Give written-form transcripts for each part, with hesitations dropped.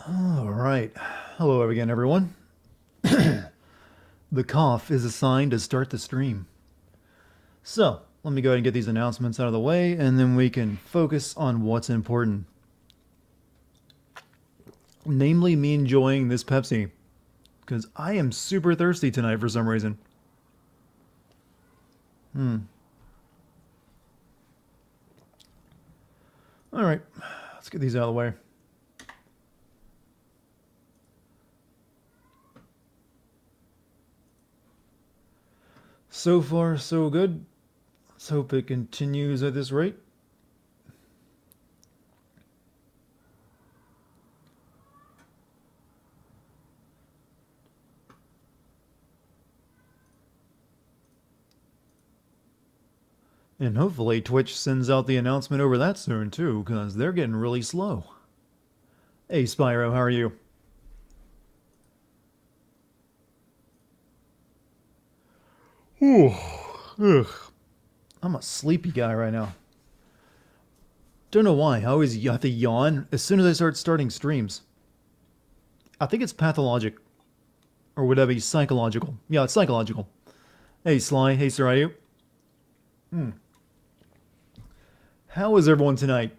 Alright. Hello again, everyone. The cough is a sign to start the stream. So, let me go ahead and get these announcements out of the way, and then we can focus on what's important. Namely, me enjoying this Pepsi. Because I am super thirsty tonight for some reason. Alright, let's get these out of the way. So far, so good. Let's hope it continues at this rate. And hopefully Twitch sends out the announcement over that soon too, because they're getting really slow. Hey Spyro, how are you? Ooh, ugh. I'm a sleepy guy right now. Don't know why. I always have to yawn as soon as I start starting streams. I think it's pathologic. Or would that be psychological? Yeah, it's psychological. Hey Sly, hey Sir, are you? How is everyone tonight?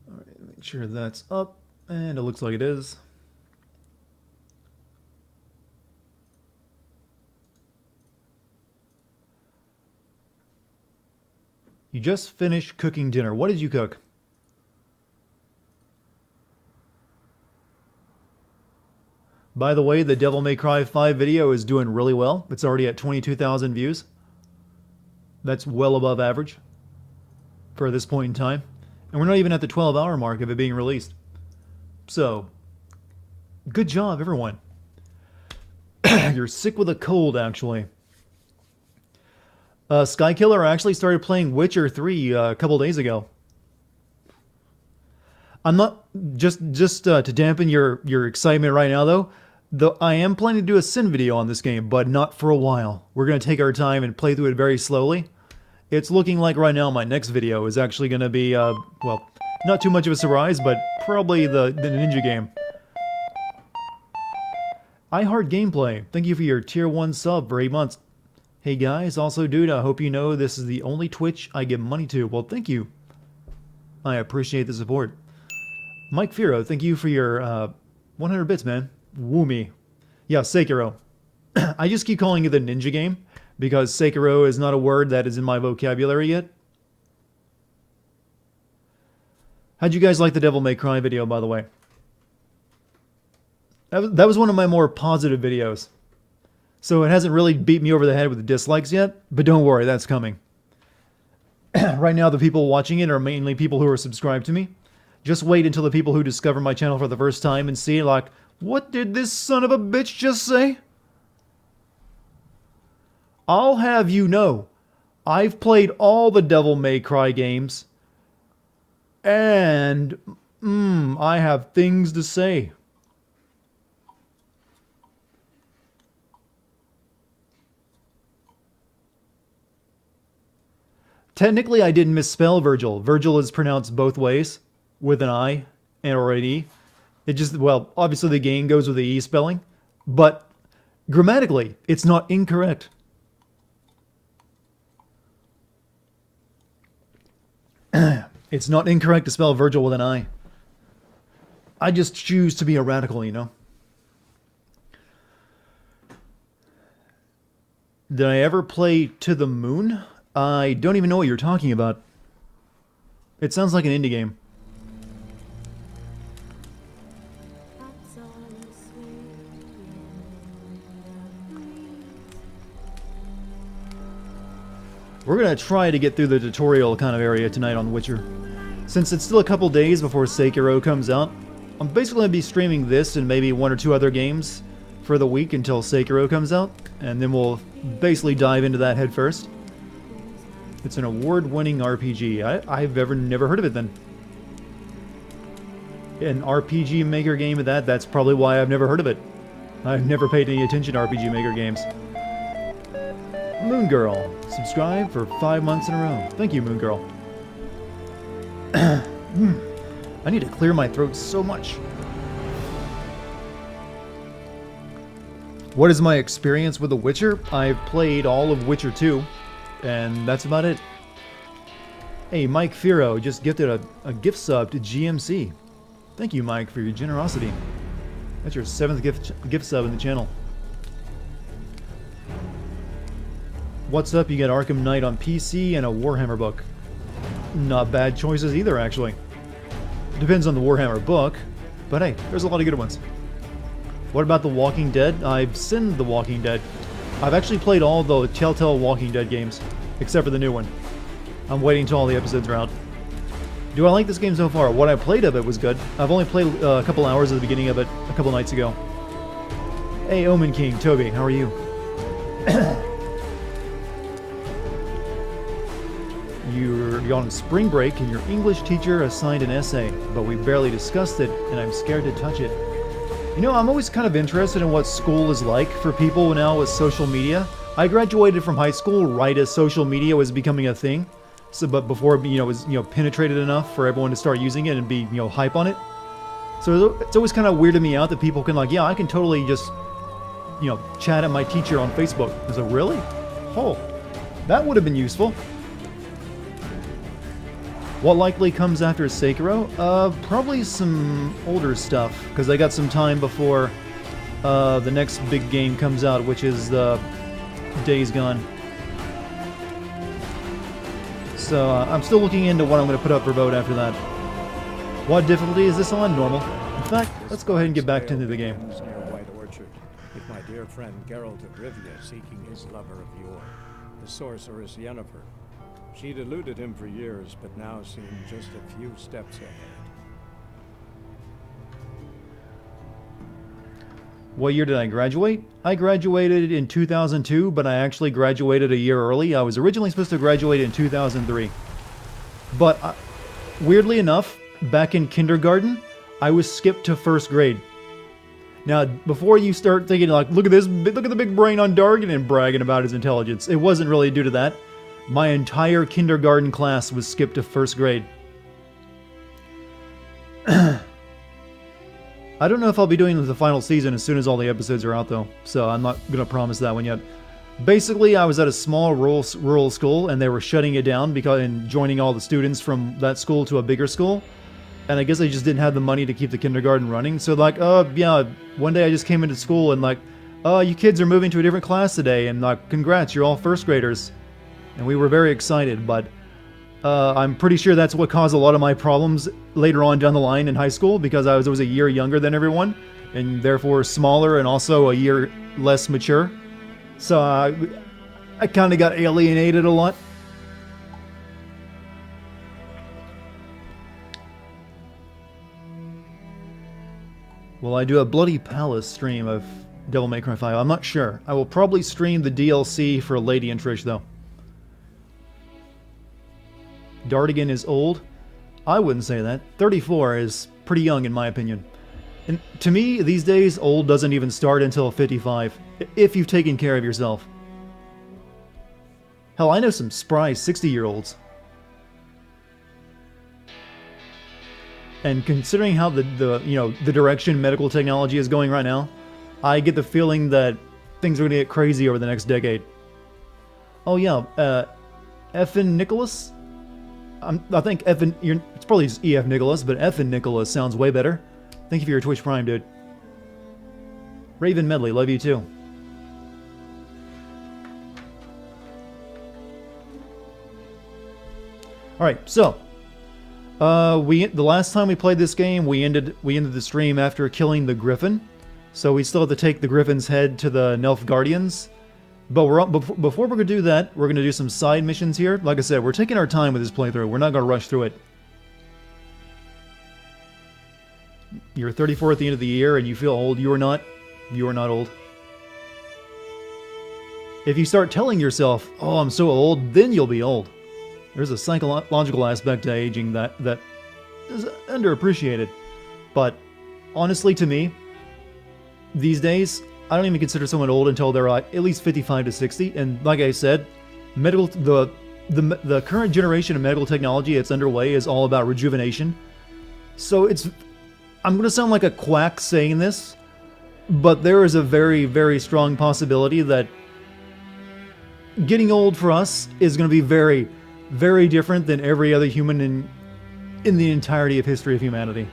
Alright, make sure that's up. And it looks like it is. You just finished cooking dinner. What did you cook? By the way, the Devil May Cry 5 video is doing really well. It's already at 22,000 views. That's well above average for this point in time. And we're not even at the 12-hour mark of it being released. So, good job, everyone. You're sick with a cold, actually. Skykiller actually started playing Witcher 3 a couple days ago. I'm not just to dampen your excitement right now though. I am planning to do a Sin video on this game, but not for a while. We're gonna take our time and play through it very slowly. It's looking like right now my next video is actually gonna be well, not too much of a surprise, but probably the ninja game. I Heart Gameplay, thank you for your tier 1 sub for 8 months. Hey guys, also dude, I hope you know this is the only Twitch I give money to. Well, thank you. I appreciate the support. Mike Firo, thank you for your 100 bits, man. Woo me. Yeah, Sekiro. I just keep calling it the ninja game because Sekiro is not a word that is in my vocabulary yet. How'd you guys like the Devil May Cry video, by the way? That was one of my more positive videos. So it hasn't really beat me over the head with the dislikes yet, but don't worry, that's coming. Right now, the people watching it are mainly people who are subscribed to me. Just wait until the people who discover my channel for the first time and see, like, what did this son of a bitch just say? I'll have you know, I've played all the Devil May Cry games, and, I have things to say. Technically, I didn't misspell Virgil. Virgil is pronounced both ways, with an I or an E. It just, well, obviously the game goes with the E spelling, but grammatically, it's not incorrect. It's not incorrect to spell Virgil with an I. I just choose to be a radical, you know? Did I ever play To the Moon? I don't even know what you're talking about. It sounds like an indie game. We're gonna try to get through the tutorial kind of area tonight on Witcher. Since it's still a couple days before Sekiro comes out, I'm basically gonna be streaming this and maybe 1 or 2 other games for the week until Sekiro comes out, and then we'll basically dive into that head first. It's an award-winning RPG. I've never heard of it then. An RPG Maker game of that, that's probably why I've never heard of it. I've never paid any attention to RPG Maker games. Moon Girl, subscribe for 5 months in a row. Thank you, Moon Girl. I need to clear my throat so much. What is my experience with The Witcher? I've played all of Witcher 2, and that's about it. Hey, Mike Firo just gifted a gift sub to GMC. Thank you, Mike, for your generosity. That's your 7th gift sub in the channel. What's up? You got Arkham Knight on PC and a Warhammer book. Not bad choices either, actually. Depends on the Warhammer book, but hey, there's a lot of good ones. What about The Walking Dead? I've seen The Walking Dead. I've actually played all the Telltale Walking Dead games, except for the new one. I'm waiting until all the episodes are out. Do I like this game so far? What I played of it was good. I've only played a couple hours at the beginning of it a couple nights ago. Hey, Omen King, Toby, how are you? You're on spring break and your English teacher assigned an essay, but we barely discussed it and I'm scared to touch it. You know, I'm always kind of interested in what school is like for people now with social media. I graduated from high school right as social media was becoming a thing. So, but before, it was, penetrated enough for everyone to start using it and be, hype on it. So it's always kind of weirded me out that people can yeah, I can totally just, chat at my teacher on Facebook. I was like, really? Oh, that would have been useful. What likely comes after Sekiro? Probably some older stuff, because I got some time before the next big game comes out, which is Days Gone. So I'm still looking into what I'm going to put up for vote after that. What difficulty is this on? Normal. In fact, let's go ahead and get back into the game. Near White Orchard, with my dear friend Geralt of Rivia seeking his lover of yore, the sorceress Yennefer. She'd eluded him for years, but now seemed just a few steps ahead. What year did I graduate? I graduated in 2002, but I actually graduated a year early. I was originally supposed to graduate in 2003. But weirdly enough, back in kindergarten, I was skipped to first grade. Now, before you start thinking look at this, look at the big brain on Dartigan and bragging about his intelligence, it wasn't really due to that. My entire kindergarten class was skipped to first grade. I don't know if I'll be doing the final season as soon as all the episodes are out, though, so I'm not going to promise that one yet. Basically, I was at a small rural school, and they were shutting it down and joining all the students from that school to a bigger school. And I guess they just didn't have the money to keep the kindergarten running. So yeah, one day I just came into school and you kids are moving to a different class today, and congrats, you're all first graders. And we were very excited, but I'm pretty sure that's what caused a lot of my problems later on down the line in high school, because I was a year younger than everyone, and therefore smaller and also a year less mature. So I kind of got alienated a lot. Will I do a Bloody Palace stream of Devil May Cry 5? I'm not sure. I will probably stream the DLC for Lady and Trish, though. Dartigan is old? I wouldn't say that. 34 is pretty young in my opinion. And to me, these days, old doesn't even start until 55, if you've taken care of yourself. Hell, I know some spry 60-year-olds. And considering how the direction medical technology is going right now, I get the feeling that things are going to get crazy over the next decade. Oh yeah, Effin Nicholas? I think Effin, it's probably just EF Nicholas, but Effin Nicholas sounds way better. Thank you for your Twitch Prime, dude. Raven Medley, love you too. Alright, so the last time we played this game, we ended the stream after killing the Griffin. So we still have to take the Griffin's head to the Nilfgaardians. But before we're going to do that, we're going to do some side missions here. Like I said, we're taking our time with this playthrough. We're not going to rush through it. You're 34 at the end of the year and you feel old. You are not. You are not old. If you start telling yourself, oh, I'm so old, then you'll be old. There's a psychological aspect to aging that is underappreciated. But honestly, to me, these days, I don't even consider someone old until they're like at least 55 to 60. And like I said, medical the current generation of medical technology that's underway is all about rejuvenation. So I'm going to sound like a quack saying this, but there is a very, very strong possibility that getting old for us is going to be very, very different than every other human in the entirety of history of humanity.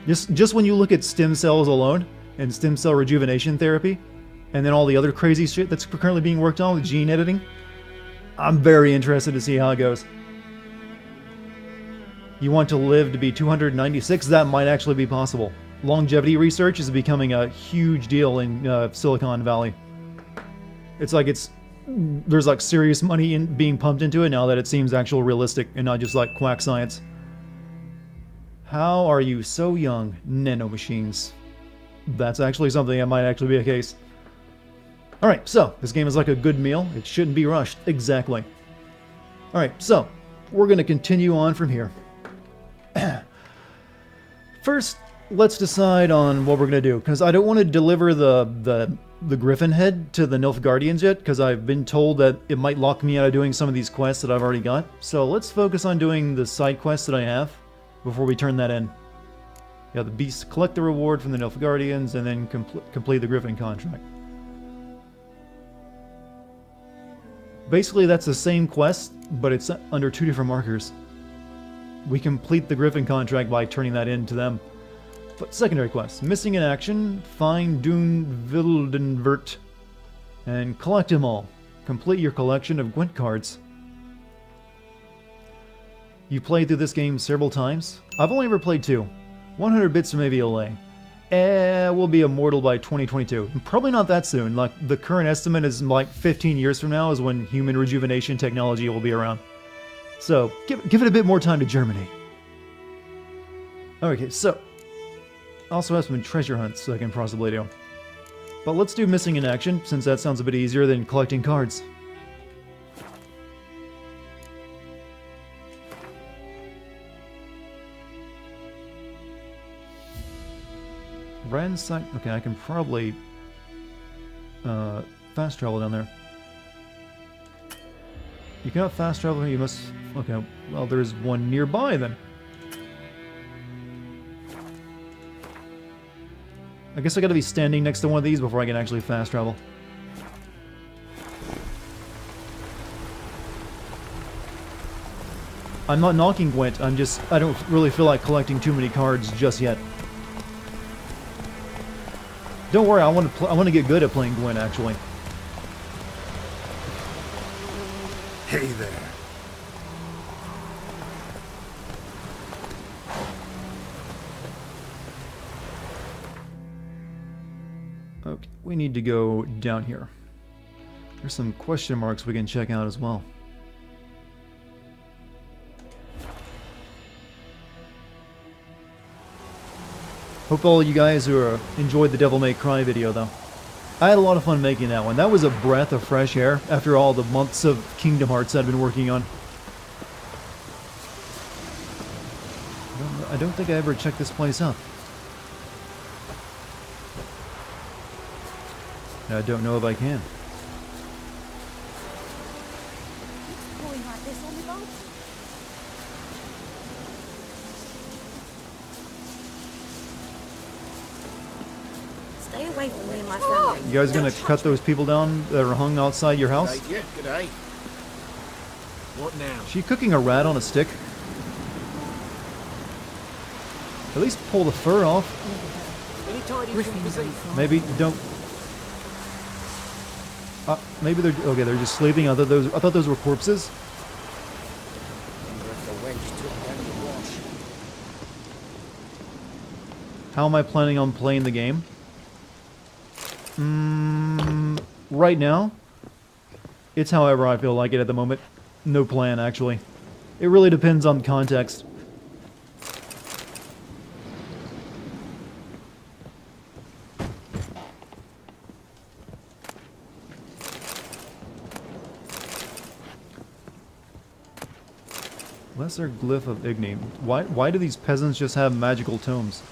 Just when you look at stem cells alone and stem cell rejuvenation therapy, and then all the other crazy shit that's currently being worked on with gene editing, I'm very interested to see how it goes. You want to live to be 296? That might actually be possible. Longevity research is becoming a huge deal in Silicon Valley. There's like serious money being pumped into it now that it seems actual realistic and not just like quack science. How are you so young? Nanomachines. That's actually something that might actually be a case. Alright, so this game is like a good meal. It shouldn't be rushed. Exactly. Alright, so we're going to continue on from here. First, let's decide on what we're going to do, because I don't want to deliver the Griffin head to the Nilfgaardians yet, because I've been told that it might lock me out of doing some of these quests that I've already got. So let's focus on doing the side quests that I have before we turn that in. Yeah, the beast, collect the reward from the Nilfgaardians, and then complete the Griffin contract. Basically, that's the same quest, but it's under 2 different markers. We complete the Griffin contract by turning that in to them. But secondary quests. Missing in action, find Dune Wildenvert, and collect them all. Complete your collection of Gwent cards. You played through this game several times. I've only ever played 2. 100 bits from AVLA. We'll be immortal by 2022. Probably not that soon. Like, the current estimate is like 15 years from now is when human rejuvenation technology will be around. So, give it a bit more time to germinate. Okay, so also have some treasure hunts I can possibly do. But let's do missing in action, since that sounds a bit easier than collecting cards. Ransack. Okay, I can probably fast travel down there. You cannot fast travel, you must... Okay, well, there's one nearby then. I guess I gotta be standing next to one of these before I can actually fast travel. I'm not knocking Gwent, I don't really feel like collecting too many cards just yet. Don't worry, I want to get good at playing Gwent, actually. Hey there. Okay, we need to go down here. There's some question marks we can check out as well. Hope all you guys who enjoyed the Devil May Cry video, though. I had a lot of fun making that one. That was a breath of fresh air after all the months of Kingdom Hearts I've been working on. I don't think I ever checked this place out. I don't know if I can. Stay away from me and my family. You guys gonna cut those people down that are hung outside your house? G'day, g'day. What now? Is she cooking a rat on a stick? At least pull the fur off. Any tidings from Kazee? Maybe don't. Maybe they're okay. They're just sleeping. I thought those were corpses. Wonder if the wench took down the wash. How am I planning on playing the game? Right now, it's however I feel like it at the moment. No plan, actually. It really depends on context. Lesser Glyph of Igni. Why do these peasants just have magical tomes?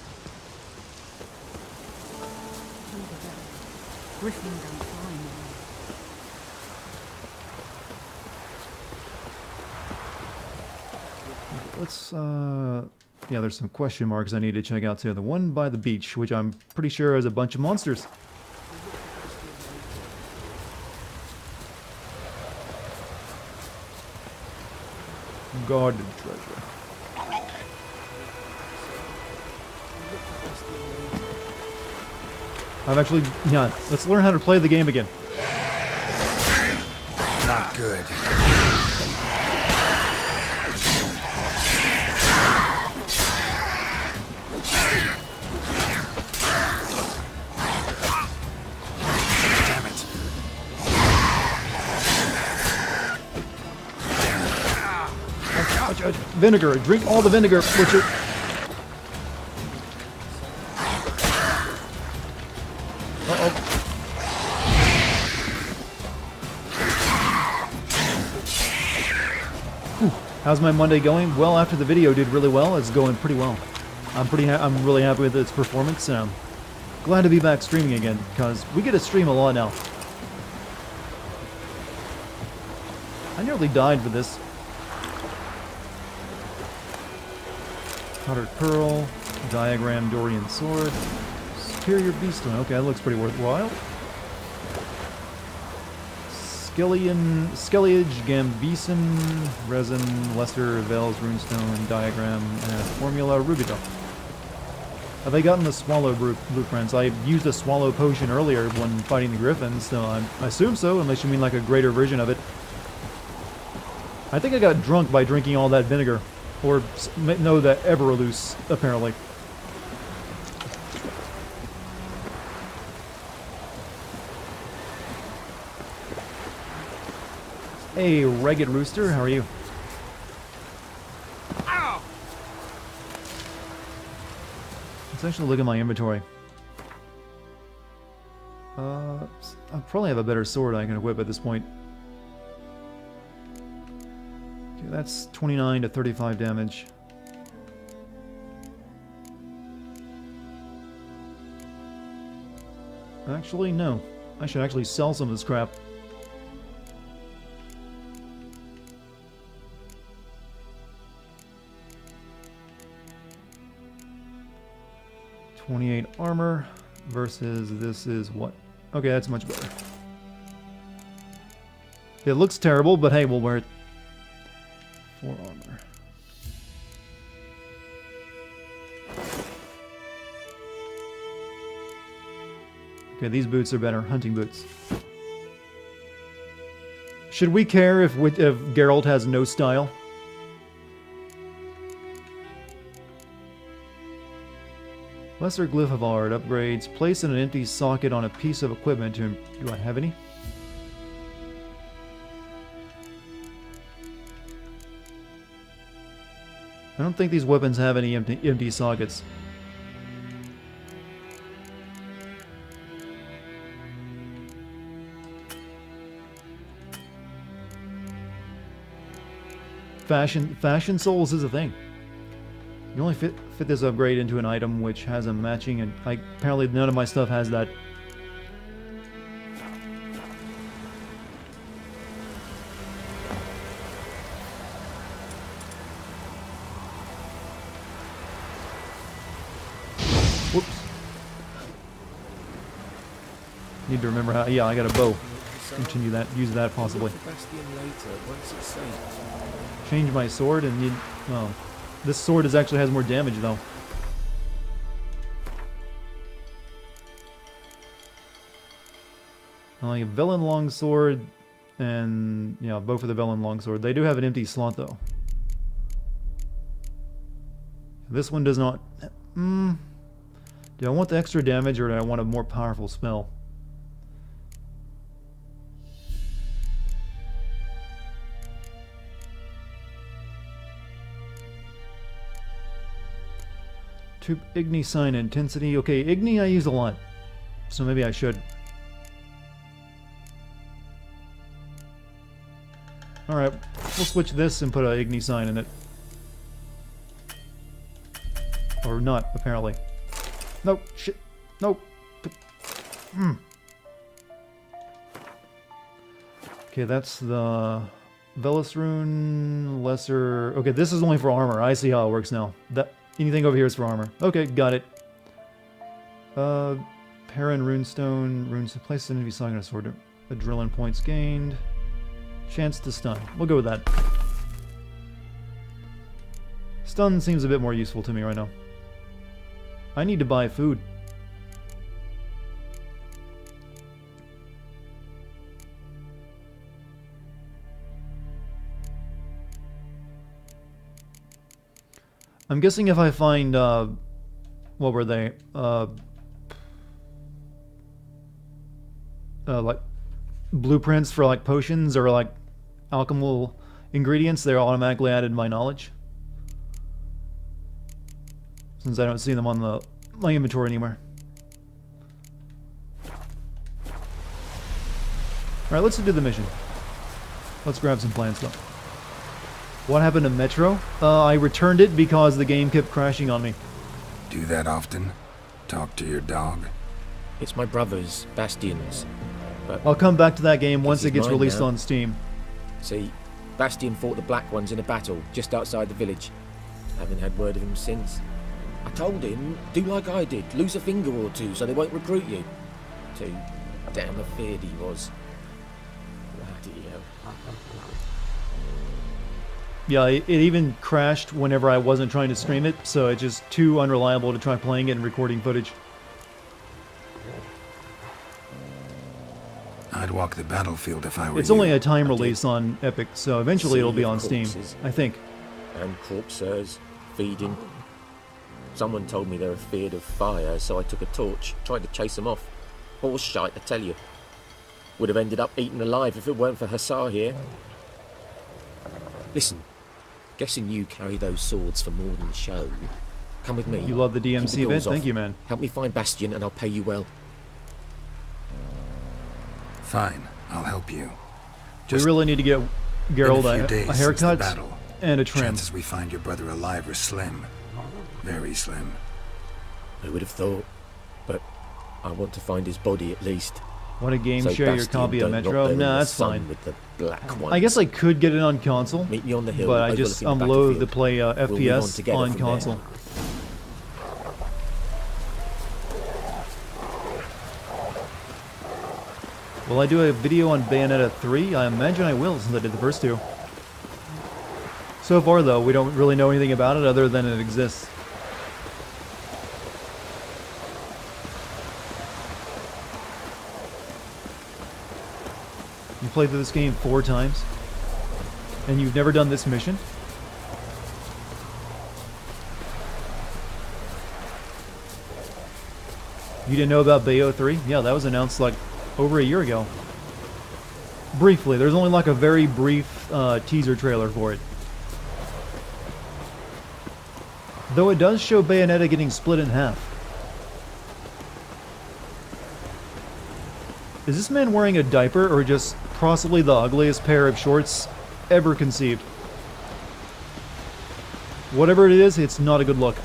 Griffin don't fly me. Let's, yeah, there's some question marks I need to check out too. The one by the beach, which I'm pretty sure has a bunch of monsters. Guarded treasure. I've actually, yeah, let's learn how to play the game again. Not good. Damn it. Vinegar, drink all the vinegar, Richard. How's my Monday going? Well, after the video did really well, it's going pretty well. I'm really happy with its performance, and I'm glad to be back streaming again, because we get to stream a lot now. I nearly died for this. Powdered Pearl, Diagram Dorian Sword, Superior Beastone. Okay, that looks pretty worthwhile. Skelliage, Gambison, Resin, Lesser, Vels, Runestone, Diagram, and Formula Rubido. Have I gotten the Swallow blueprints? I used a Swallow potion earlier when fighting the Griffins, so I assume so, unless you mean like a greater version of it. I think I got drunk by drinking all that vinegar. Or, no, that Everloose, apparently. Hey, Ragged Rooster, how are you? Ow! Let's actually look at my inventory. I probably have a better sword I can equip at this point. Okay, that's 29 to 35 damage. Actually, no. I should actually sell some of this crap. .28 armor versus this is what? Okay, that's much better. It looks terrible, but hey, we'll wear it. 4 armor. Okay, these boots are better. Hunting boots. Should we care if Geralt has no style? Lesser Glyph of Art upgrades. Place in an empty socket on a piece of equipment to... Do I have any? I don't think these weapons have any empty sockets. Fashion souls is a thing. You only fit this upgrade into an item which has a matching, and apparently none of my stuff has that. Whoops. Need to remember how. Yeah, I got a bow. Continue that. Use that possibly. Change my sword and need. Oh. This sword actually has more damage, though. I like a Velen longsword, and yeah, both for the Velen longsword. They do have an empty slot, though. This one does not. Do I want the extra damage, or do I want a more powerful spell? Igni sign intensity. Okay, Igni I use a lot, so maybe I should. Alright, we'll switch this and put a Igni sign in it. Or not, apparently. Nope, shit. Nope. Okay, that's the Velis Rune, Lesser... Okay, this is only for armor. I see how it works now. That anything over here is for armor. Okay, got it. Perrin Runestone, Runes to place enemy song on a sword. Adrenaline points gained. Chance to stun. We'll go with that. Stun seems a bit more useful to me right now. I need to buy food. I'm guessing if I find, what were they? Like blueprints for like potions or like alchemical ingredients, they're automatically added to my knowledge. Since I don't see them on my inventory anywhere. Alright, let's do the mission. Let's grab some plant stuff. What happened to Metro? I returned it because the game kept crashing on me. Do that often? Talk to your dog? It's my brother's, Bastion's. But I'll come back to that game once it he's gets mine released now. on Steam. see, Bastion fought the Black Ones in a battle just outside the village. Haven't had word of him since. I told him, do like I did, lose a finger or two so they won't recruit you. Too damn afeard he was. Bloody hell. Yeah, it even crashed whenever I wasn't trying to stream it, so it's just too unreliable to try playing it and recording footage. I'd walk the battlefield if I were It's you. only a time release on Epic, so eventually it'll be on Steam, I think. And corpses, feeding. Someone told me they were feared of fire, so I took a torch, tried to chase them off. Horse shite, I tell you. Would have ended up eaten alive if it weren't for Hussar here. Listen, guessing you carry those swords for more than show. Come with me. You love the Keep DMC the event? doors off. Thank you, man. Help me find Bastion and I'll pay you well. Fine, I'll help you. We really need to get Geralt been a few days a since haircut the battle. and a trim. Chances we find your brother alive are slim. Very slim. I would have thought, but I want to find his body at least. Want a game So share your Bastion copy of don't Metro? rot there in Nah, the that's sun fine. With the black ones. I guess I could get it on console, Meet me on the hill. but I just overlooking the I'm loath to battlefield. play We'll move on FPS together on from there. console. Will I do a video on Bayonetta 3? I imagine I will, since I did the first two. So far, though, we don't really know anything about it other than it exists. You played through this game 4 times? And you've never done this mission? You didn't know about Bayo 3? Yeah, that was announced like over a year ago. Briefly, there's only like a very brief teaser trailer for it. Though it does show Bayonetta getting split in half. Is this man wearing a diaper or just possibly the ugliest pair of shorts ever conceived? Whatever it is, it's not a good look.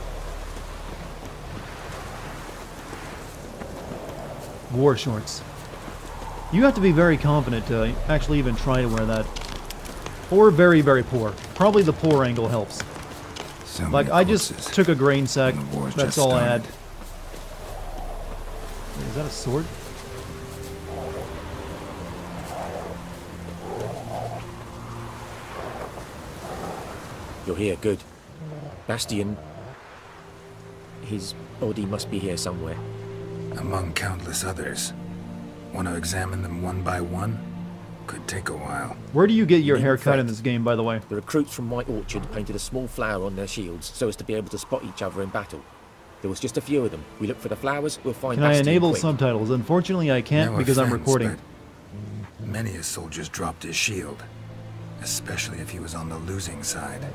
War shorts. You have to be very confident to actually even try to wear that. Or very, very poor. Probably the poor angle helps. So Like, many I just corpses. took a grain sack. And the war's That's just all I had. started. Wait, is that a sword? You're here, good. Bastion. His body must be here somewhere. Among countless others. Want to examine them one by one? Could take a while. Where do you get your Neat haircut in effect. this game, by the way? The recruits from White Orchard painted a small flower on their shields so as to be able to spot each other in battle. There was just a few of them. We look for the flowers, we'll find Can I Bastion enable quick. subtitles? Unfortunately, I can't No because I'm offense, recording. but many a soldier's dropped his shield. Especially if he was on the losing side.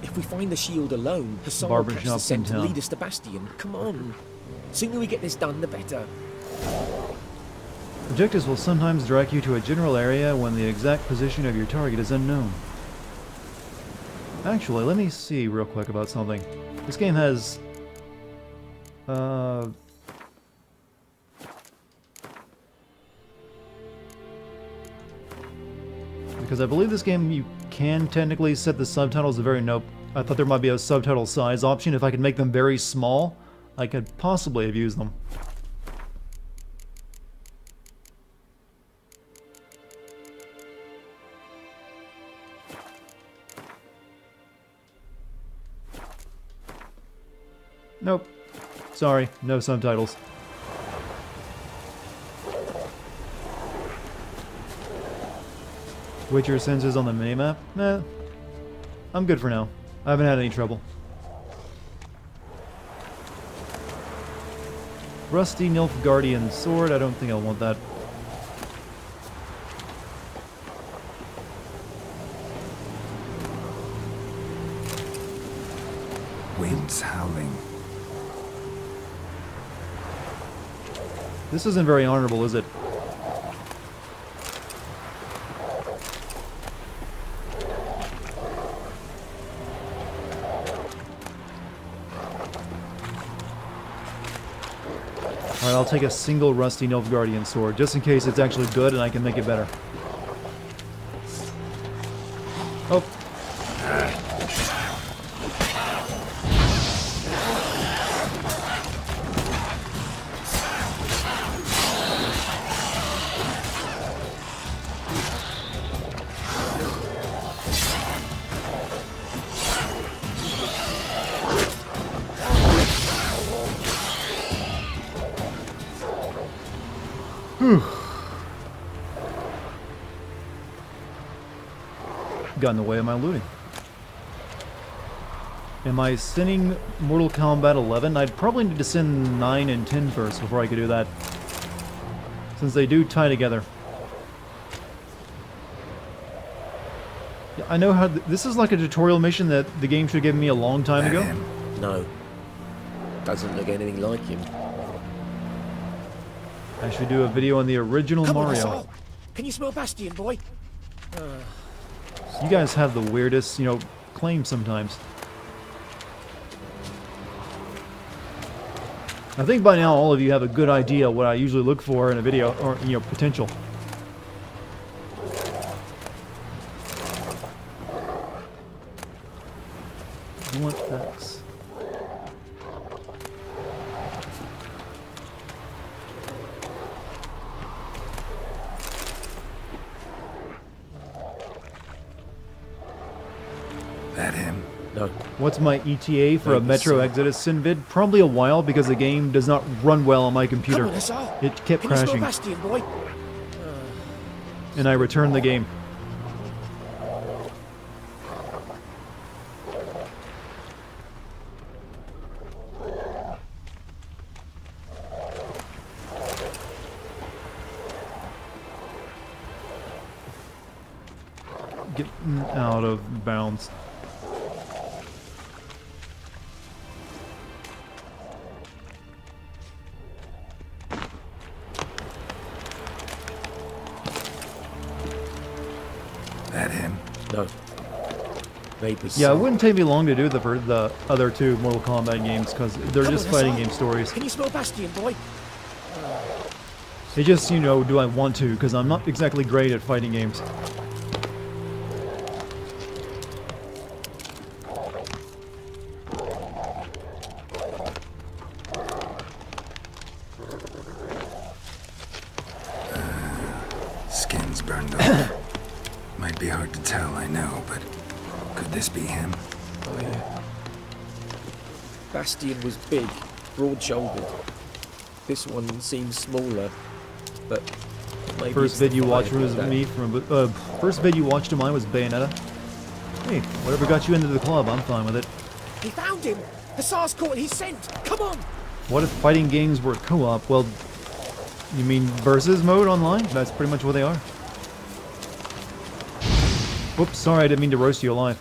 If we find the shield alone, Hassan will catch the Barbershops in scent and town. lead us to Bastion. Come on. Sooner we get this done, the better. Objectives will sometimes direct you to a general area when the exact position of your target is unknown. Actually, let me see real quick about something. This game has... Because I believe this game you can technically set the subtitles to very... Nope. I thought there might be a subtitle size option. If I could make them very small, I could possibly have used them. Nope. Sorry, no subtitles. Witcher senses on the minimap? Nah. I'm good for now. I haven't had any trouble. Rusty Nilfgaardian sword, I don't think I'll want that. Winds howling. This isn't very honorable, is it? Alright, I'll take a single Rusty Nilfgaardian sword, just in case it's actually good and I can make it better. Oh. Got in the way of my looting. Am I sending Mortal Kombat 11? I'd probably need to send 9 and 10 first before I could do that, since they do tie together. Yeah, I know how... this is like a tutorial mission that the game should have given me a long time ago. No. Doesn't look anything like him. I should do a video on the original Come Mario. on, Assault. Can you smell Bastion, boy? You guys have the weirdest, claims sometimes. I think by now all of you have a good idea what I usually look for in a video, or, potential. What packs? That him? No. What's my ETA for a Metro Exodus Sin vid? Probably a while because the game does not run well on my computer. Come on, Assault. It kept Can you smell crashing, Bastion, boy? and I returned the game. Getting out of bounds. That him? No. Maybe Yeah, so. it wouldn't take me long to do the other two Mortal Kombat games because they're Come just on, fighting Assault. game stories. Can you smell Bastion, boy? It just, do I want to? Because I'm not exactly great at fighting games. Skin's burned off. Might be hard to tell, I know, but could this be him? Oh, yeah. Bastion was big, broad-shouldered. This one seems smaller, but maybe First it's the vid you watched fire was that- me from first vid you watched of mine was Bayonetta. Hey, whatever got you into the club, I'm fine with it. He found him! Hussar's caught his scent! Come on! What if fighting games were co-op? Well, you mean versus mode online? That's pretty much what they are. Whoops, sorry, I didn't mean to roast you alive.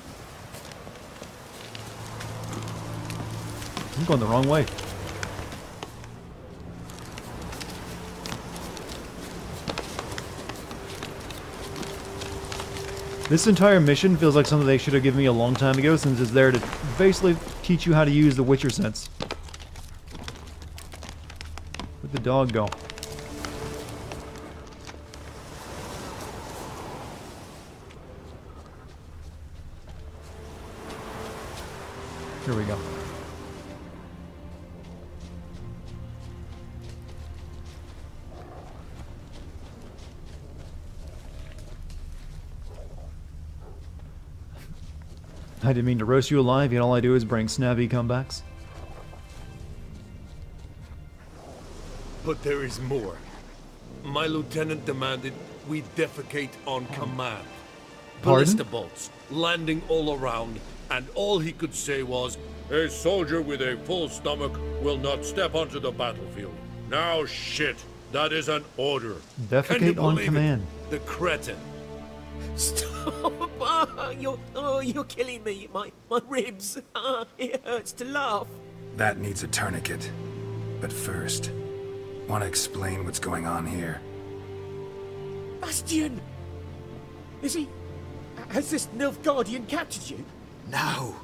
I'm going the wrong way. This entire mission feels like something they should have given me a long time ago, since it's there to basically teach you how to use the Witcher sense. Where'd the dog go? Here we go. I didn't mean to roast you alive, yet all I do is bring snappy comebacks. But there is more. My lieutenant demanded we defecate on command. Pardon? Ballista bolts, landing all around, and all he could say was, "A soldier with a full stomach will not step onto the battlefield." Now shit, that is an order. Can you Defecate on believe it? command. The cretin. Stop! You're killing me. My ribs. It hurts to laugh. That needs a tourniquet. But first, want to explain what's going on here? Bastian! Is he... Has this Nilfgaardian captured you? No.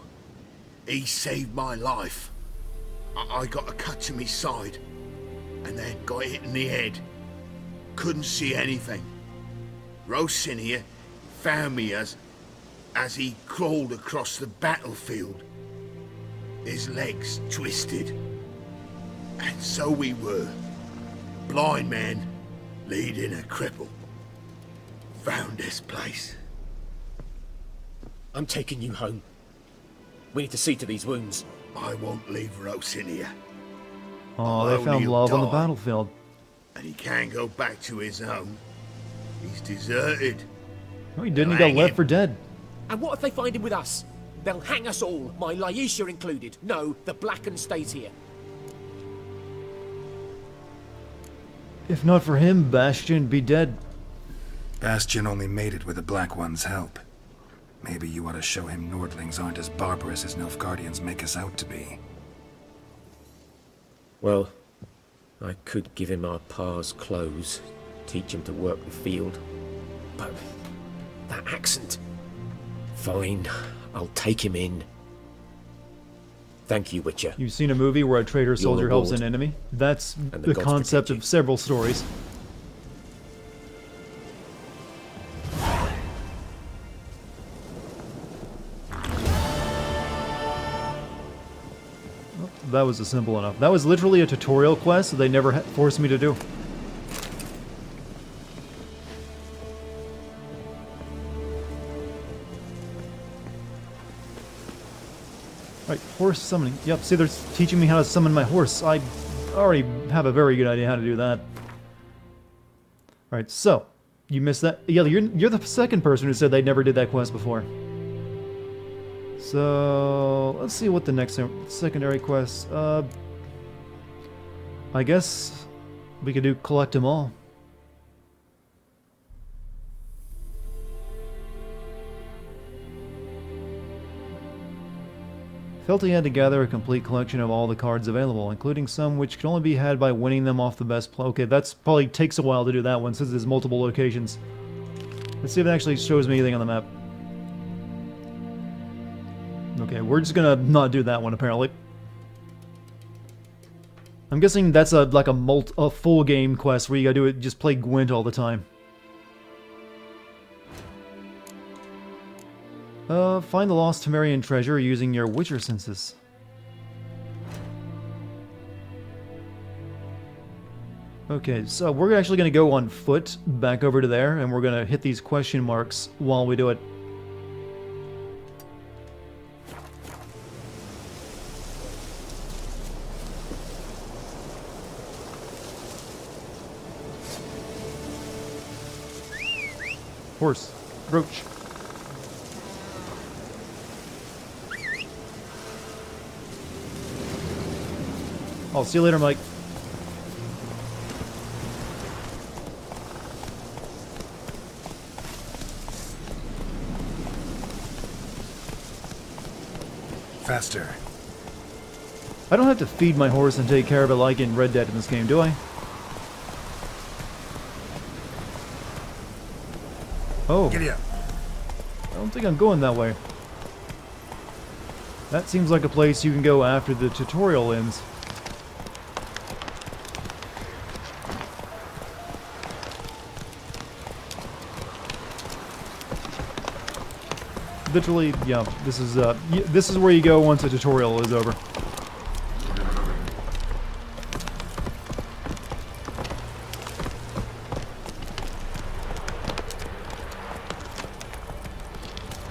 He saved my life. I got a cut to my side, and then got hit in the head. Couldn't see anything. Rosinia found me as he crawled across the battlefield. His legs twisted. And so we were. Blind man leading a cripple. Found this place. I'm taking you home. We need to see to these wounds. I won't leave Rosinia. Oh, they found Only love on the die. battlefield. And he can't go back to his home. He's deserted. No, he didn't. He got Hang left him. for dead. And what if they find him with us? They'll hang us all, my Laisha included. No, the Blacken stays here. If not for him, Bastion'd be dead. Bastion only made it with the Black One's help. Maybe you ought to show him Nordlings aren't as barbarous as Nilfgaardians make us out to be. Well, I could give him our pa's clothes, teach him to work the field. But that accent... Fine, I'll take him in. Thank you, Witcher. You've seen a movie where a traitor soldier helps reward. an enemy? That's the the gods concept protect you. of several stories. Well, that was simple enough. That was literally a tutorial quest that they never forced me to do. Right, horse summoning. Yep, see, they're teaching me how to summon my horse. I already have a very good idea how to do that. Alright, so, you missed that. Yeah, you're the second person who said they never did that quest before. So, let's see what the next secondary quest. I guess we could do collect them all. Felt he had to gather a complete collection of all the cards available, including some which can only be had by winning them off the best play. Okay, that's probably takes a while to do that one since there's multiple locations. Let's see if it actually shows me anything on the map. Okay, we're just gonna not do that one apparently. I'm guessing that's like a full game quest where you gotta do it, just play Gwent all the time. Find the lost Temerian treasure using your Witcher senses. Okay, so we're actually going to go on foot back over to there, and we're going to hit these question marks while we do it. Horse. Roach. I'll see you later, Mike. Faster. I don't have to feed my horse and take care of it like in Red Dead in this game, do I? Oh, Giddy up. I don't think I'm going that way. That seems like a place you can go after the tutorial ends. literally, yeah, this is where you go once the tutorial is over.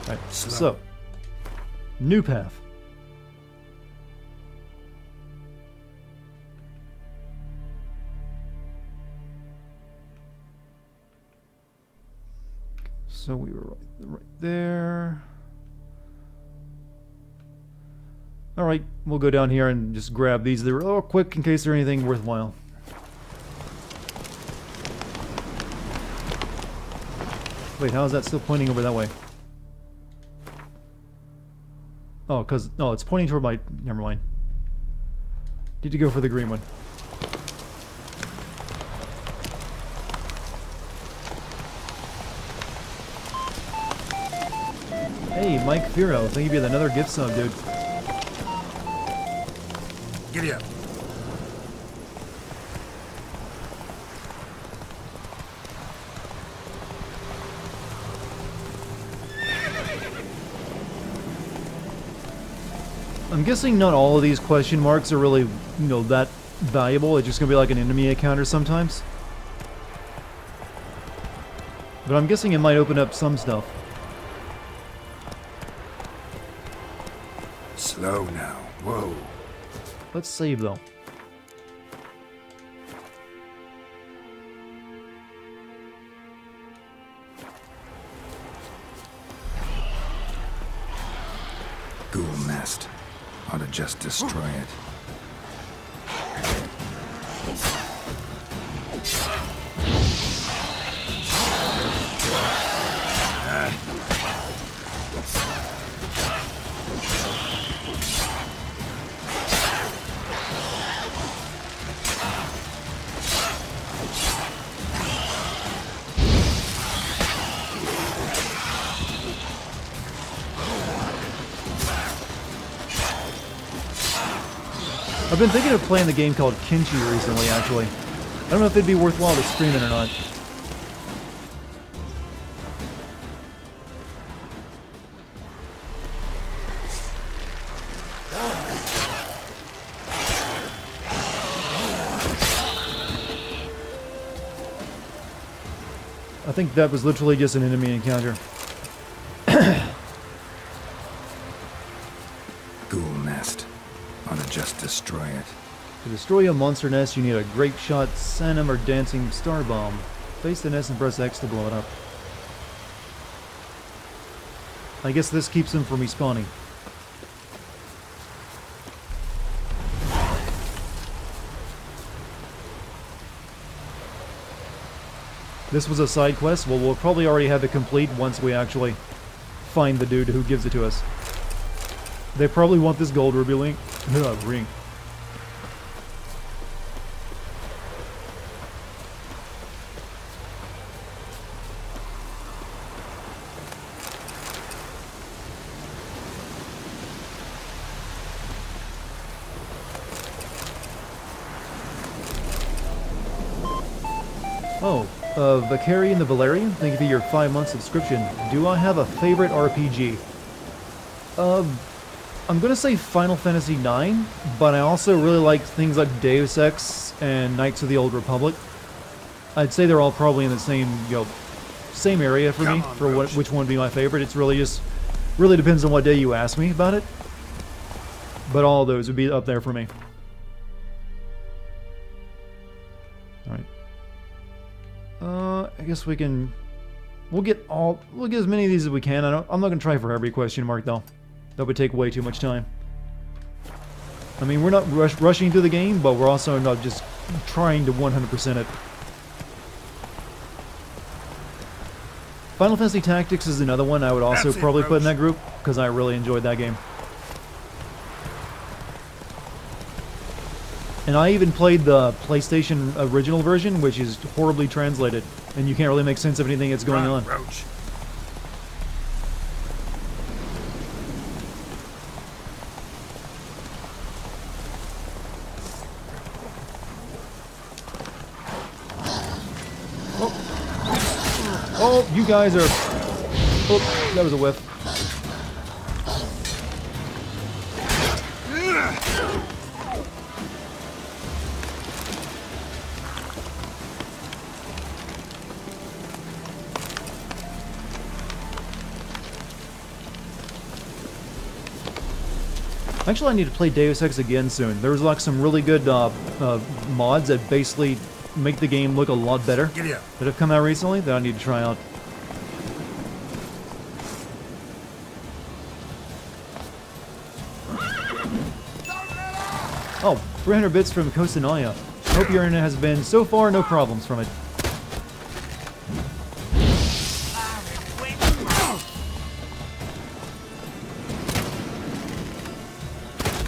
Alright, so, new path. So we were right there. Alright, we'll go down here and just grab these real quick in case there's anything worthwhile. Wait, how is that still pointing over that way? Oh, no, it's pointing toward my... Never mind. Need to go for the green one. Hey, Mike Firo, thank you for another gift sub, dude. Giddy up. I'm guessing not all of these question marks are really, that valuable. It's just gonna be like an enemy encounter sometimes. But I'm guessing it might open up some stuff. Slow now. Whoa. Let's save, though. Ghoul nest. Ought to just destroy it. I've been thinking of playing the game called Kinchi recently, actually. I don't know if it'd be worthwhile to stream it or not. I think that was literally just an enemy encounter. Ghoul nest. Ought to just destroy it. To destroy a monster nest, you need a grape shot, Sanum, or dancing star bomb. Face the nest and press X to blow it up. I guess this keeps them from respawning. This was a side quest. Well, we'll probably already have it complete once we actually find the dude who gives it to us. They probably want this gold ruby ring. Oh, Vicari and the Valerian, thank you for your 5-month subscription. Do I have a favorite RPG? I'm gonna say Final Fantasy IX, but I also really like things like Deus Ex and Knights of the Old Republic. I'd say they're all probably in the same, same area for me, for which one would be my favorite. It's really really depends on what day you ask me about it. But all of those would be up there for me. Alright. I guess we'll get as many of these as we can. I'm not gonna try for every question mark though. That would take way too much time. I mean, we're not rushing through the game, but we're also not just trying to 100% it. Final Fantasy Tactics is another one I would also probably put in that group, because I really enjoyed that game. And I even played the PlayStation original version, which is horribly translated, and you can't really make sense of anything that's going on. Roach. Oh, you guys are... Oh, that was a whiff. Actually, I need to play Deus Ex again soon. There's like some really good mods that basically make the game look a lot better Giddy up. that have come out recently that I need to try out. Oh, 300 bits from Kosanaya. Hope your internet has been, so far, no problems from it.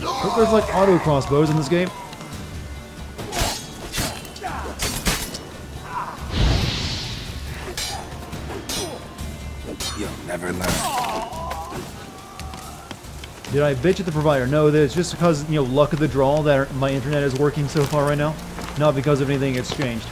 Hope there's like auto crossbows in this game. You'll never learn. Did I bitch at the provider? No, it's just because, you know, luck of the draw that my internet is working so far right now. Not because of anything exchanged.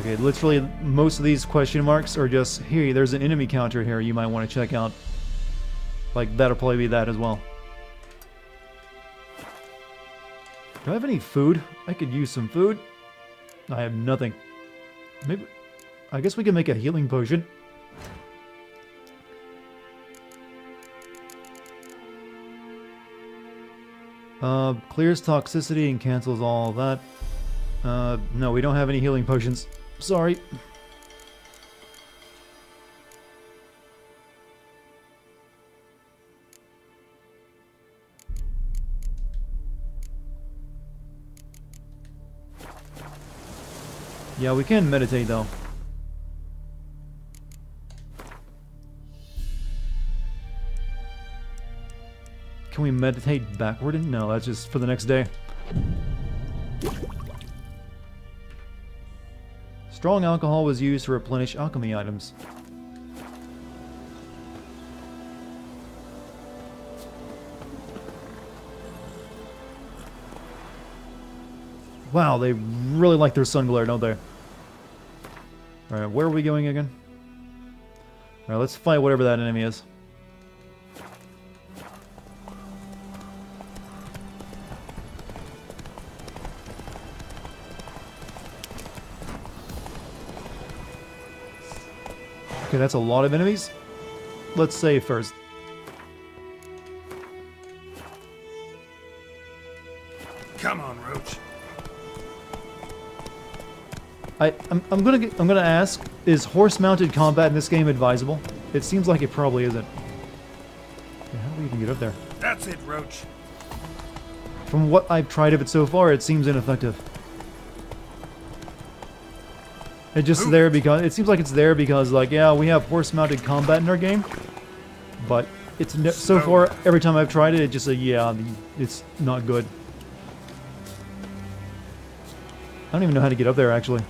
Okay, literally most of these question marks are just, hey, there's an enemy counter here you might want to check out. Like, that'll probably be that as well. Do I have any food? I could use some food. I have nothing. Maybe... I guess we can make a healing potion. Clears toxicity and cancels all that. No, we don't have any healing potions. Sorry. Yeah, we can meditate though. Can we meditate backward? No, that's just for the next day. Strong alcohol was used to replenish alchemy items. Wow, they really like their sun glare, don't they? Alright, where are we going again? Alright, let's fight whatever that enemy is. Okay, that's a lot of enemies. Let's save first. Come on, Roach. I'm gonna ask, is horse-mounted combat in this game advisable? It seems like it probably isn't. Okay, how do we even get up there? That's it, Roach. From what I've tried of it so far, it seems ineffective. It just there because it seems like it's there because, like, yeah, we have horse-mounted combat in our game, but it's so far every time I've tried it, it just yeah, it's not good. I don't even know how to get up there actually.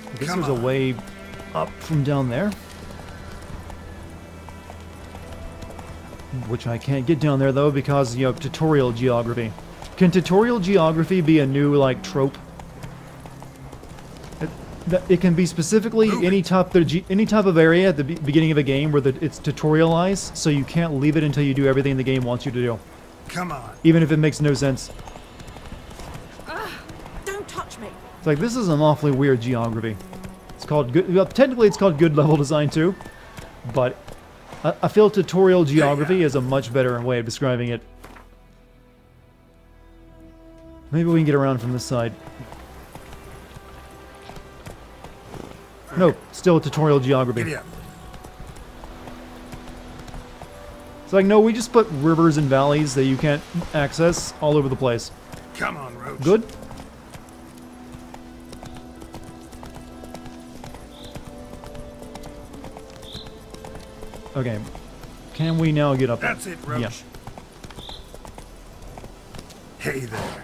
I guess there's a way up from down there. Which I can't get down there though because, you know, tutorial geography. Can tutorial geography be a new, like, trope? It can be specifically any type of area at the beginning of a game where it's tutorialized, so you can't leave it until you do everything the game wants you to do. Come on. Even if it makes no sense. Don't touch me. It's like, this is an awfully weird geography. It's called good... Well, technically it's called good level design too, but I feel tutorial geography is a much better way of describing it. Maybe we can get around from this side. No, still tutorial geography. Giddy up. It's like, no, we just put rivers and valleys that you can't access all over the place. Come on, Roach. Good? Okay. Can we now get up there? That's it, Roach. Yeah. Hey there.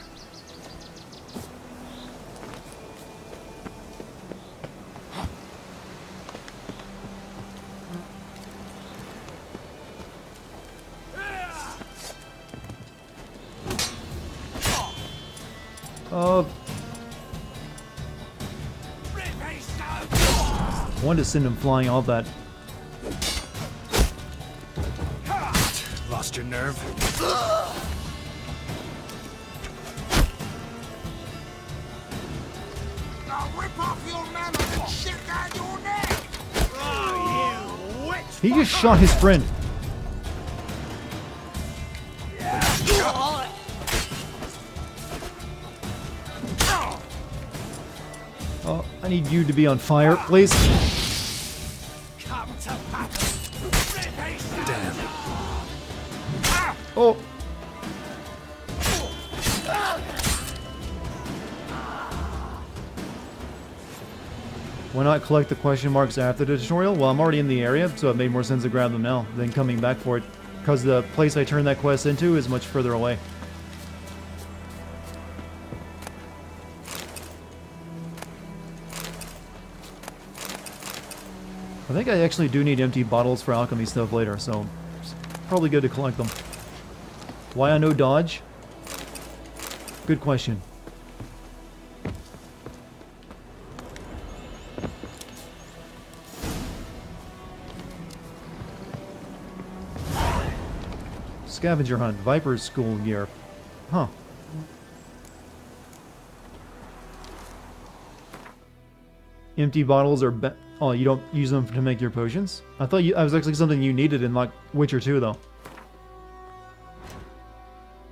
I wanted to send him flying off that. Lost your nerve? He just shot his friend. Oh, I need you to be on fire, please. Damn. Oh. Why not collect the question marks after the tutorial? Well, I'm already in the area, so it made more sense to grab them now than coming back for it. Because the place I turned that quest into is much further away. I think I actually do need empty bottles for alchemy stuff later, so it's probably good to collect them. Why I no dodge? Good question. Scavenger hunt, Viper's school gear. Huh. Empty bottles are oh, you don't use them to make your potions? I thought I was actually something you needed in like Witcher 2 though.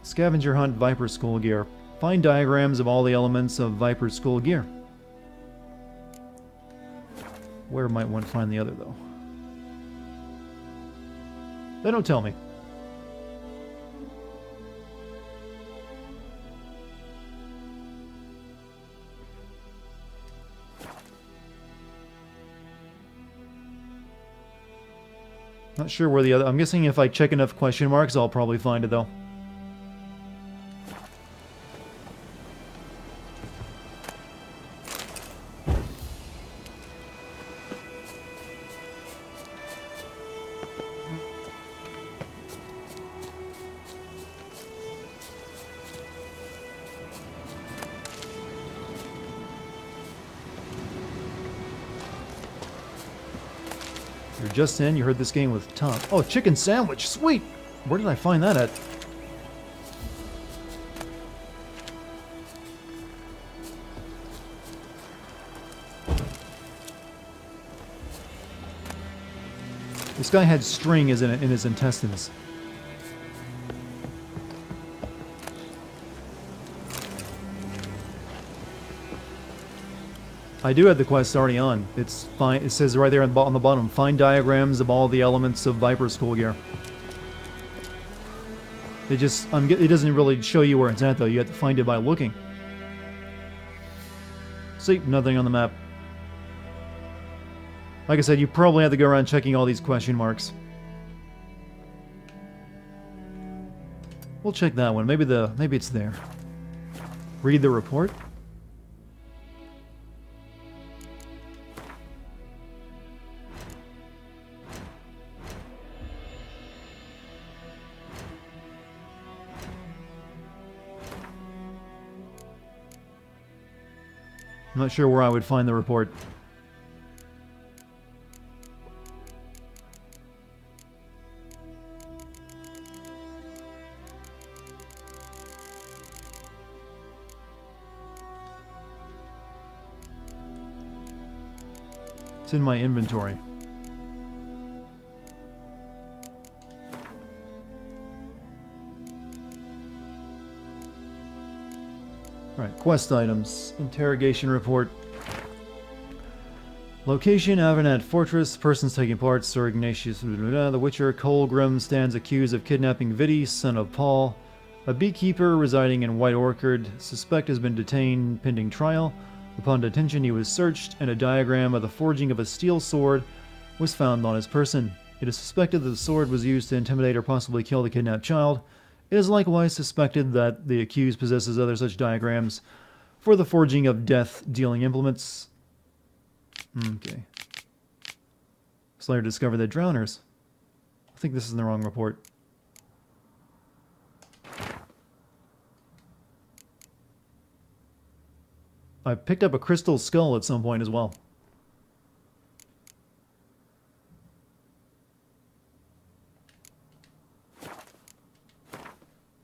Scavenger hunt, Viper school gear. Find diagrams of all the elements of Viper school gear. Where might one find the other though? They don't tell me. Not sure where the other... I'm guessing if I check enough question marks, I'll probably find it, though. You're just in, you heard this game with Tom. Oh, chicken sandwich, sweet! Where did I find that at? This guy had string in his intestines. I do have the quest already on. It's fine. It says right there on the bottom, find diagrams of all the elements of Viper school gear. It just, it doesn't really show you where it's at though. You have to find it by looking. See, nothing on the map. Like I said, you probably have to go around checking all these question marks. We'll check that one. Maybe it's there. Read the report. I'm not sure where I would find the report. It's in my inventory. Alright, quest items. Interrogation report. Location, Avernat Fortress. Persons taking part, Sir Ignatius. The Witcher, Colgrim, stands accused of kidnapping Vidi, son of Paul. A beekeeper residing in White Orchard. Suspect has been detained pending trial. Upon detention, he was searched, and a diagram of the forging of a steel sword was found on his person. It is suspected that the sword was used to intimidate or possibly kill the kidnapped child. It is likewise suspected that the accused possesses other such diagrams for the forging of death-dealing implements. Okay. Slayer discovered that drowners. I think this is in the wrong report. I picked up a crystal skull at some point as well.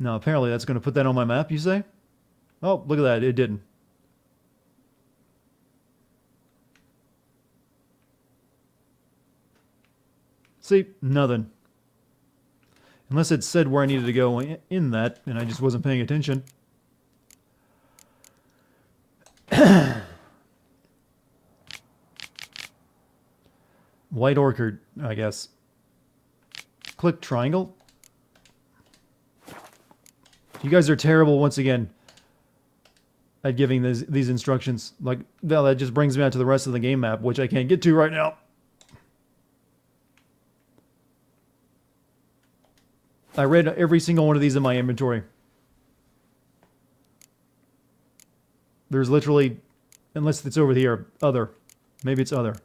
Now, apparently that's going to put that on my map, you say? Oh, look at that. It didn't. See? Nothing. Unless it said where I needed to go in that, and I just wasn't paying attention. White Orchard, I guess. Click triangle. You guys are terrible once again at giving these instructions. Like, well, that just brings me out to the rest of the game map, which I can't get to right now. I read every single one of these in my inventory. There's literally, unless it's over here, other. Maybe it's other.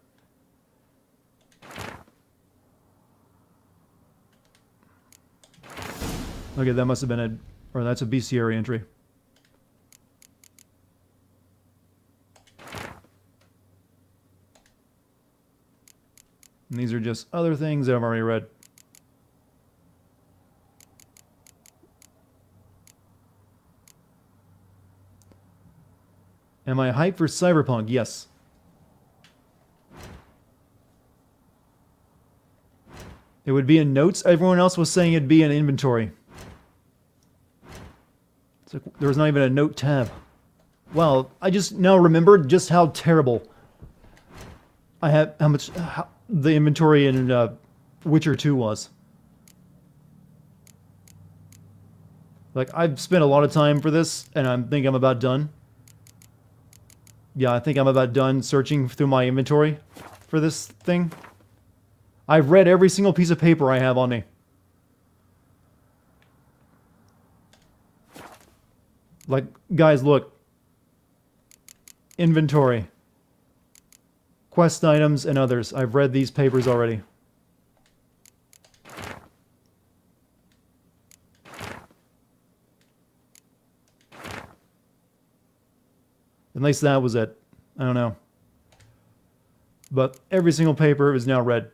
Okay, that must have been a, or that's a bestiary entry. And these are just other things that I've already read. Am I hyped for Cyberpunk? Yes. It would be in notes. Everyone else was saying it'd be in inventory. It's like there was not even a note tab. Well, I just now remembered just how terrible I had, how the inventory in Witcher 2 was. Like, I've spent a lot of time for this, and I think I'm about done. Yeah, I think I'm about done searching through my inventory for this thing. I've read every single piece of paper I have on me. Like, guys, look. Inventory. Quest items and others. I've read these papers already. At least that was it. I don't know. But every single paper is now read.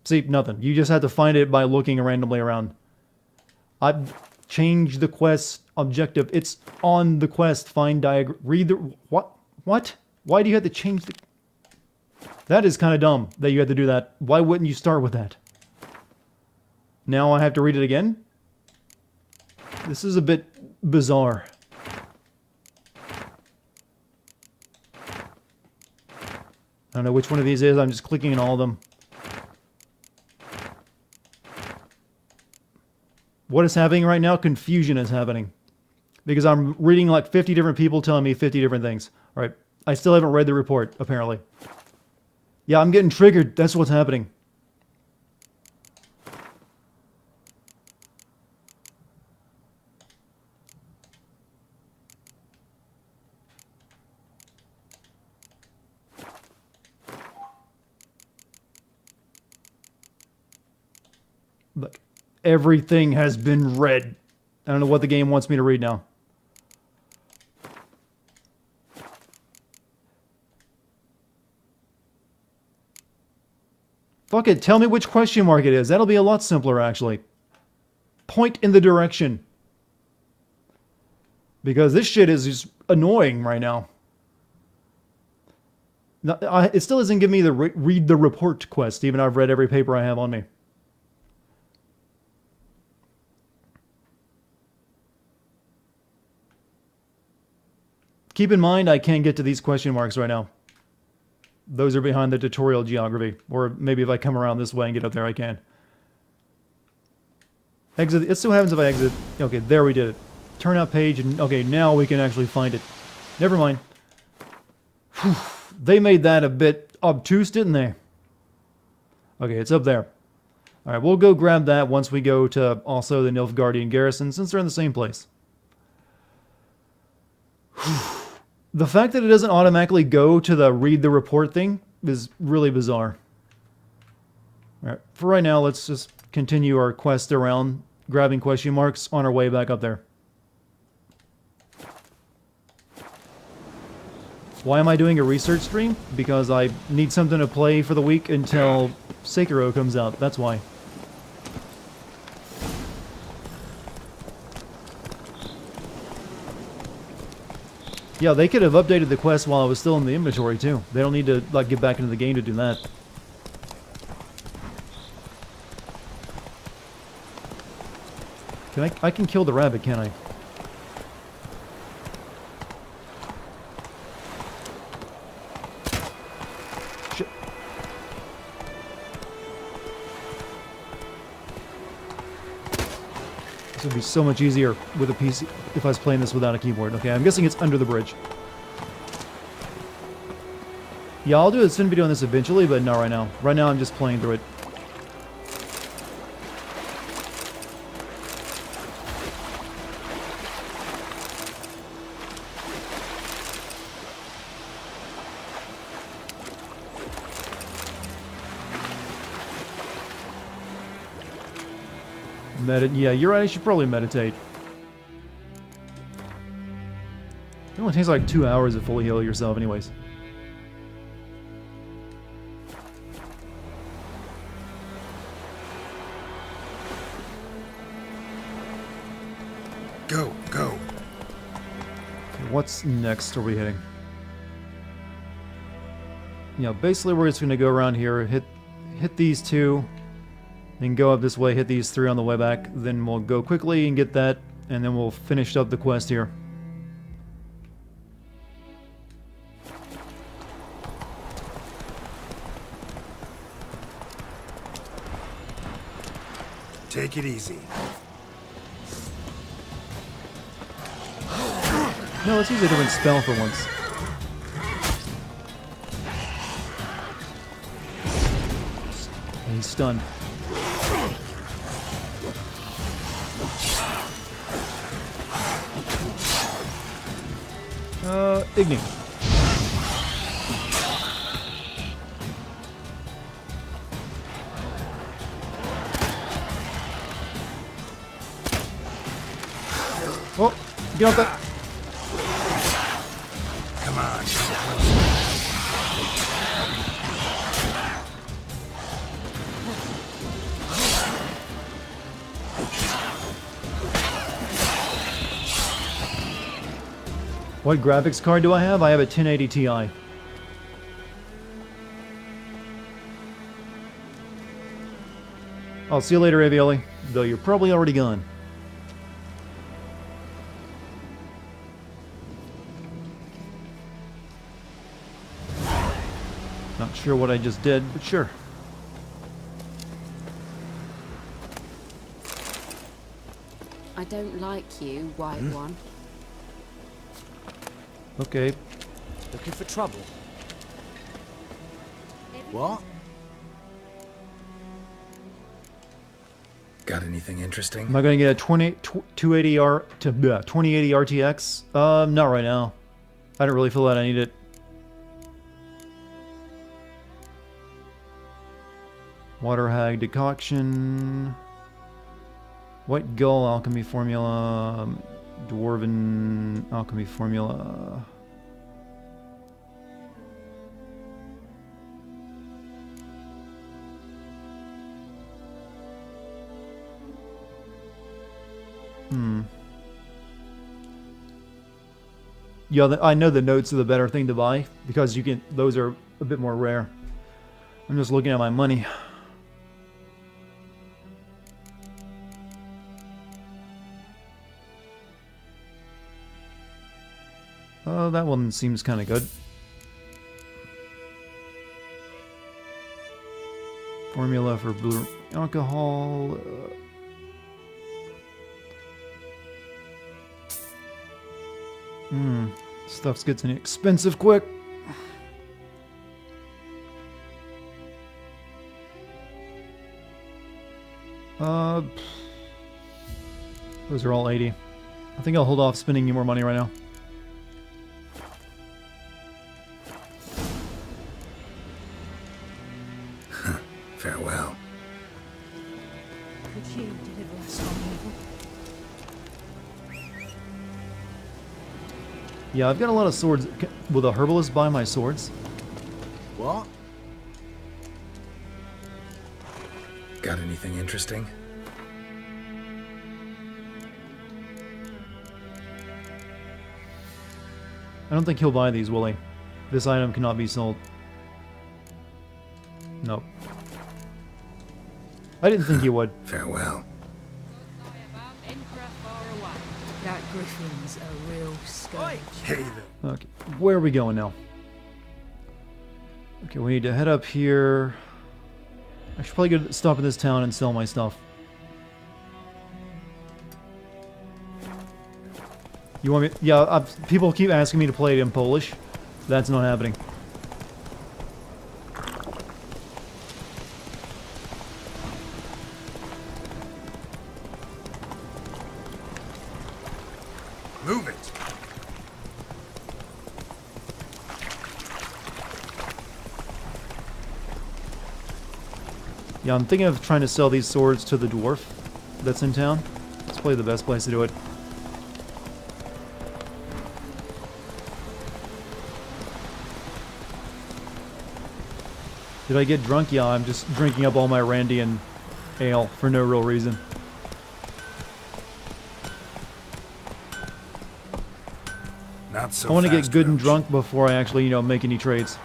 See, nothing. You just have to find it by looking randomly around. I've changed the quest objective. It's on the quest. Find diagram. Read the... What? What? Why do you have to change the... That is kind of dumb that you have to do that. Why wouldn't you start with that? Now I have to read it again? This is a bit bizarre. I don't know which one of these is. I'm just clicking on all of them. What is happening right now? Confusion is happening. Because I'm reading like 50 different people telling me 50 different things. Alright, I still haven't read the report, apparently. Yeah, I'm getting triggered. That's what's happening. Look. Everything has been read. I don't know what the game wants me to read now. Fuck it, tell me which question mark it is. That'll be a lot simpler, actually. Point in the direction. Because this shit is just annoying right now. It still doesn't give me the read the report quest, even though I've read every paper I have on me. Keep in mind, I can't get to these question marks right now. Those are behind the tutorial geography. Or maybe if I come around this way and get up there, I can. Exit. It still happens if I exit. Okay, there we did it. Turnout page, and okay, now we can actually find it. Never mind. Whew. They made that a bit obtuse, didn't they? Okay, it's up there. Alright, we'll go grab that once we go to also the Nilfgaardian garrison, since they're in the same place. The fact that it doesn't automatically go to the read the report thing is really bizarre. Alright, for right now, let's just continue our quest around grabbing question marks on our way back up there. Why am I doing a research stream? Because I need something to play for the week until Sekiro comes out. That's why. Yeah, they could have updated the quest while I was still in the inventory too. They don't need to like get back into the game to do that. Can I can kill the rabbit, can I? Shit. This would be so much easier with a PC if I was playing this without a keyboard. Okay, I'm guessing it's under the bridge. Yeah, I'll do a spin video on this eventually, but not right now. Right now I'm just playing through it. Yeah, you're right, I should probably meditate. It only takes like 2 hours to fully heal yourself anyways. Go, go. What's next are we hitting? Yeah, basically we're just gonna go around here, hit these two, then go up this way, hit these three on the way back, then we'll go quickly and get that, and then we'll finish up the quest here. Take it easy. No, let's use a different spell for once. He's stunned. Ignite. Oh, get off that. Come on. What graphics card do I have? I have a 1080 Ti. I'll see you later, Avioli. Though you're probably already gone. Not sure what I just did, but sure. I don't like you, White One. Okay. Looking for trouble? What? Got anything interesting? Am I going to get a 2080 RTX? Not right now. I don't really feel that I need it. Water Hag decoction. White Gull alchemy formula. Dwarven alchemy formula. Yeah, I know the notes are the better thing to buy because those are a bit more rare. I'm just looking at my money. That one seems kind of good. Formula for blue alcohol. Stuff's getting expensive quick. Those are all 80. I think I'll hold off spending any more money right now. Farewell. Could you deliver us from evil? Yeah, I've got a lot of swords. Will the herbalist buy my swords? What? Got anything interesting? I don't think he'll buy these, will he? This item cannot be sold. Nope. I didn't think he would. Farewell. That griffin's a real scourge. Hey there. Okay, where are we going now? Okay, we need to head up here. I should probably go stop in this town and sell my stuff. You want me? Yeah, people keep asking me to play it in Polish. That's not happening. Move it. Yeah, I'm thinking of trying to sell these swords to the dwarf that's in town. It's probably the best place to do it. Did I get drunk? Yeah, I'm just drinking up all my Randian ale for no real reason. Not so I want to get fast, good and Roach. drunk before I actually, make any trades.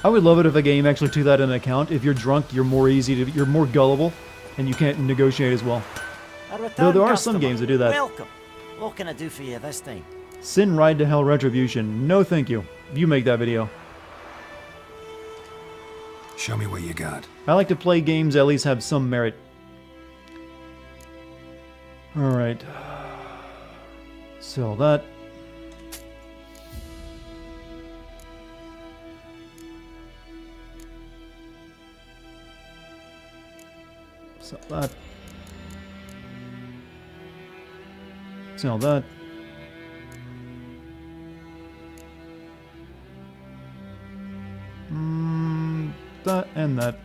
I would love it if a game actually took that into account. If you're drunk, you're more gullible, and you can't negotiate as well. Though there are some games that do that. Welcome. What can I do for you this time? Sin Ride to Hell Retribution. No thank you. You make that video. Show me what you got. I like to play games that at least have some merit. Alright. Sell that. Sell that. Sell that. That and that.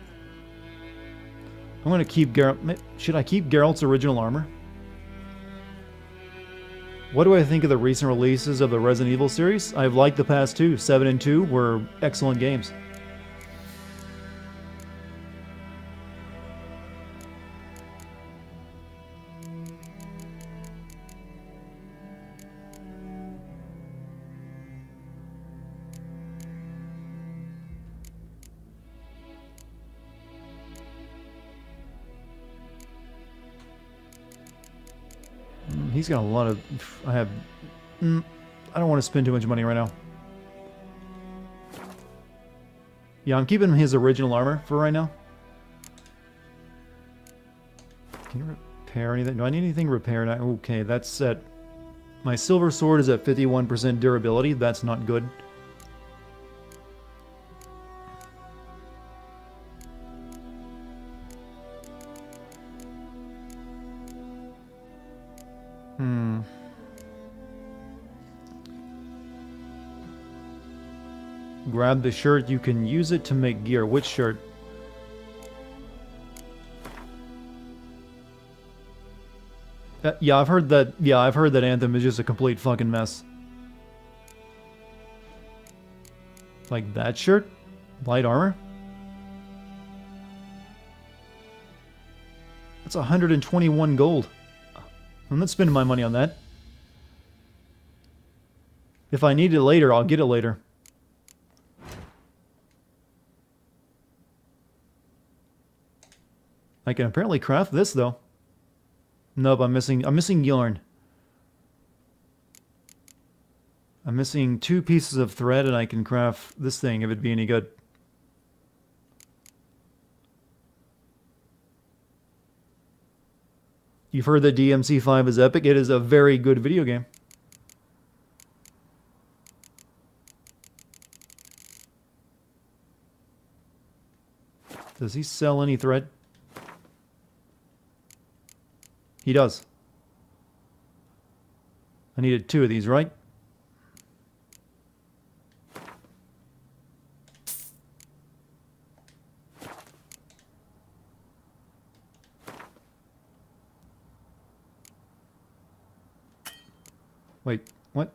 I'm gonna keep Geralt. Should I keep Geralt's original armor? What do I think of the recent releases of the Resident Evil series? I've liked the past two. 7 and 2 were excellent games. He's got a lot of... I don't want to spend too much money right now. Yeah, I'm keeping his original armor for right now. Can you repair anything? Do I need anything repaired? Okay, that's set. My silver sword is at 51% durability. That's not good. Grab the shirt. You can use it to make gear. Which shirt? Yeah, I've heard that. Yeah, I've heard that Anthem is just a complete fucking mess. Like that shirt? Light armor? That's 121 gold. I'm not spending my money on that. If I need it later, I'll get it later. I can apparently craft this though. Nope, I'm missing yarn. I'm missing 2 pieces of thread and I can craft this thing if it'd be any good. You've heard that DMC5 is epic. It is a very good video game. Does he sell any thread? He does. I needed 2 of these, right? Wait, what?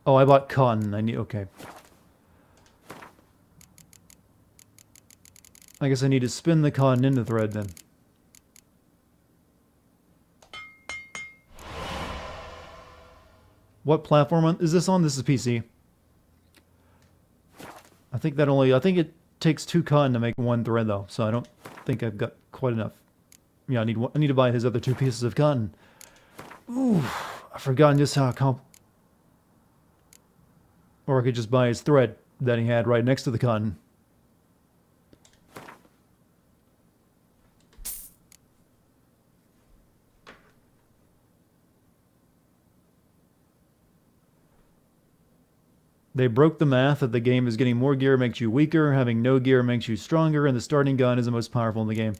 Oh, I bought cotton. I need... Okay. I guess I need to spin the cotton into thread then. What platform is this on? This is PC. I think that only... I think it takes 2 cotton to make 1 thread though, so I don't think I've got quite enough. Yeah, I need to buy his other 2 pieces of cotton. Ooh, I've forgotten just how Or I could just buy his thread that he had right next to the cotton. They broke the math that the game is getting more gear makes you weaker, having no gear makes you stronger, and the starting gun is the most powerful in the game.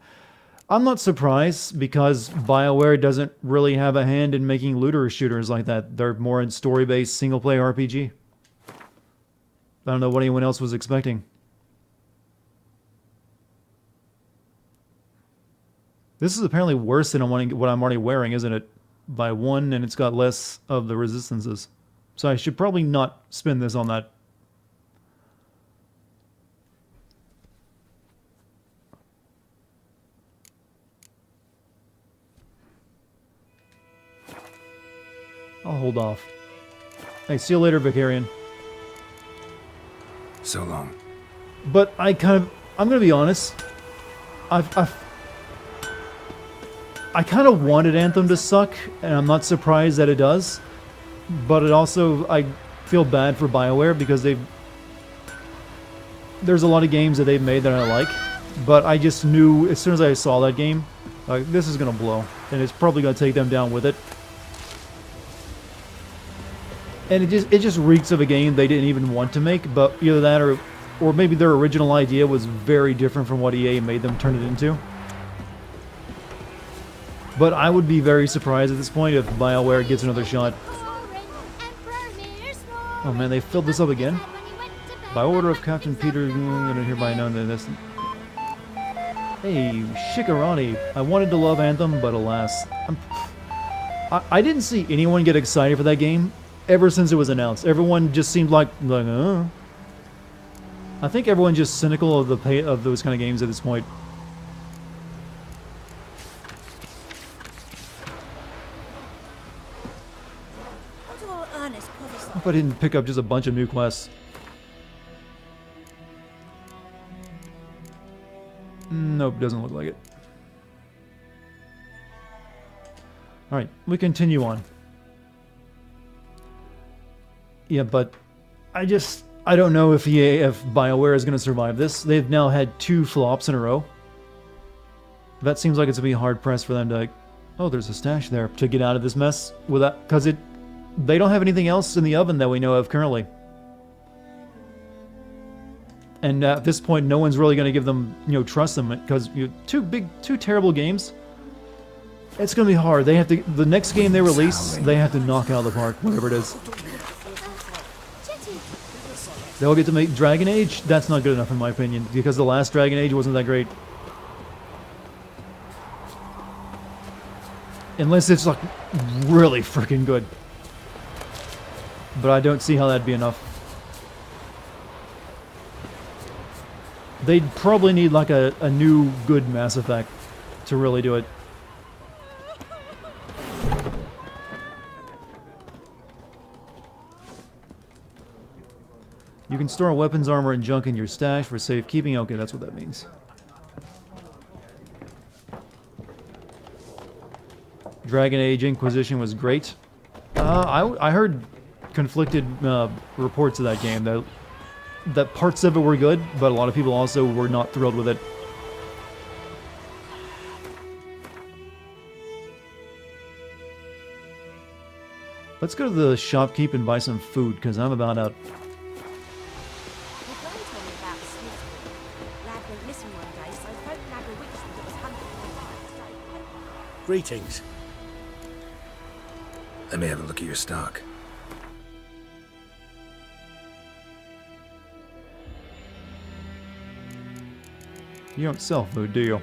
I'm not surprised, because BioWare doesn't really have a hand in making looter shooters like that. They're more in story-based, single-player RPG. I don't know what anyone else was expecting. This is apparently worse than what I'm already wearing, isn't it? By 1, and it's got less of the resistances. So I should probably not spin this on that. I'll hold off. Hey, see you later, Vicarian. So long. But I'm gonna be honest. I kind of wanted Anthem to suck, and I'm not surprised that it does. But it also, I feel bad for BioWare because there's a lot of games that they've made that I like, but I just knew as soon as I saw that game, like, this is gonna blow, and it's probably gonna take them down with it. And it just reeks of a game they didn't even want to make, but either that or maybe their original idea was very different from what EA made them turn it into. But I would be very surprised at this point if BioWare gets another shot. Oh man, they filled this up again? By order of Captain Peter, I'm hereby known that this... Hey, Shikarani. I wanted to love Anthem, but alas. I didn't see anyone get excited for that game ever since it was announced. Everyone just seemed like I think everyone's just cynical of of those kind of games at this point. I hope I didn't pick up just a bunch of new quests. Nope, doesn't look like it. Alright, we continue on. Yeah, but I don't know if BioWare is going to survive this. They've now had 2 flops in a row. That seems like it's going to be hard-pressed for them to, oh, there's a stash there, to get out of this mess without, because they don't have anything else in the oven that we know of currently. And at this point, no one's really going to give them, trust them, because two terrible games. It's going to be hard. They have to, the next game they release, they have to knock out of the park, whatever it is. They'll get to make Dragon Age. That's not good enough in my opinion, because the last Dragon Age wasn't that great. Unless it's like really freaking good. But I don't see how that'd be enough. They'd probably need like a new good Mass Effect to really do it. You can store weapons, armor, and junk in your stash for safekeeping. Okay, that's what that means. Dragon Age Inquisition was great. I heard conflicted reports of that game. That parts of it were good, but a lot of people also were not thrilled with it. Let's go to the shopkeep and buy some food, because I'm about out. Greetings. Let me have a look at your stock. You don't sell food, do you?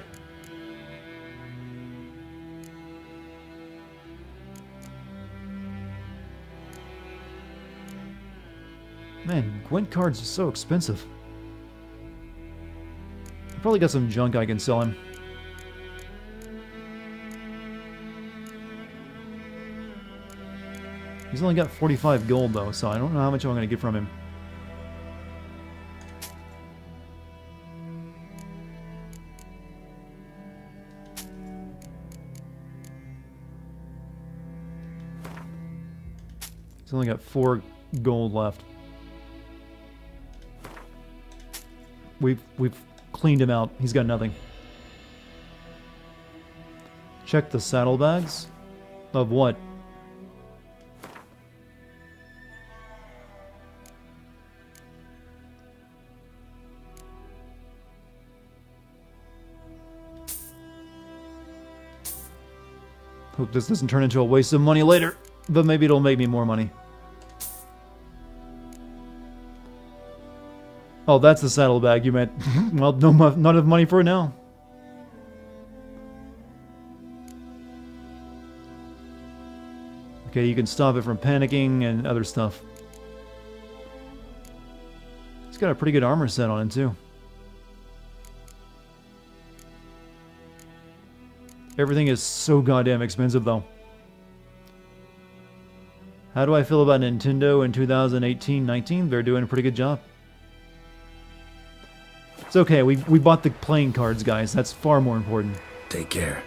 Gwent cards are so expensive. I probably got some junk I can sell him. He's only got 45 gold though, so I don't know how much I'm going to get from him. He's only got 4 gold left. We've cleaned him out. He's got nothing. Check the saddlebags. Of what? Hope this doesn't turn into a waste of money later, but maybe it'll make me more money. Oh, that's the saddlebag you meant. Well, no, not enough money for it now. Okay, you can stop it from panicking and other stuff. He's got a pretty good armor set on him, too. Everything is so goddamn expensive, though. How do I feel about Nintendo in 2018-19? They're doing a pretty good job. It's okay, we bought the playing cards, guys. That's far more important. Take care.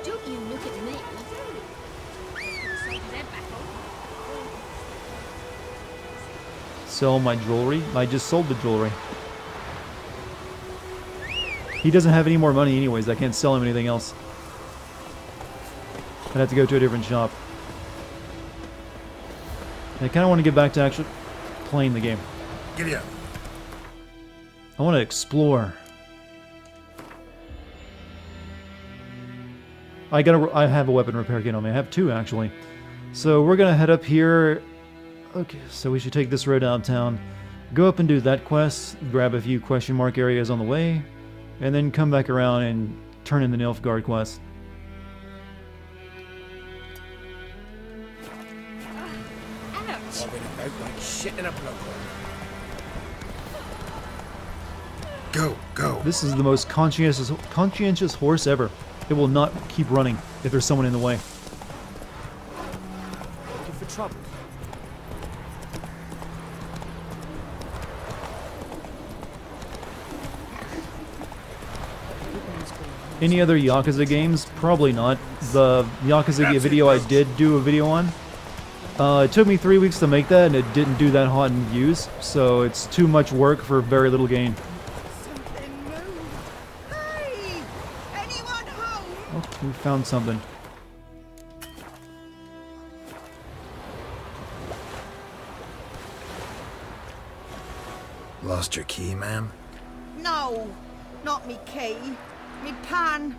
Don't you look at me. Sell my jewelry? I just sold the jewelry. He doesn't have any more money anyways. I can't sell him anything else. I'd have to go to a different shop. I kind of want to get back to actually playing the game. Giddy up. I want to explore. I have a weapon repair kit on me. I have 2 actually. So we're gonna head up here. Okay, so we should take this road out of town. Go up and do that quest. Grab a few question mark areas on the way. And then come back around and turn in the Nilfgaard quest. I've been about like shit in a block. Go. This is the most conscientious horse ever. It will not keep running if there's someone in the way. Looking for trouble. Any other Yakuza games? Probably not. The Yakuza video I did do a video on. It took me 3 weeks to make that, and it didn't do that hot in views, so it's too much work for very little gain. Hey! Anyone home? Oh, we found something. Lost your key, ma'am? No, not me key. Me pan.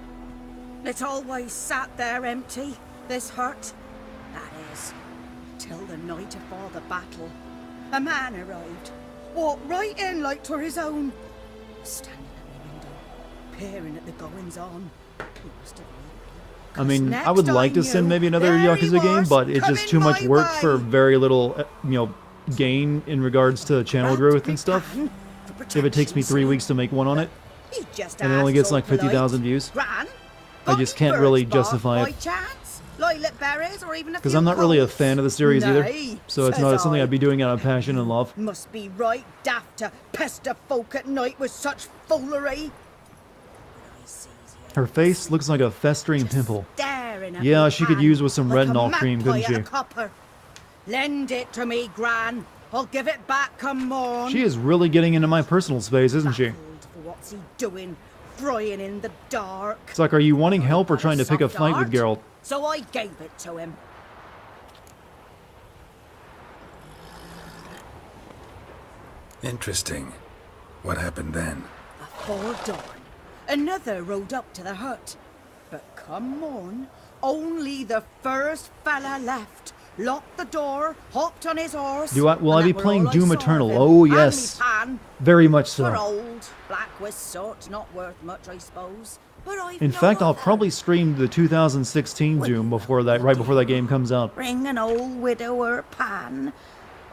It always sat there empty, this hut. That is, till the night afore the battle. A man arrived, walked right in like 'twere his own. Standing at the window, peering at the goings-on. He must have I mean, I would like to send maybe another Yakuza game, but it's just too much work for very little, gain in regards to channel growth and stuff. If it takes me 3 weeks to make one on it, and it only gets like 50,000 views, I just can't really justify it. Because I'm not really a fan of the series either, so it's not something I'd be doing out of passion and love. Must be right daft to pester folk at night with such foolery. Her face looks like a festering pimple. Yeah, she could use with some retinol cream, couldn't she? Lend it to me, Gran. I'll give it back come morn. She is really getting into my personal space, isn't she? What's he doing? Frying in the dark. It's like, are you wanting help or trying to pick a fight with Geralt? So I gave it to him. Interesting. What happened then? Before dawn, another rode up to the hut. But come morn, only the first fella left. Locked the door, hopped on his horse. Will I be playing Doom Eternal? Oh, yes. Very much so. For old, black was sort, not worth much, I suppose. But I've In fact, I'll probably stream the 2016 Doom before that, right before that game comes out. Bring an old widower pan.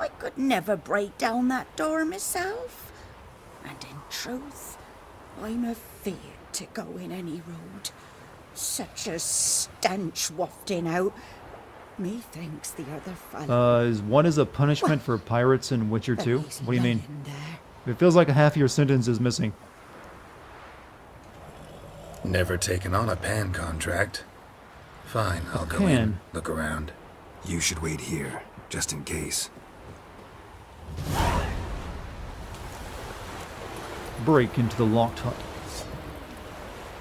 I could never break down that door myself. And in truth, I'm afeard to go in any road. Such a stench wafting out. Methinks the other fellow... Is one is a punishment for pirates in Witcher 2? he's What do you mean? lying there. It feels like a half of your sentence is missing. Never taken on a pan contract. Fine, I'll go in, Pan? look around. You should wait here, just in case. Break into the locked hut.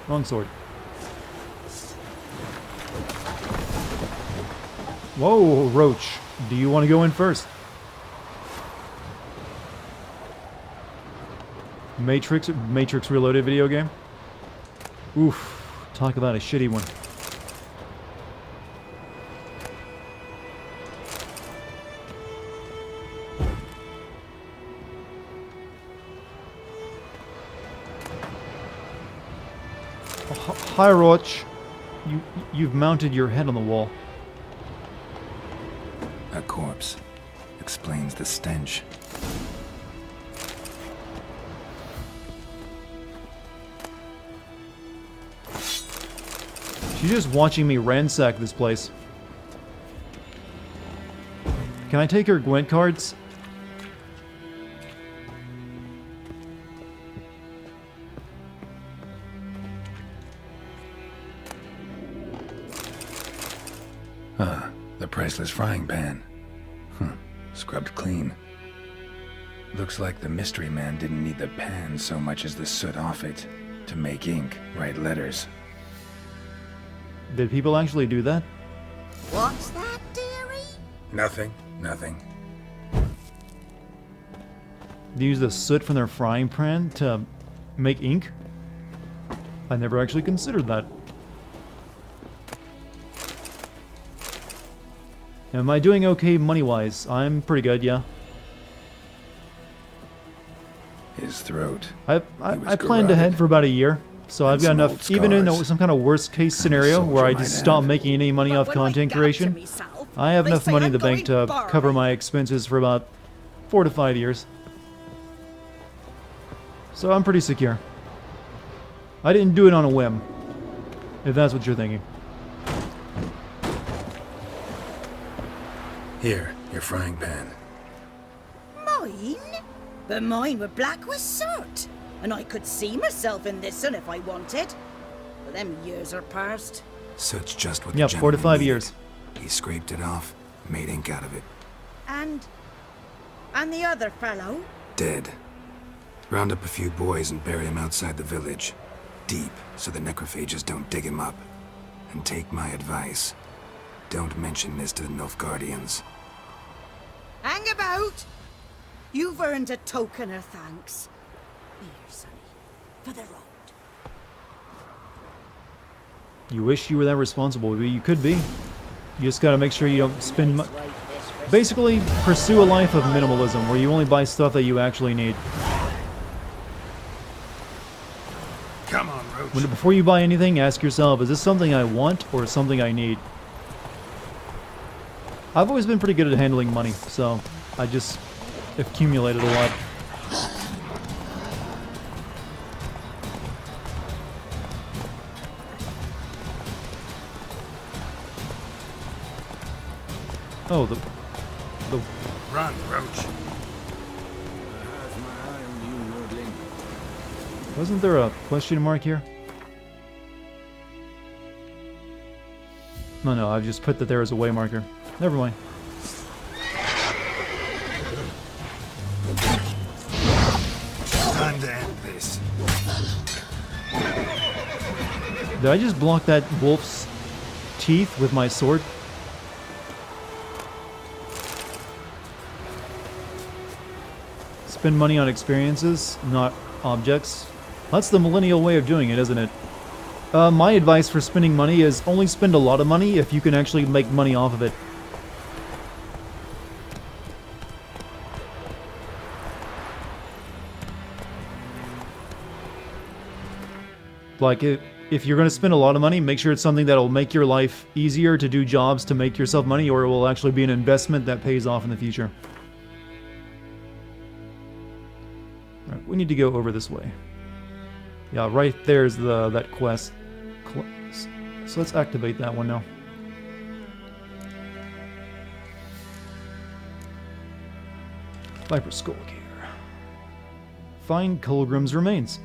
Wrong sword. Whoa, Roach. Do you want to go in first? Matrix Reloaded video game? Oof. Talk about a shitty one. Hi, Roach. You've mounted your head on the wall. A corpse. Explains the stench. She's just watching me ransack this place. Can I take her Gwent cards? Ah, the priceless frying pan. Scrubbed clean. Looks like the mystery man didn't need the pan so much as the soot off it to make ink, write letters. Did people actually do that? What's that, dearie? Nothing. They use the soot from their frying pan to make ink? I never actually considered that. Am I doing okay money-wise? I'm pretty good, yeah. His throat. I planned ahead for about a year, so I've got some enough. old Even in scars. some kind of worst-case scenario where I soldier just might stop have. making any money off But when I content got to creation, myself, I have they enough say money in I'm the bank to going barley. cover my expenses for about 4 to 5 years. So I'm pretty secure. I didn't do it on a whim, if that's what you're thinking. Here, your frying pan. Mine? But mine were black with soot. And I could see myself in this one if I wanted. But them years are past. Soot's just what Yeah, the 4 to gentleman 5 years. needed. He scraped it off, made ink out of it. And the other fellow? Dead. Round up a few boys and bury him outside the village. Deep, so the necrophages don't dig him up. And take my advice. Don't mention this to the Nilfgaardians. Hang about! You've earned a token of thanks. Here, sonny, for the road. You wish you were that responsible, but you could be. You just gotta make sure you don't spend money. Basically, pursue a life of minimalism, where you only buy stuff that you actually need. Come on, Roach. Before you buy anything, ask yourself, is this something I want or something I need? I've always been pretty good at handling money, so I just accumulated a lot. Oh, the Run, Roach. wasn't there a question mark here? No, I've just put that there as a way marker. Never mind. Time to end this. Did I just block that wolf's teeth with my sword? Spend money on experiences, not objects. That's the millennial way of doing it, isn't it? My advice for spending money is only spend a lot of money if you can actually make money off of it. Like, if you're going to spend a lot of money, make sure it's something that'll make your life easier to do jobs to make yourself money, or it will actually be an investment that pays off in the future. need to go over this way. Yeah, right there's that quest. So let's activate that one now. Viper Skull Gear. Find Colgrim's remains.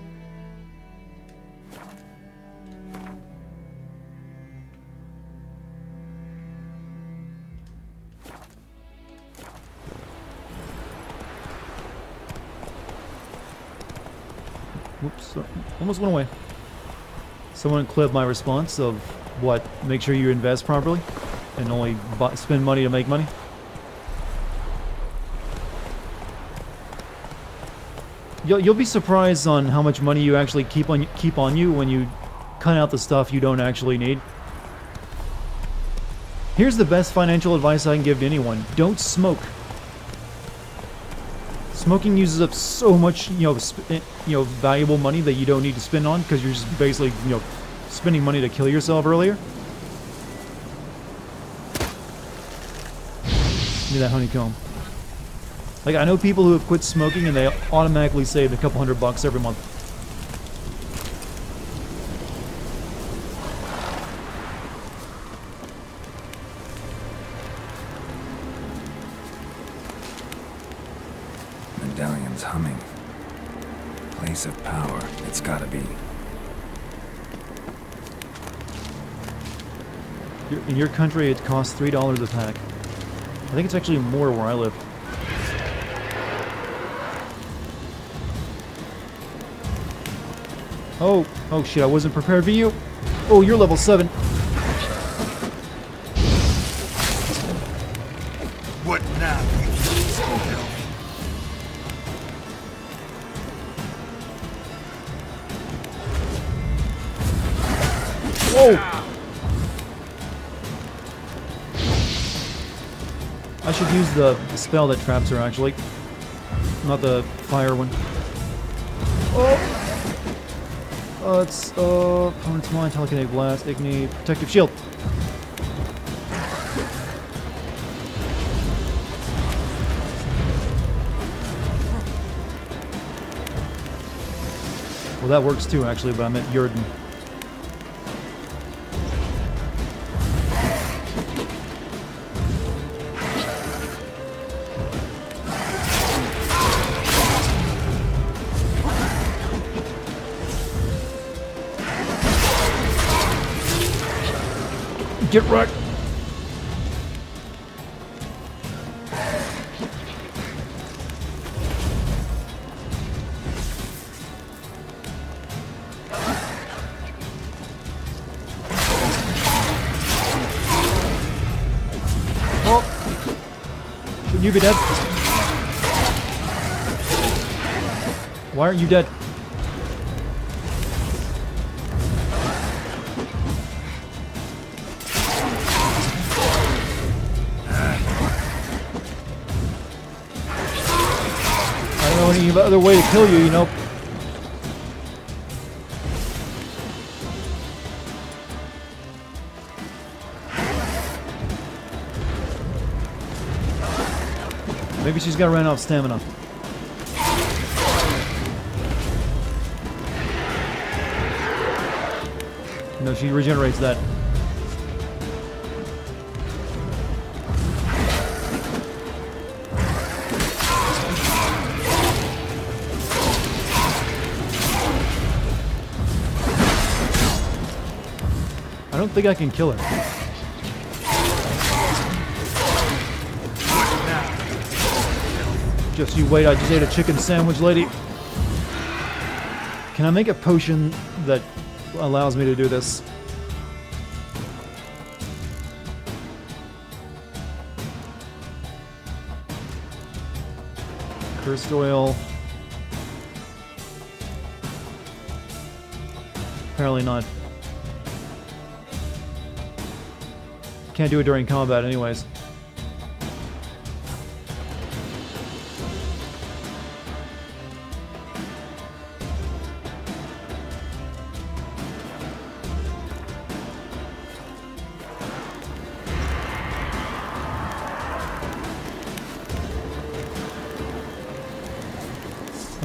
Whoops, almost went away. Someone clipped my response of what? Make sure you invest properly and only spend money to make money. You'll be surprised on how much money you actually keep on you when you cut out the stuff you don't actually need. Here's the best financial advice I can give to anyone: don't smoke. Smoking uses up so much, valuable money that you don't need to spend on because you're just basically, spending money to kill yourself earlier. Give me that honeycomb. Like, I know people who have quit smoking and they automatically saved a couple $100 every month. Medallion's humming. Place of power, it's gotta be. In your country, it costs $3 a pack. I think it's actually more where I live. Oh shit, I wasn't prepared for you. Oh, you're level 7. What now? Whoa! I should use the spell that traps her, actually. Not the fire one. Oh! It's, opponent's mine, telekinetic blast, Igni, protective shield. Well, that works too, actually, but I meant Yurden. Get wrecked! Oh! Shouldn't you be dead? Why aren't you dead? Any other way to kill you, you know. Maybe she's got ran out of stamina. No, she regenerates that. I don't think I can kill her. Just you wait, I just ate a chicken sandwich, lady. Can I make a potion that allows me to do this? Cursed oil. Apparently not. Can't do it during combat anyways.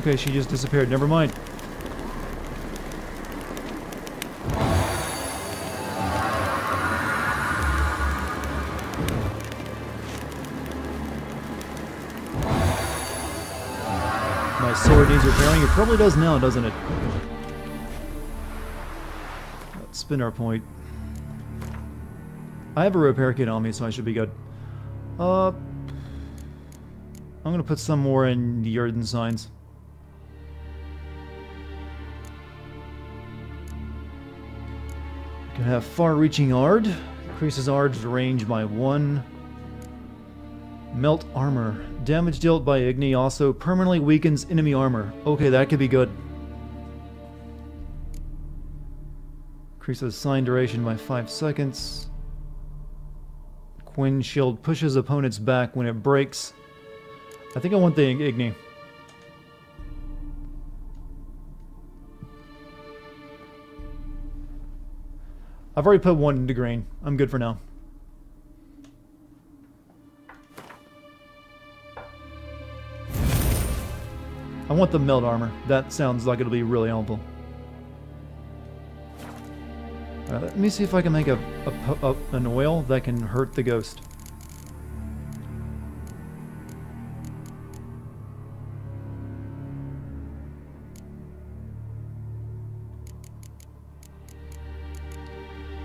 Okay, she just disappeared. Never mind. My sword needs repairing. It probably does now, doesn't it? Spin our point. I have a repair kit on me, so I should be good. I'm gonna put some more in the Earthen Signs. Can have far-reaching Ard. Increases Ard's range by 1. Melt armor. Damage dealt by Igni also permanently weakens enemy armor. Okay, that could be good. Increases sign duration by 5 seconds. Quinn shield pushes opponents back when it breaks. I think I want the Igni. I've already put 1 into green. I'm good for now. I want the melt armor. That sounds like it'll be really helpful. Let me see if I can make an oil that can hurt the ghost.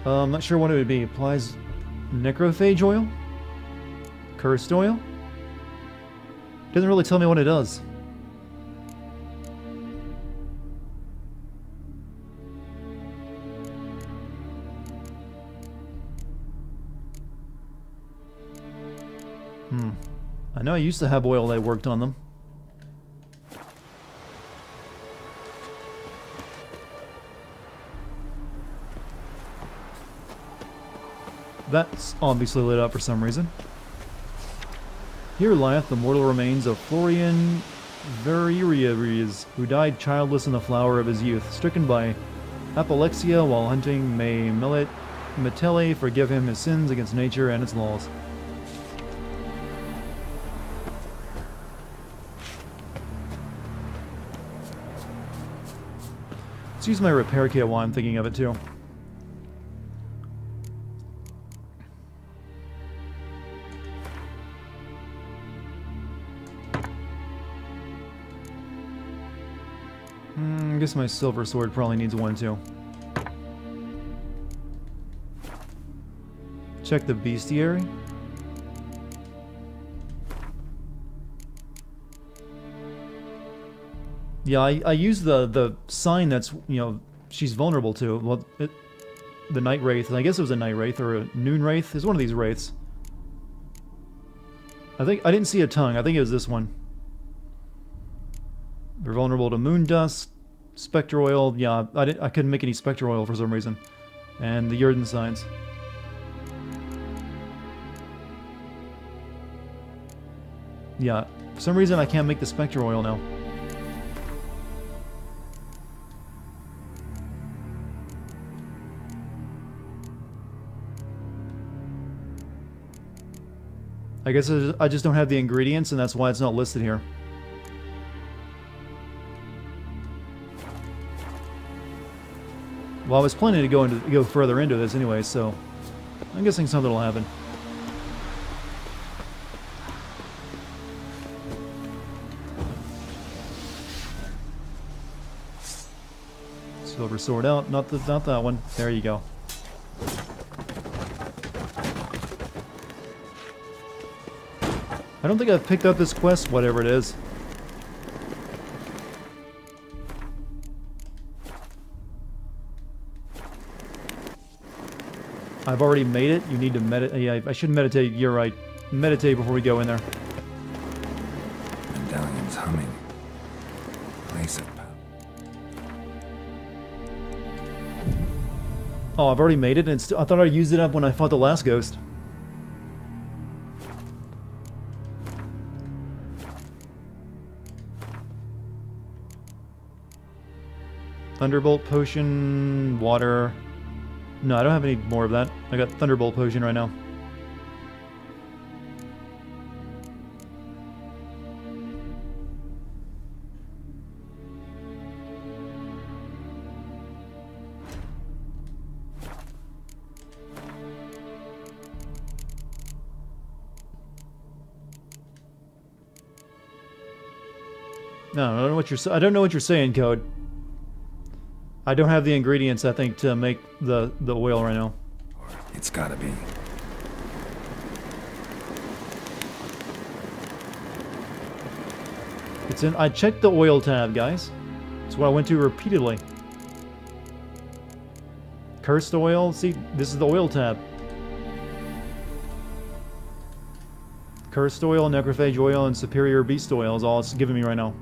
I'm not sure what it would be. Applies necrophage oil? Cursed oil? Doesn't really tell me what it does. I know I used to have oil that worked on them. That's obviously lit up for some reason. Here lieth the mortal remains of Florian Veririus, who died childless in the flower of his youth, stricken by apoplexia while hunting. May Metele forgive him his sins against nature and its laws. Let's use my repair kit while I'm thinking of it too. I guess my silver sword probably needs 1 too. Check the bestiary. Yeah, I use the sign that's, you know, she's vulnerable to. Well, the Night Wraith. I guess it was a Night Wraith or a Noon Wraith. It's one of these Wraiths. I didn't see a tongue. I think it was this one. They're vulnerable to moon dust, spectre oil. Yeah, I couldn't make any spectre oil for some reason. And the Earthen Signs. Yeah, for some reason I can't make the spectre oil now. I guess I just don't have the ingredients, and that's why it's not listed here. Well, I was planning to go further into this anyway, so I'm guessing something will happen. Silver sword out, not that one. There you go. I don't think I've picked up this quest, whatever it is. I've already made it. You need to meditate. Yeah, I should meditate. You're right. Meditate before we go in there. Medallion's humming. Place of power. Oh, I've already made it, and I thought I used it up when I fought the last ghost. Thunderbolt potion, water. No, I don't have any more of that. I got Thunderbolt potion right now. No, I don't know what you're. I don't know what you're saying, Code. I don't have the ingredients, I think, to make the oil right now. It's gotta be. It's in. I checked the oil tab, guys. It's what I went to repeatedly. Cursed oil. See, this is the oil tab. Cursed oil, necrophage oil, and superior beast oil is all it's giving me right now.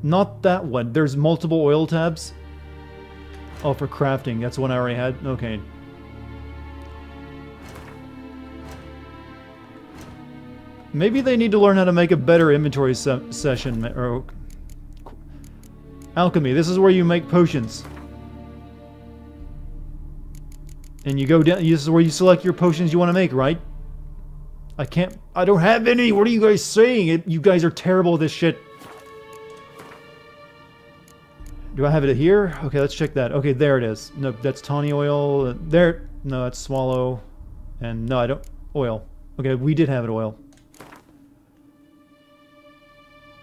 Not that one. There's multiple oil tabs. Oh, for crafting. That's one I already had. Okay. Maybe they need to learn how to make a better inventory session. Or alchemy. This is where you make potions. And you go down. This is where you select your potions you want to make, right? I can't. I don't have any. What are you guys saying? You guys are terrible at this shit. Do I have it here? Okay, let's check that. Okay, there it is. No, that's tawny oil. There. No, that's swallow. And no, I don't. Oil. Okay, we did have it oil.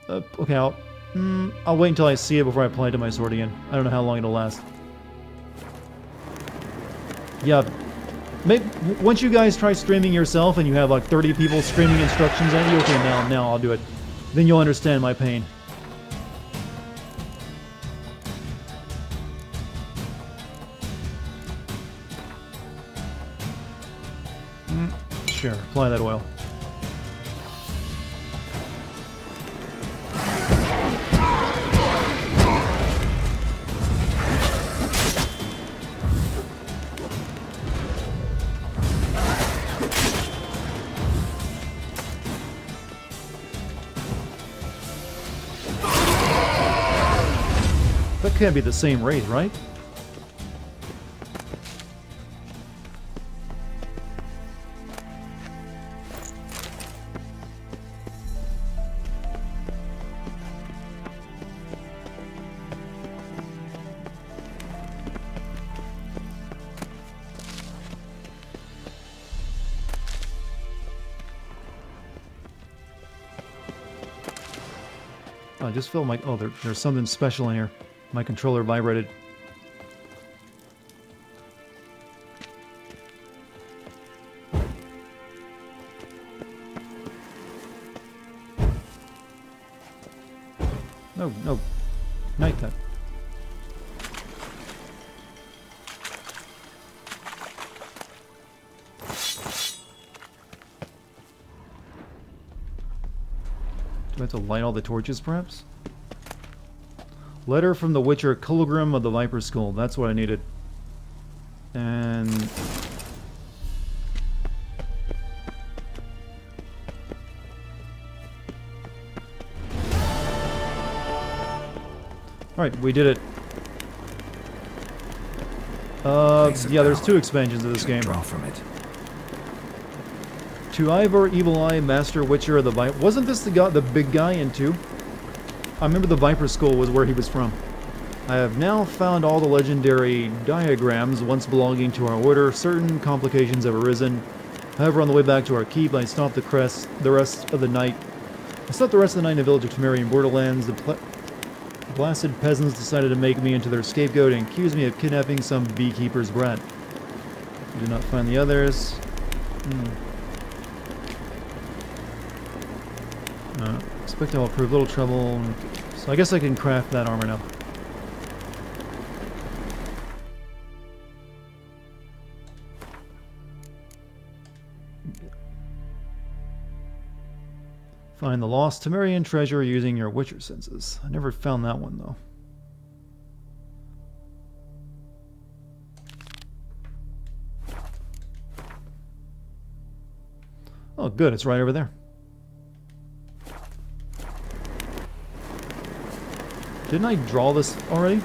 Okay, I'll wait until I see it before I apply it to my sword again. I don't know how long it'll last. Yeah. Maybe, once you guys try streaming yourself and you have like 30 people screaming instructions at you, okay, now I'll do it. Then you'll understand my pain. Sure, apply that oil. That can't be the same wraith, right? I just feel like, oh, there's something special in here. My controller vibrated. No. Night time. Do I have to light all the torches, perhaps? Letter from the Witcher, Kilgrim of the Viper Skull. That's what I needed. And... Alright, we did it. Yeah, there's 2 expansions of this game. Draw from it. To Ivor, Evil Eye, Master Witcher of the Viper. Wasn't this the big guy in 2? I remember the Viper Skull was where he was from. I have now found all the legendary diagrams once belonging to our order. Certain complications have arisen. However, on the way back to our keep, I stopped the rest of the night. I stopped the rest of the night in the village of Temerian Borderlands. The blasted peasants decided to make me into their scapegoat and accuse me of kidnapping some beekeeper's brat. I did not find the others. Expect I will prove little trouble. So I guess I can craft that armor now. Find the lost Temerian treasure using your Witcher senses. I never found that one, though. Oh, good. It's right over there. Didn't I draw this already?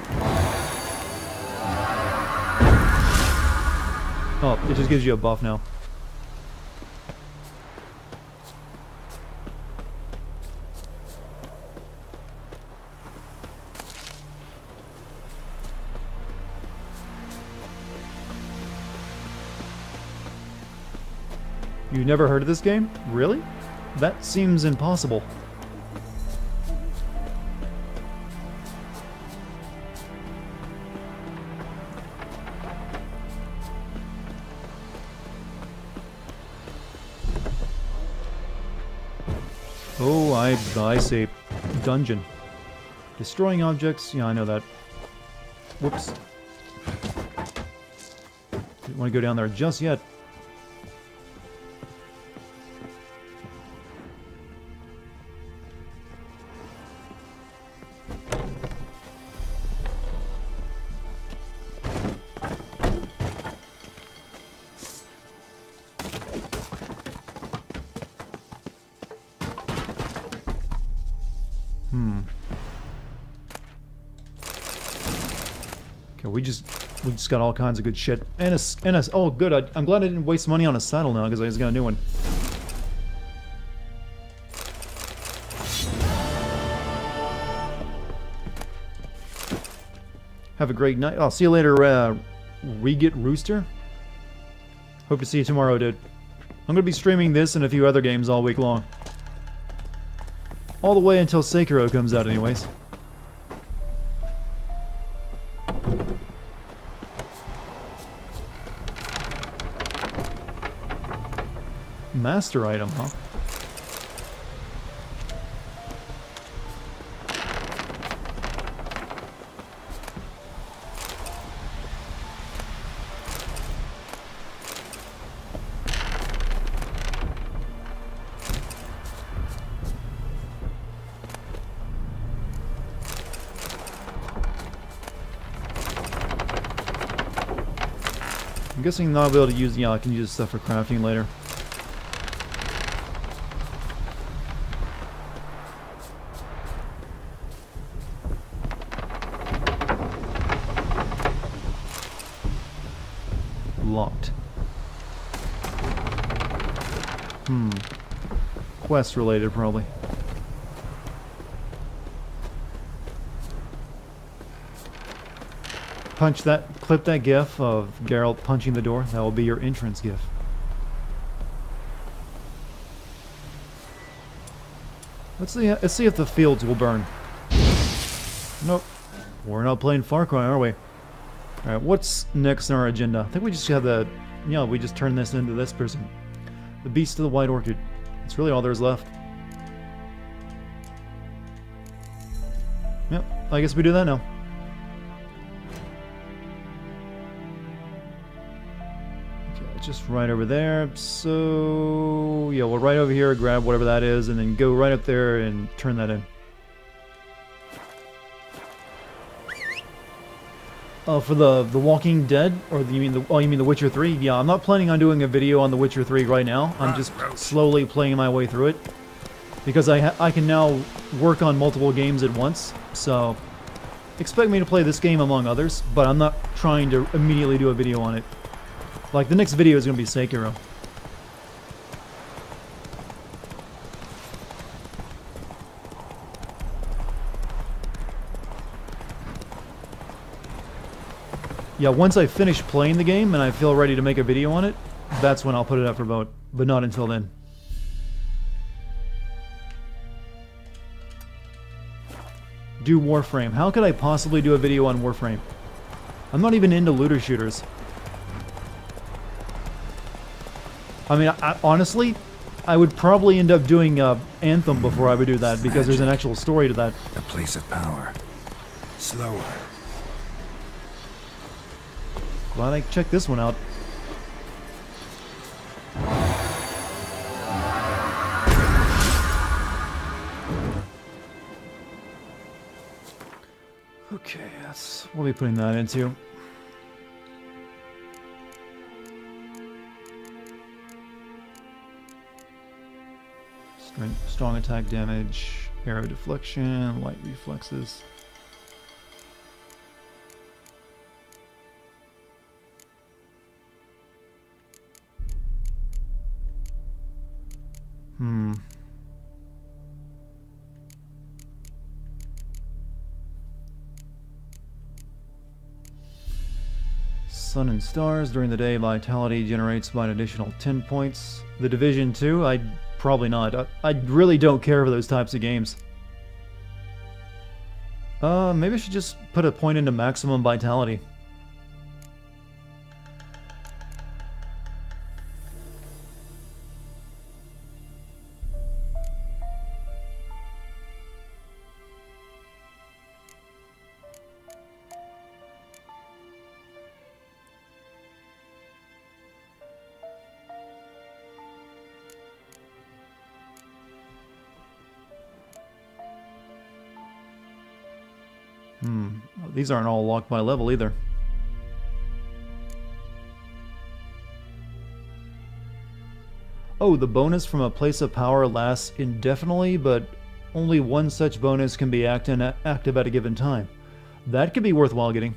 Oh, it just gives you a buff now. You've never heard of this game? Really? That seems impossible. Oh, I see. Dungeon. Destroying objects. Yeah, I know that. Whoops. Didn't want to go down there just yet. Okay, we just got all kinds of good shit. And oh good, I'm glad I didn't waste money on a saddle now because I just got a new one. Have a great night. I'll see you later, Reget Rooster. Hope to see you tomorrow, dude. I'm gonna be streaming this and a few other games all week long. All the way until Sekiro comes out anyways. Master item, huh? I'm guessing not be able to use, yeah, I can use stuff for crafting later. Locked. Quest related, probably. Clip that gif of Geralt punching the door. That will be your entrance gif. Let's see if the fields will burn. Nope. We're not playing Far Cry, are we? Alright, what's next on our agenda? I think we just have the... Yeah, we just turn this into this person. The Beast of the White Orchid. That's really all there's left. Yep, I guess we do that now. Okay, it's just right over there. So... yeah, we'll right over here, grab whatever that is, and then go right up there and turn that in. For the Walking Dead, or you mean the Witcher 3? Yeah, I'm not planning on doing a video on the Witcher 3 right now. I'm just slowly playing my way through it because I can now work on multiple games at once. So expect me to play this game among others, but I'm not trying to immediately do a video on it. Like the next video is gonna be Sekiro. Yeah, once I finish playing the game and I feel ready to make a video on it, that's when I'll put it up for vote, but not until then. Do Warframe. How could I possibly do a video on Warframe? I'm not even into looter shooters. I mean, honestly, I would probably end up doing Anthem before I would do that, because there's an actual story to that. The place of power. Slower. Glad I checked this one out. Okay, that's what we'll be putting that into. Strong attack damage, arrow deflection, light reflexes. Sun and stars. During the day, vitality generates by an additional 10 points. The Division 2, I'd probably not. I really don't care for those types of games. Maybe I should just put a point into maximum vitality. These aren't all locked by level either. Oh, the bonus from a place of power lasts indefinitely, but only one such bonus can be active at a given time. That could be worthwhile getting.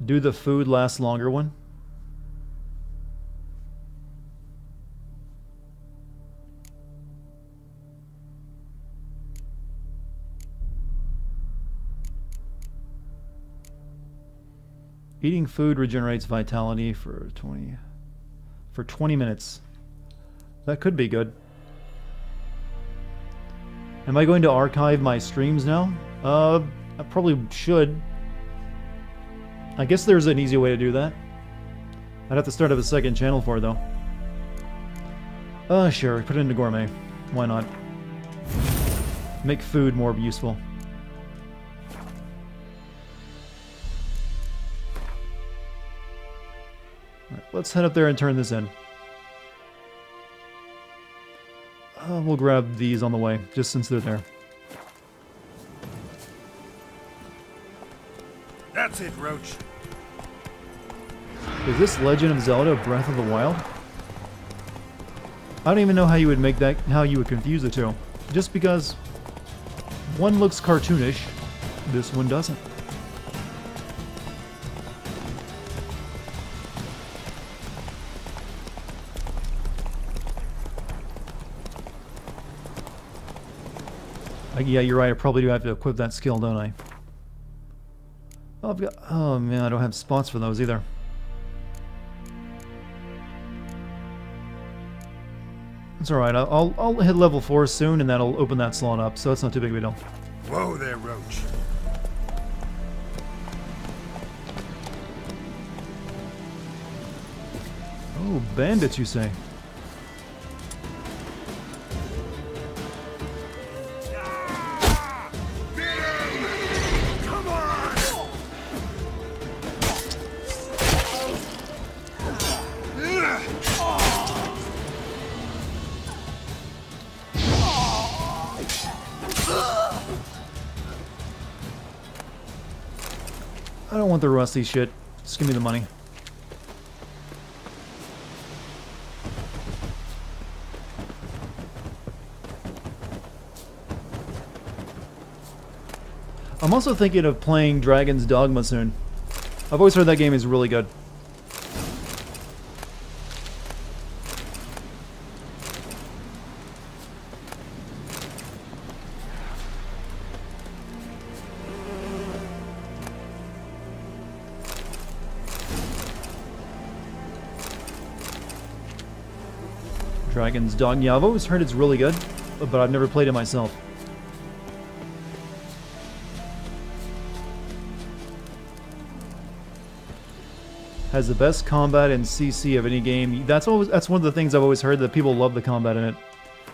Do the food last longer one? Eating food regenerates vitality for 20 minutes. That could be good. Am I going to archive my streams now? I probably should. I guess there's an easy way to do that. I'd have to start up a second channel for it, though. Sure, put it into gourmet. Why not? Make food more useful. Alright, let's head up there and turn this in. We'll grab these on the way, just since they're there. That's it, Roach. Is this Legend of Zelda Breath of the Wild? I don't even know how you would make that, how you would confuse the two. Just because one looks cartoonish, this one doesn't. Yeah, you're right, I probably do have to equip that skill, don't I? Oh, oh man, I don't have spots for those either. It's alright, I'll hit level 4 soon and that'll open that slot up, so it's not too big of a deal. Whoa there, Roach. Oh, bandits, you say? I don't want the rusty shit. Just give me the money. I'm also thinking of playing Dragon's Dogma soon. I've always heard that game is really good. Dragon's Dogma. Yeah, I've always heard it's really good, but I've never played it myself. Has the best combat and CC of any game. That's one of the things I've always heard, that people love the combat in it.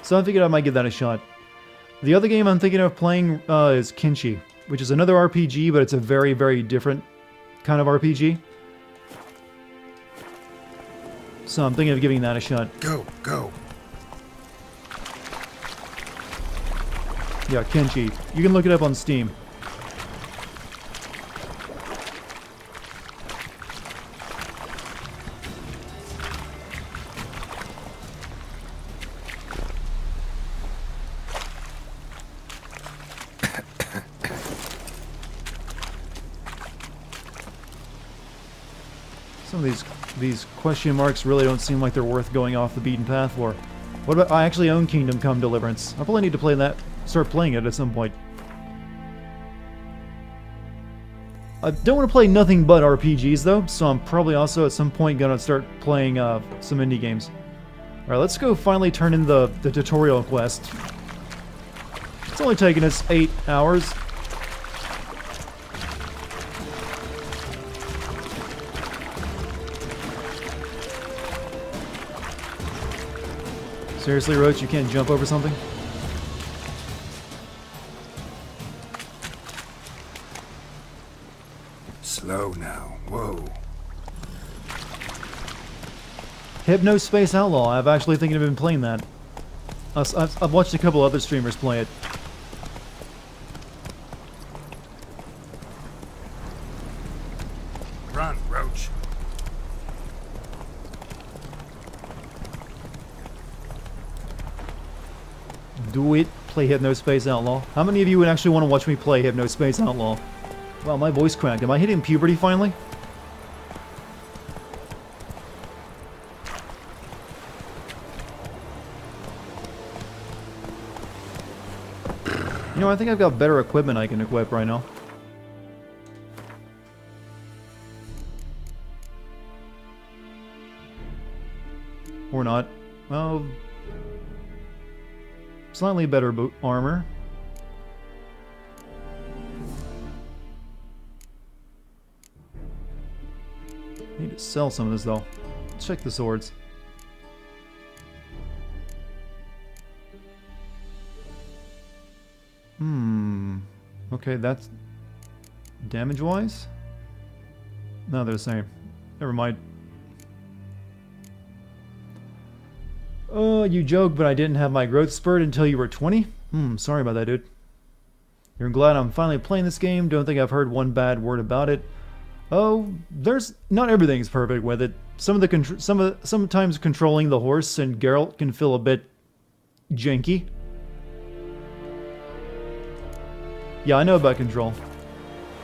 So I figured I might give that a shot. The other game I'm thinking of playing is Kinshi, which is another RPG, but it's a very, very different kind of RPG. So I'm thinking of giving that a shot. Go, go. Yeah, Kinshi. You can look it up on Steam. Some of these question marks really don't seem like they're worth going off the beaten path for. What about, I actually own Kingdom Come Deliverance. I probably need to play that, start playing it at some point. I don't want to play nothing but RPGs though, so I'm probably also at some point gonna start playing some indie games. Alright, let's go finally turn in the tutorial quest. It's only taken us 8 hours. Seriously, Roach, you can't jump over something? Slow now. Whoa. Hypnospace Outlaw. I've actually thinking of been playing that. I've watched a couple other streamers play it. Run, Roach. Do it. Play Hypnospace Outlaw. How many of you would actually want to watch me play Hypnospace Outlaw? Wow, my voice cracked. Am I hitting puberty finally? You know, I think I've got better equipment I can equip right now. Or not. Well, slightly better armor. Need to sell some of this though. Let's check the swords. Okay, that's damage-wise? No, they're the same. Never mind. Oh, you joke, but I didn't have my growth spurt until you were 20? Sorry about that, dude. You're glad I'm finally playing this game. Don't think I've heard one bad word about it. Oh, not everything's perfect with it. Sometimes controlling the horse and Geralt can feel a bit janky. Yeah, I know about control.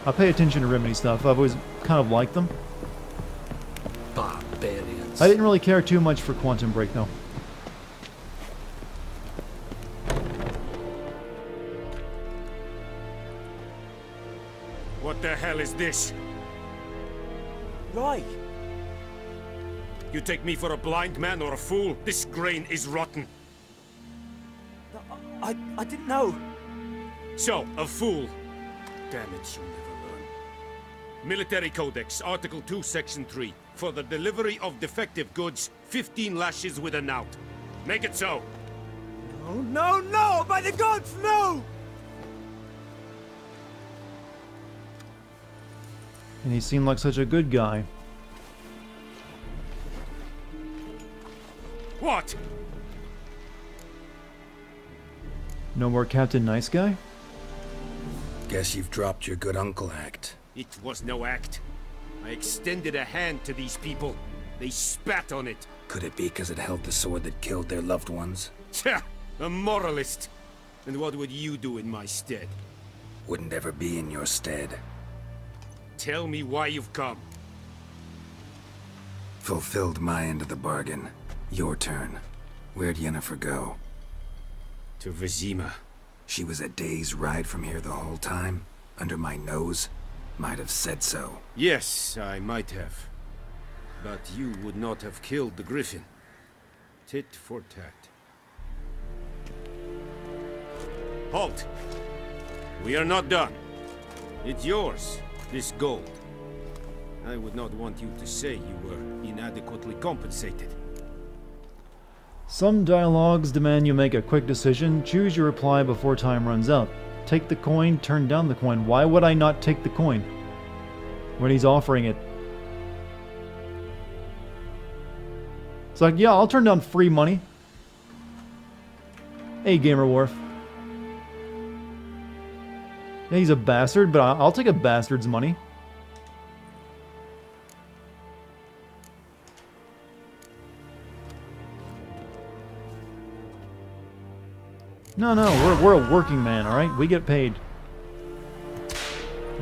I pay attention to Remedy stuff. I've always kind of liked them. Barbarians. I didn't really care too much for Quantum Break, though. What the hell is this? Right. You take me for a blind man or a fool? This grain is rotten. I didn't know. So, a fool. Damn it, you'll never learn. Military Codex, Article 2, Section 3. For the delivery of defective goods, 15 lashes with a knout. Make it so. No, no, no! By the gods, no! And he seemed like such a good guy. What? No more Captain Nice Guy? Guess you've dropped your good uncle act. It was no act. I extended a hand to these people. They spat on it. Could it be because it held the sword that killed their loved ones? Tja, a moralist. And what would you do in my stead? Wouldn't ever be in your stead. Tell me why you've come. Fulfilled my end of the bargain. Your turn. Where'd Yennefer go? To Vizima. She was a day's ride from here the whole time? Under my nose? Might have said so. Yes, I might have. But you would not have killed the Griffin. Tit for tat. Halt! We are not done. It's yours, this gold. I would not want you to say you were inadequately compensated. Some dialogues demand you make a quick decision. Choose your reply before time runs out. Take the coin, turn down the coin. Why would I not take the coin when he's offering it? It's like, yeah, I'll turn down free money. Hey, Gamer Wharf. Yeah, he's a bastard, but I'll take a bastard's money. No, we're a working man, alright? We get paid.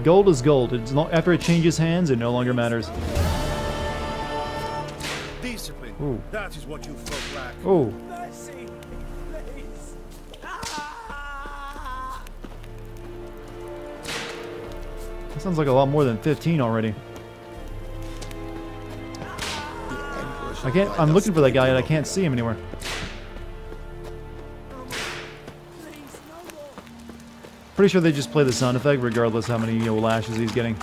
Gold is gold. After it changes hands, it no longer matters. discipline. Ooh. That is what you folk lack. Oh. Mercy, please. That sounds like a lot more than 15 already. I can't. I'm looking for that guy and I can't see him anywhere. Pretty sure they just play the sound effect regardless how many lashes he's getting.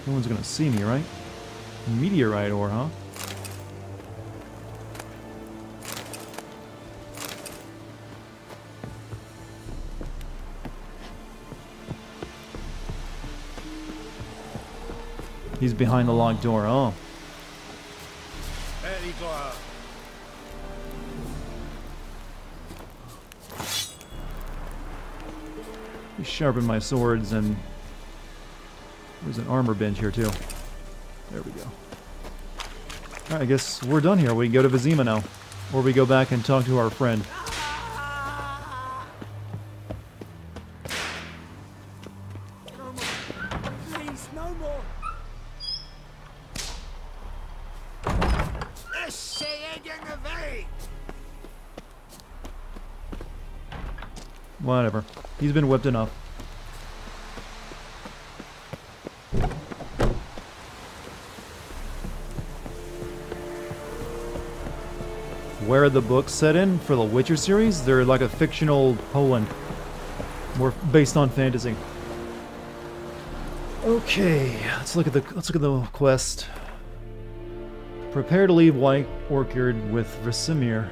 No one's gonna see me, right? Meteorite ore, huh? He's behind the locked door. Oh. There you go. He sharpened my swords, and there's an armor bench here too. There we go. Alright, I guess we're done here. We can go to Vizima now. Or we go back and talk to our friend. Please, no more. Whatever. He's been whipped enough. Where are the books set in for the Witcher series? They're like a fictional Poland. More based on fantasy. Okay, let's look at the quest. Prepare to leave White Orchard with Vesemir,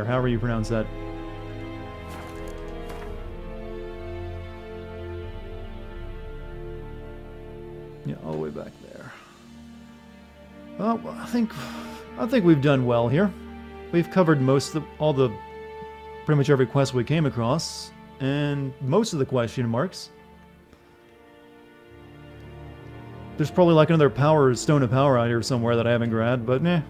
however you pronounce that. Yeah, all the way back there. Well, I think we've done well here. We've covered pretty much every quest we came across, and most of the question marks. There's probably like another stone of power out here somewhere that I haven't grabbed, but meh.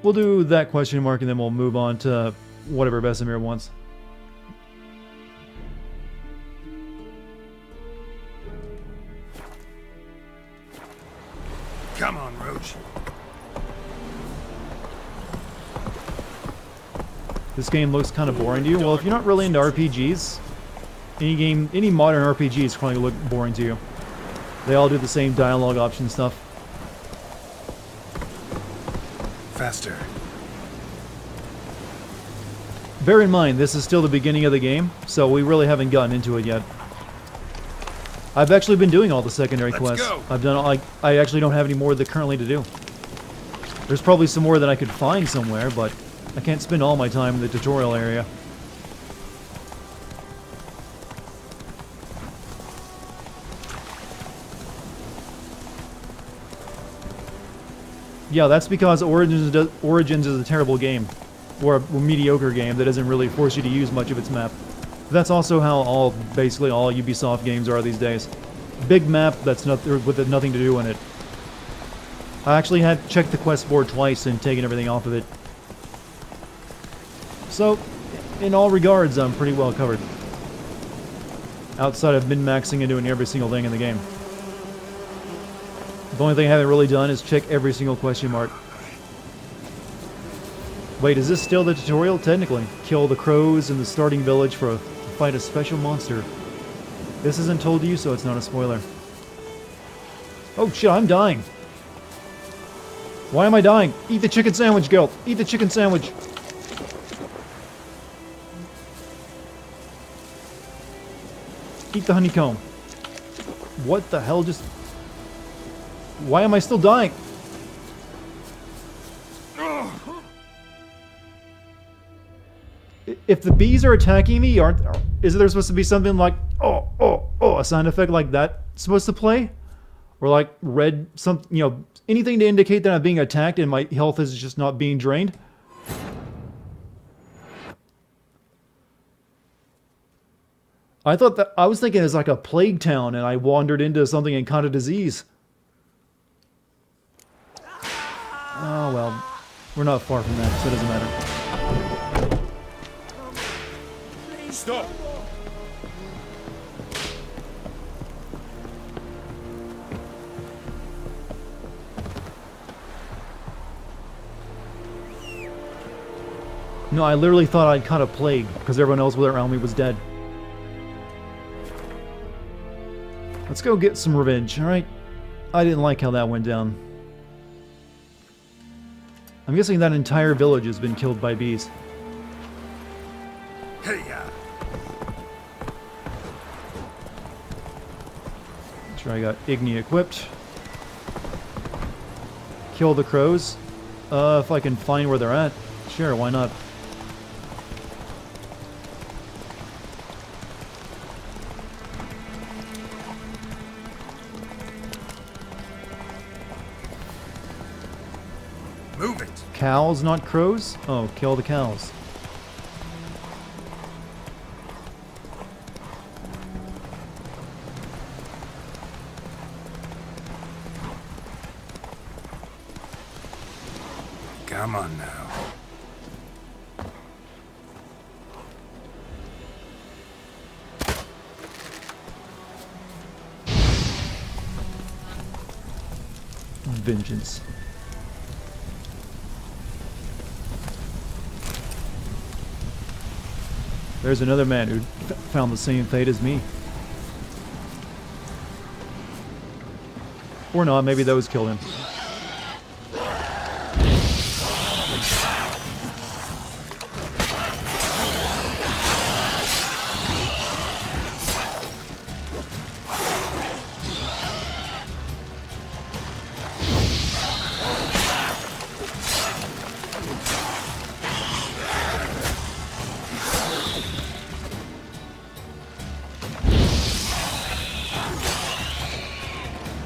We'll do that question mark and then we'll move on to whatever Vesemir wants. Come on, Roach. This game looks kind of boring to you. Well, if you're not really into RPGs, any modern RPG is probably going to look boring to you. They all do the same dialogue option stuff. Faster. Bear in mind, this is still the beginning of the game, so we really haven't gotten into it yet. I've actually been doing all the secondary quests. Go. I've done I actually don't have any more currently to do. There's probably some more that I could find somewhere, but I can't spend all my time in the tutorial area. Yeah, that's because Origins is a terrible game. Or a mediocre game that doesn't really force you to use much of its map. That's also how basically all Ubisoft games are these days. Big map that's with nothing to do in it. I actually had checked the quest board twice and taken everything off of it. So, in all regards, I'm pretty well covered. Outside of min-maxing and doing every single thing in the game. The only thing I haven't really done is check every single question mark. Wait, is this still the tutorial? Technically. Kill the crows in the starting village to fight a special monster. This isn't told to you, so it's not a spoiler. Oh shit, I'm dying. Why am I dying? Eat the chicken sandwich, Gelt. Eat the chicken sandwich. Eat the honeycomb. What the hell just... Why am I still dying? If the bees are attacking me, is there supposed to be something like, oh, a sound effect like that supposed to play? Or like anything to indicate that I'm being attacked and my health is just not being drained? I was thinking it's like a plague town and I wandered into something and caught a disease. Oh well, we're not far from that, so it doesn't matter. Please, Stop! No, I literally thought I'd caught a plague, because everyone else around me was dead. Let's go get some revenge, alright? I didn't like how that went down. I'm guessing that entire village has been killed by bees. Hey-ya! Make sure I got Igni equipped. Kill the crows. If I can find where they're at. Sure, why not? Move it! Cows, not crows? Oh, kill the cows. Come on now. Vengeance. There's another man who found the same fate as me. Or not, maybe those killed him.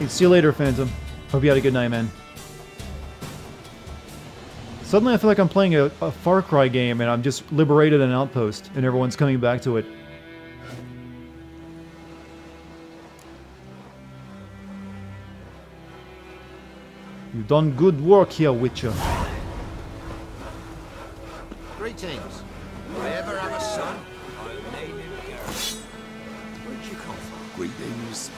See you later, Phantom. Hope you had a good night, man. Suddenly I feel like I'm playing a Far Cry game and I'm just liberated an outpost and everyone's coming back to it. You've done good work here, Witcher. Greetings. If I ever have a son, I'll name him Geralt. Where'd you come from? Greetings.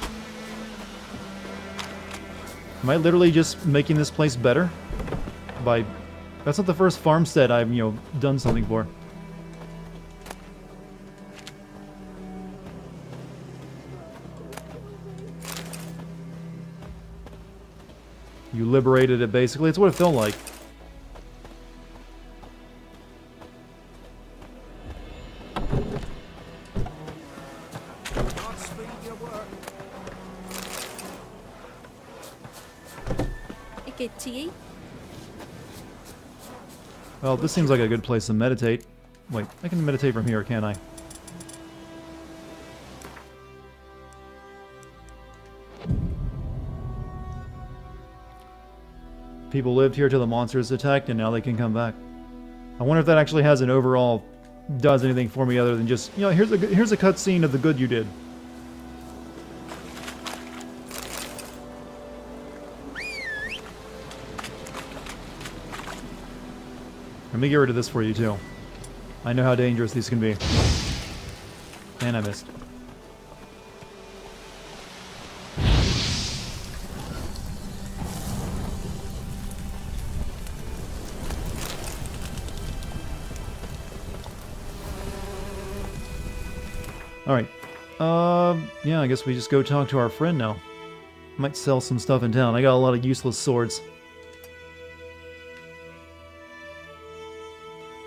Am I literally just making this place better? By... That's not the first farmstead I've, done something for. You liberated it, basically. It's what it felt like. Good to you. Well, this seems like a good place to meditate. Wait, I can meditate from here, can't I? People lived here till the monsters attacked, and now they can come back. I wonder if that actually has an overall... does anything for me other than just, here's a cutscene of the good you did. Let me get rid of this for you, too. I know how dangerous these can be. And I missed. Alright. Yeah, I guess we just go talk to our friend now. Might sell some stuff in town. I got a lot of useless swords.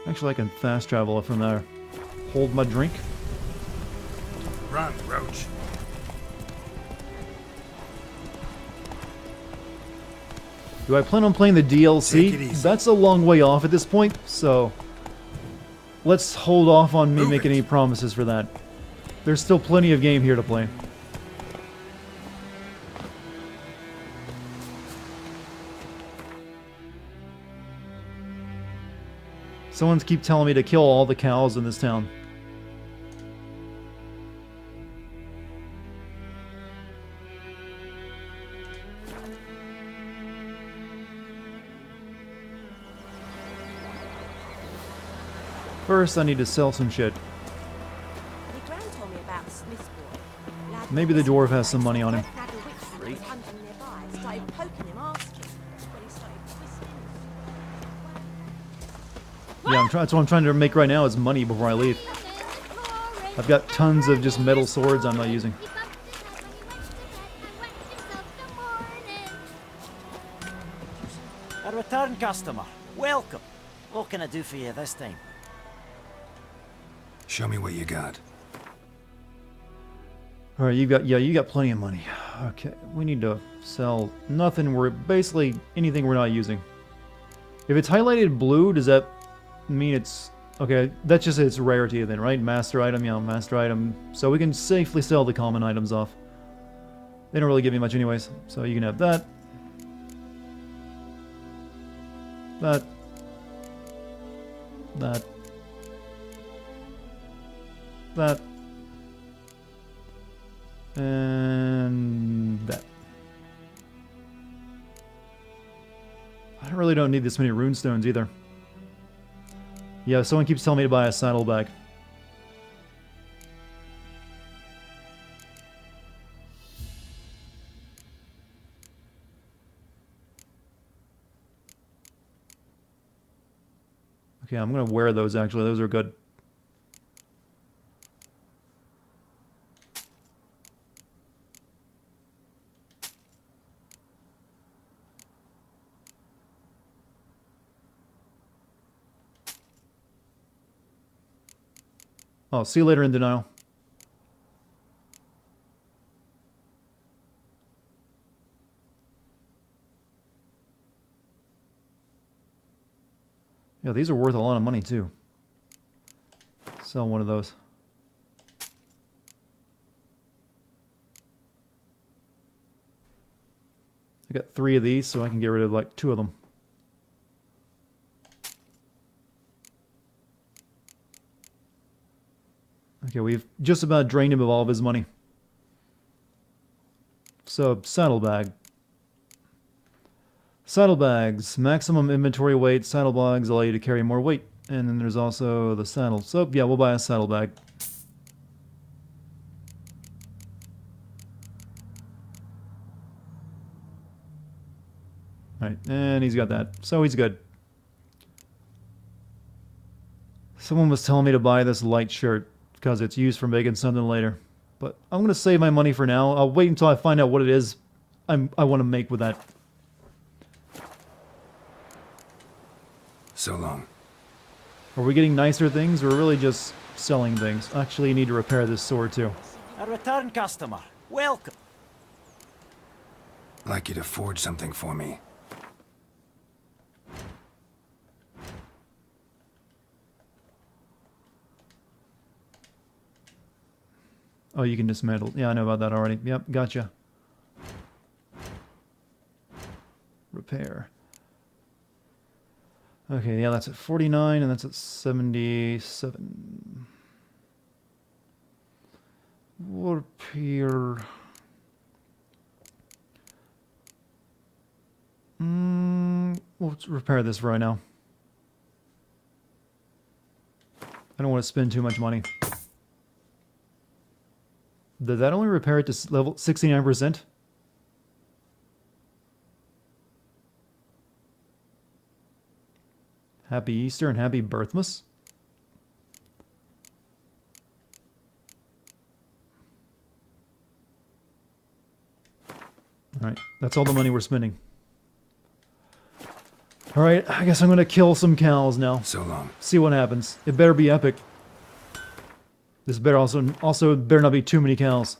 Actually, I can fast travel from there. Hold my drink. Run, Roach. Do I plan on playing the DLC? That's a long way off at this point, so... let's hold off on me making any promises for that. There's still plenty of game here to play. Someone's keep telling me to kill all the cows in this town. First, I need to sell some shit. Maybe the dwarf has some money on him. Yeah, that's what I'm trying to make right now is money before I leave. I've got tons of just metal swords I'm not using. A return customer. Welcome. What can I do for you this time? Show me what you got. All right, you got plenty of money. Okay, we need to sell nothing. We're basically anything we're not using. If it's highlighted blue, does that mean it's okay? That's just its rarity then, right? Master item, yeah, master item. So we can safely sell the common items off. They don't really give me much anyways, so you can have that. That. And that. I really don't need this many runestones either. Yeah, someone keeps telling me to buy a saddlebag. Okay, I'm gonna wear those actually. Those are good. Oh, see you later in denial. Yeah, these are worth a lot of money too. Sell one of those. I got 3 of these, so I can get rid of like 2 of them. Okay, we've just about drained him of all of his money. So, saddlebag. Saddlebags. Maximum inventory weight. Saddlebags allow you to carry more weight. And then there's also the saddle. So, yeah, we'll buy a saddlebag. Alright, and he's got that. So he's good. Someone was telling me to buy this light shirt because it's used for making something later. But I'm going to save my money for now. I'll wait until I find out what it is I want to make with that. So long. Are we getting nicer things, or really just selling things? Actually, you need to repair this sword too. A return customer. Welcome. I'd like you to forge something for me. Oh, you can dismantle. Yeah, I know about that already. Yep, gotcha. Repair. Okay, yeah, that's at 49, and that's at 77. Repair. We'll repair this right now. I don't want to spend too much money. Did that only repair it to level 69%? Happy Easter and happy Birthmas. Alright, that's all the money we're spending. Alright, I guess I'm gonna kill some cows now. So long. See what happens. It better be epic. This better also better not be too many cows.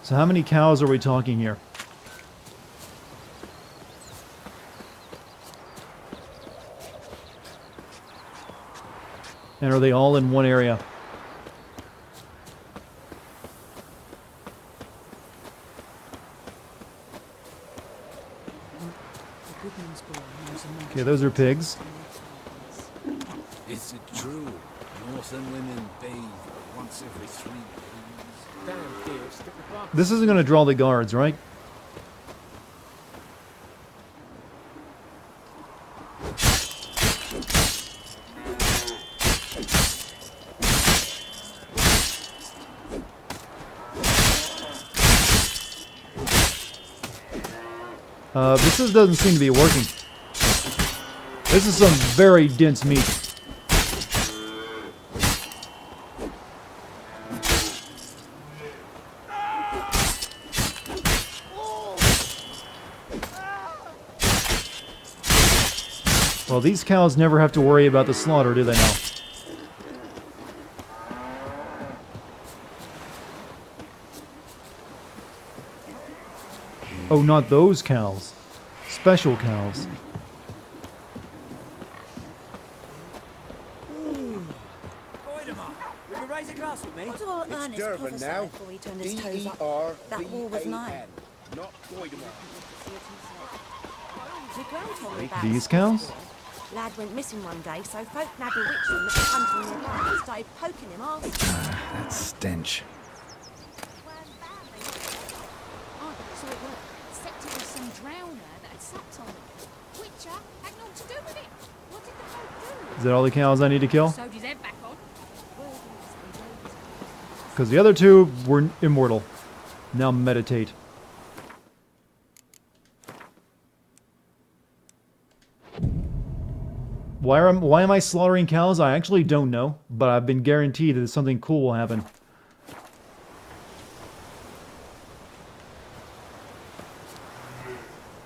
So how many cows are we talking here? And are they all in one area? Okay, those are pigs. Is it true? Northern women bathe once every 3 days. Damn, dear, stick the box. This isn't going to draw the guards, right? Doesn't seem to be working. This is some very dense meat. Well, these cows never have to worry about the slaughter, do they now? Oh, not those cows. Special cows. What all Ernest prophesied before he turned his toes up? That war was nigh. Not Goidemar. My gran told me about These it. cows? Lad went missing one day, so folk nabbed a witchman that was hunting nearby and started poking him off. That stench. Oh, so it worked. Except it was some drowner that had supped on it. Witcher had naught to do with it. What did the folk do? Is that all the cows I need to kill? Sewed his head back on. Because the other two were immortal. Now meditate. Why am I slaughtering cows? I actually don't know, but I've been guaranteed that something cool will happen.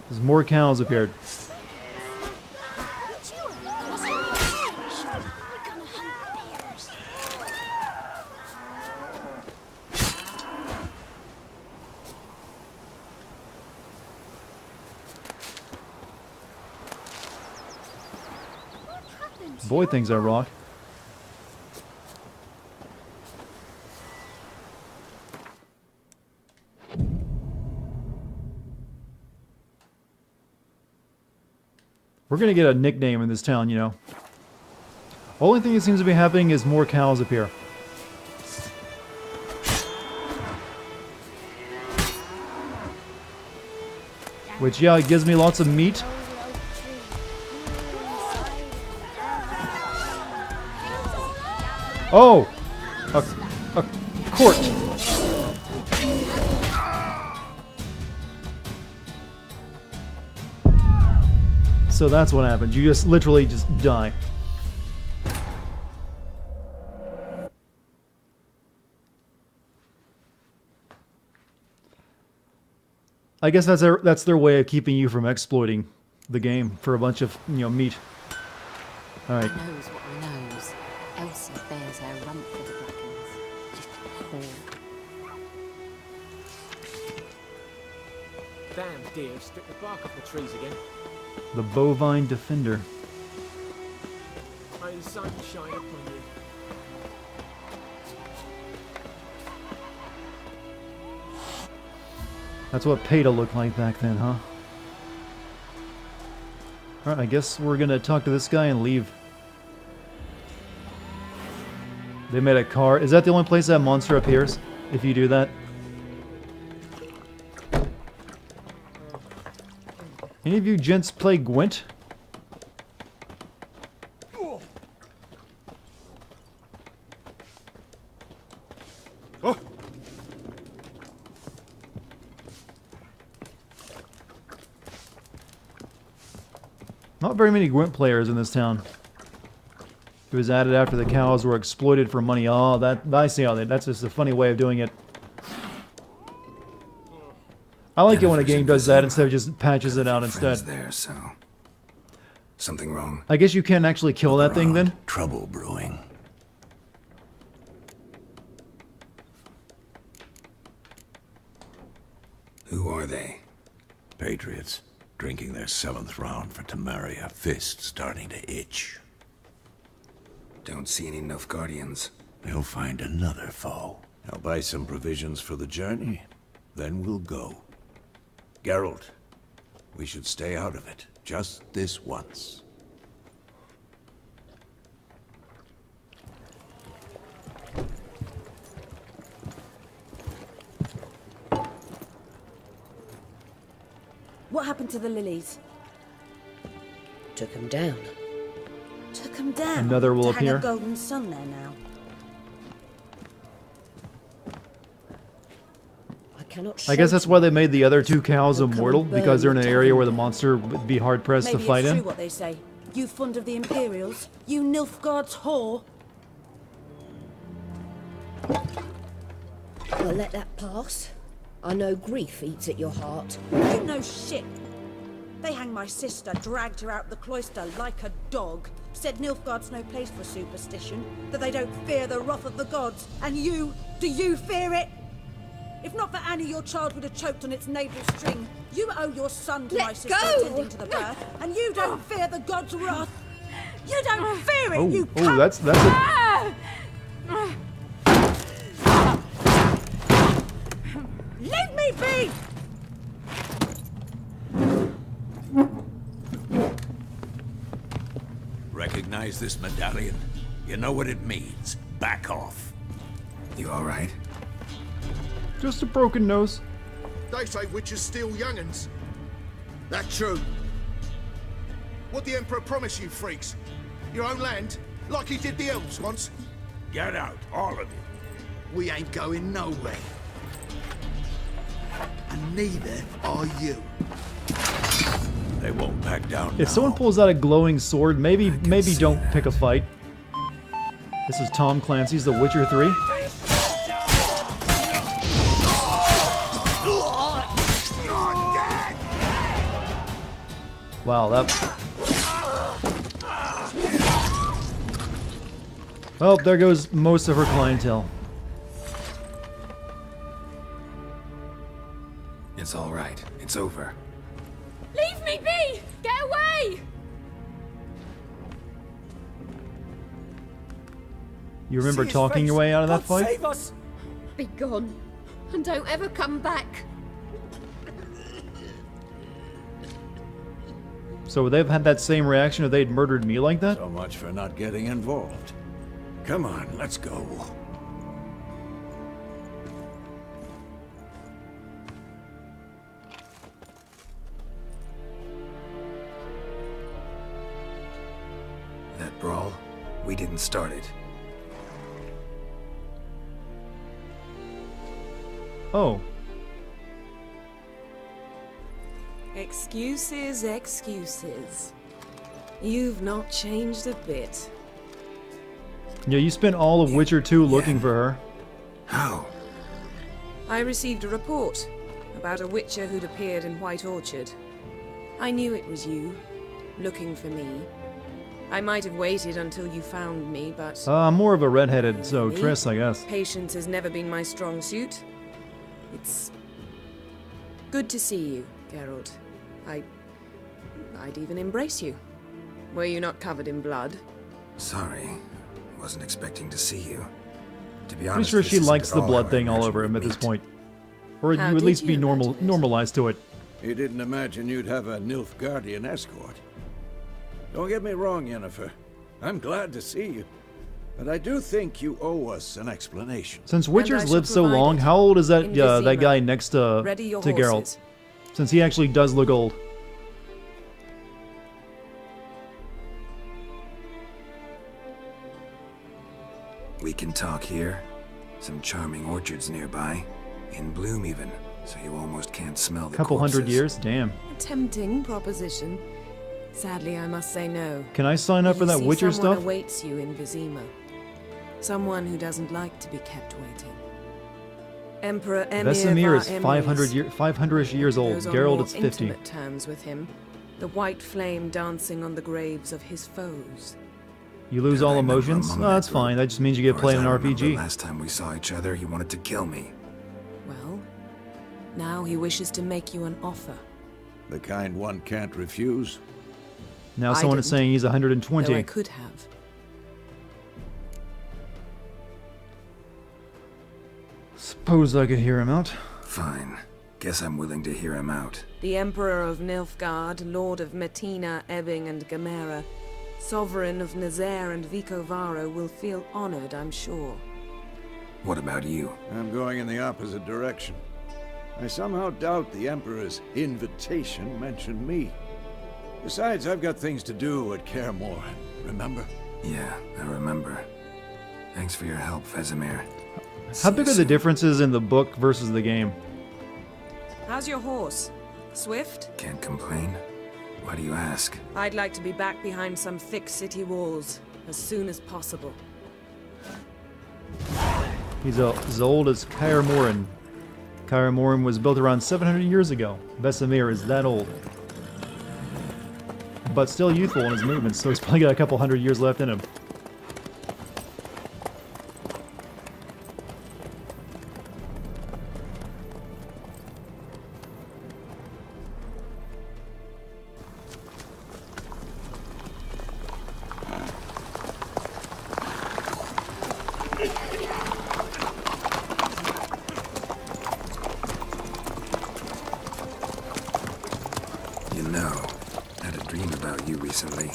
There's more cows appeared. Boy thinks I rock. We're gonna get a nickname in this town, you know. Only thing that seems to be happening is more cows appear. Which, yeah, it gives me lots of meat. Oh! A court! So that's what happens. You just literally just die. I guess that's their way of keeping you from exploiting the game for a bunch of, you know, meat. All right. Knows what I knows. Elsie bears her rump for the Blackens. Damn deer, stripped the bark off the trees again. The bovine defender. May the sun shine upon you. That's what Peta looked like back then, huh? Alright, I guess we're gonna talk to this guy and leave. They made a car. Is that the only place that monster appears? If you do that? Any of you gents play Gwent? Oh. Not very many Gwent players in this town. It was added after the cows were exploited for money. Oh, I see how that's just a funny way of doing it. I like it when a game does that instead of just patches it out instead. There, so something wrong. I guess you can't actually kill that thing then? Trouble brewing. Who are they? Patriots, drinking their 7th round for Tamaria, fist starting to itch. Don't see any Nilfgaardians. They'll find another foe. I'll buy some provisions for the journey, then we'll go. Geralt, we should stay out of it, just this once. What happened to the lilies? Took them down. Took them down. Another will to hang appear. a golden sun there now. I cannot I guess show that's to why me. they made the other two cows They'll come immortal, and burn because they're in your an area where the tavern monster would be hard pressed to Maybe fight it's true in. what they say. You fond of the Imperials? You Nilfgaard's whore? I'll let that pass. I know grief eats at your heart. You know shit. They hanged my sister, dragged her out the cloister like a dog. Said Nilfgaard's no place for superstition, that they don't fear the wrath of the gods. And you, do you fear it? If not for Annie, your child would have choked on its navel string. You owe your son to my sister attending to the birth, and you don't fear the gods' wrath. You don't fear it, you Oh, that's a... Leave me be! Recognize this medallion? You know what it means. Back off. You alright? Just a broken nose. They say witches steal young'uns. That true. What the Emperor promised you, freaks? Your own land? Like he did the elves once? Get out, all of you. We ain't going nowhere. And neither are you. They won't back down. If someone pulls out a glowing sword, maybe don't pick a fight. This is Tom Clancy's The Witcher 3. Wow, that... Well, there goes most of her clientele. It's alright. It's over. Leave me be! Get away! You remember See his talking your face. way out of that God fight? Save us! Be gone. And don't ever come back. So would they have had that same reaction if they'd murdered me like that? So much for not getting involved. Come on, let's go. That brawl, we didn't start it. Oh. Excuses, excuses. You've not changed a bit. Yeah, you spent all of Witcher 2 looking for her. How? I received a report about a witcher who'd appeared in White Orchard. I knew it was you, looking for me. I might have waited until you found me, but... I'm more of a redheaded, so Me? Triss, I guess. Patience has never been my strong suit. It's good to see you, Geralt. I'd even embrace you. Were you not covered in blood? Sorry. Wasn't expecting to see you. To be Pretty honest, sure this she isn't likes at the all blood how I thing all imagined over him we'd at this meet. point. Or How you at did least you be imagine it? normalized to it. You didn't imagine you'd have a Nilfgaardian escort. Don't get me wrong, Yennefer. I'm glad to see you. But I do think you owe us an explanation. Since And I Witcher's shall lived so provide long, it. how old is that In that Vizima. guy next to Ready your Geralt? horses. Since he actually does look old. We can talk here. Some charming orchards nearby. In bloom even, so you almost can't smell the Couple hundred corpses. years? Damn. A tempting proposition. Sadly, I must say no. Can I sign up for You that see, Witcher someone stuff? awaits you in Vizima. Someone who doesn't like to be kept waiting. Emperor Emir Vesemir is var 500-ish years old. Goes on Geralt more is 50. intimate terms with him. The white flame dancing on the graves of his foes. You lose all emotions? among No, that that's group. fine. That just means you get Far played as an I remember, RPG. Last time we saw each other, he wanted to kill me. Well, now he wishes to make you an offer. The kind one can't refuse. Now I someone is didn't, saying he's Though I 120. could have. Suppose I could hear him out. Fine. Guess I'm willing to hear him out. The Emperor of Nilfgaard, Lord of Metina, Ebbing, and Gamera, Sovereign of Nazaire and Vicovaro will feel honored, I'm sure. What about you? I'm going in the opposite direction. I somehow doubt the Emperor's invitation mentioned me. Besides, I've got things to do at Kaer Morhen, remember? Yeah, I remember. Thanks for your help, Vesemir. How big are the differences in the book versus the game? How's your horse? Swift? Can't complain. Why do you ask? I'd like to be back behind some thick city walls as soon as possible. He's as old as Kaer Morhen. Kaer Morhen was built around 700 years ago. Vesemir is that old. But still youthful in his movements, so he's probably got a couple hundred years left in him. You know, I had a dream about you recently.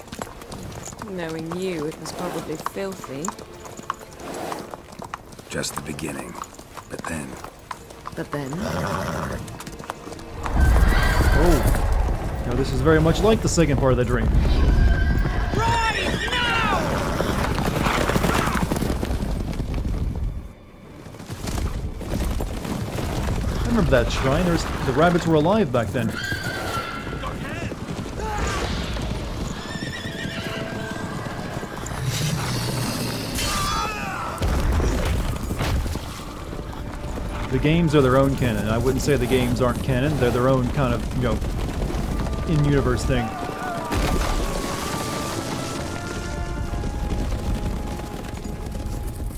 Knowing you, it was probably filthy. Just the beginning. But then... But then? Oh. Now this is very much like the second part of the dream. I remember that shrine. The rabbits were alive back then. The games are their own canon. I wouldn't say the games aren't canon. They're their own kind of, you know, in-universe thing.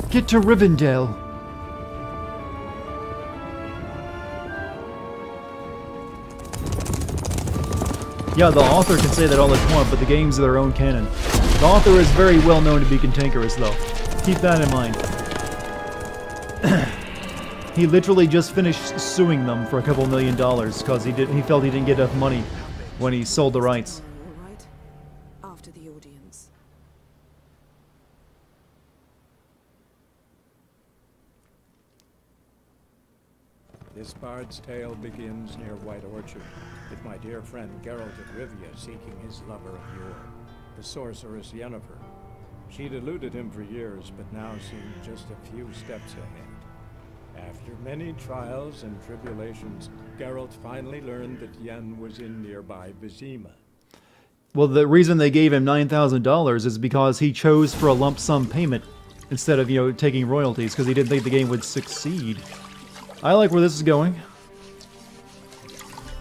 Get to Rivendell. Yeah, the author can say that all they want, but the games are their own canon. The author is very well known to be cantankerous, though. Keep that in mind. He literally just finished suing them for a couple $1 million because he felt he didn't get enough money when he sold the rights. All right. After the audience. This bard's tale begins near White Orchard, with my dear friend Geralt of Rivia seeking his lover of yore, the sorceress Yennefer. She'd eluded him for years, but now seemed just a few steps ahead. After many trials and tribulations, Geralt finally learned that Yen was in nearby Vizima. Well, the reason they gave him $9,000 is because he chose for a lump sum payment instead of, you know, taking royalties, because he didn't think the game would succeed. I like where this is going.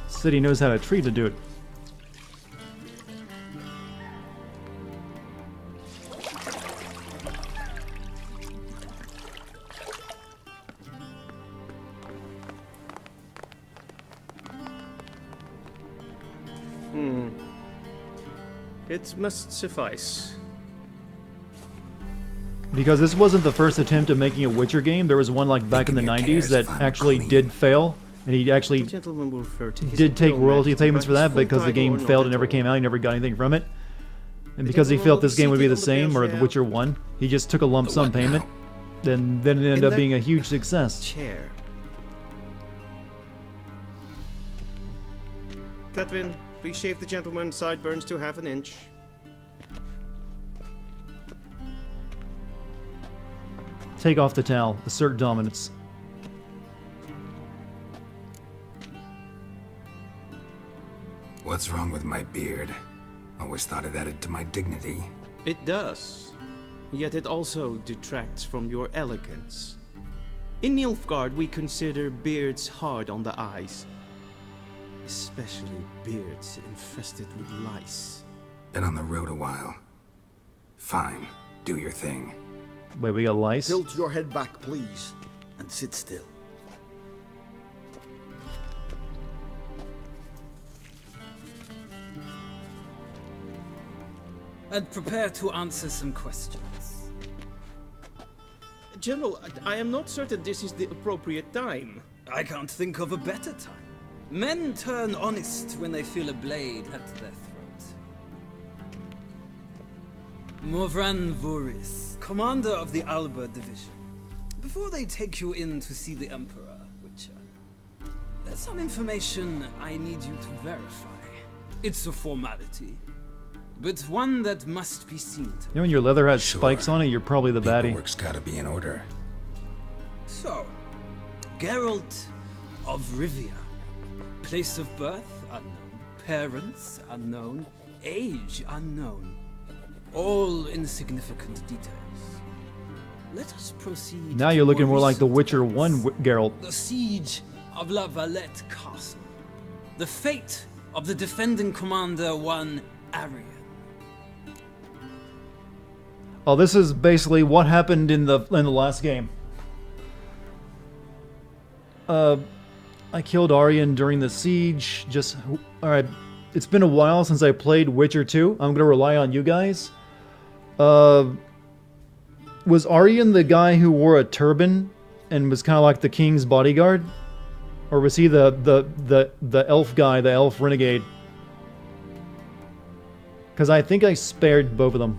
City knows how to treat to do it. It must suffice. Because this wasn't the first attempt at making a Witcher game. There was one like back in the 90s that actually did fail, and he actually did take royalty payments for that because the game failed and never came out. He never got anything from it. And because he felt this game would be the same, or The Witcher 1, he just took a lump sum payment. Then it ended up being a huge success. Chair. Catwin, please shave the gentleman's sideburns to half an inch. Take off the towel. Assert dominance. What's wrong with my beard? Always thought it added to my dignity. It does. Yet it also detracts from your elegance. In Nilfgaard, we consider beards hard on the eyes. Especially beards infested with lice. Been on the road a while. Fine. Do your thing. Wait, we got lice? Tilt your head back, please, and sit still. And prepare to answer some questions. General, I am not certain this is the appropriate time. I can't think of a better time. Men turn honest when they feel a blade at their throat. Morvran Voris, commander of the Alba Division. Before they take you in to see the Emperor, Witcher, there's some information I need you to verify. It's a formality, but one that must be seen to. You know when your leather has spikes on it, you're probably the baddie. Paperwork's gotta be in order. So, Geralt of Rivia. Place of birth unknown. Parents unknown. Age unknown. All insignificant details. Let us proceed. Now you're looking more like the Witcher 1 Geralt. The siege of La Valette Castle. The fate of the defending commander, one Arian. Oh, this is basically what happened in the last game. I killed Aryan during the siege. Alright, it's been a while since I played Witcher 2. I'm gonna rely on you guys. Was Aryan the guy who wore a turban and was kind of like the king's bodyguard? Or was he the elf guy, the elf renegade? Because I think I spared both of them.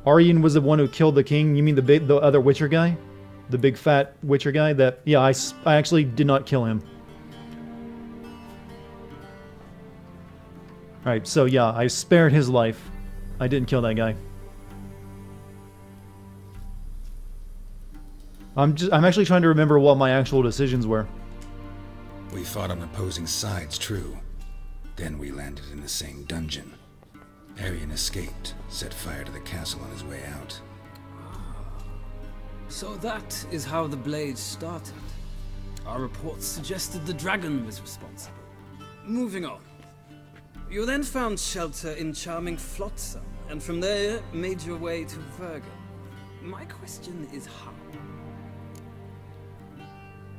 Aryan was the one who killed the king. You mean the other Witcher guy? The big fat Witcher guy? Yeah, I actually did not kill him. Alright, so yeah, I spared his life. I didn't kill that guy. I'm actually trying to remember what my actual decisions were. We fought on opposing sides, true. Then we landed in the same dungeon. Arian escaped, set fire to the castle on his way out. So that is how the blade started. Our reports suggested the dragon was responsible. Moving on. You then found shelter in charming Flotsam, and from there made your way to Vergen. My question is how?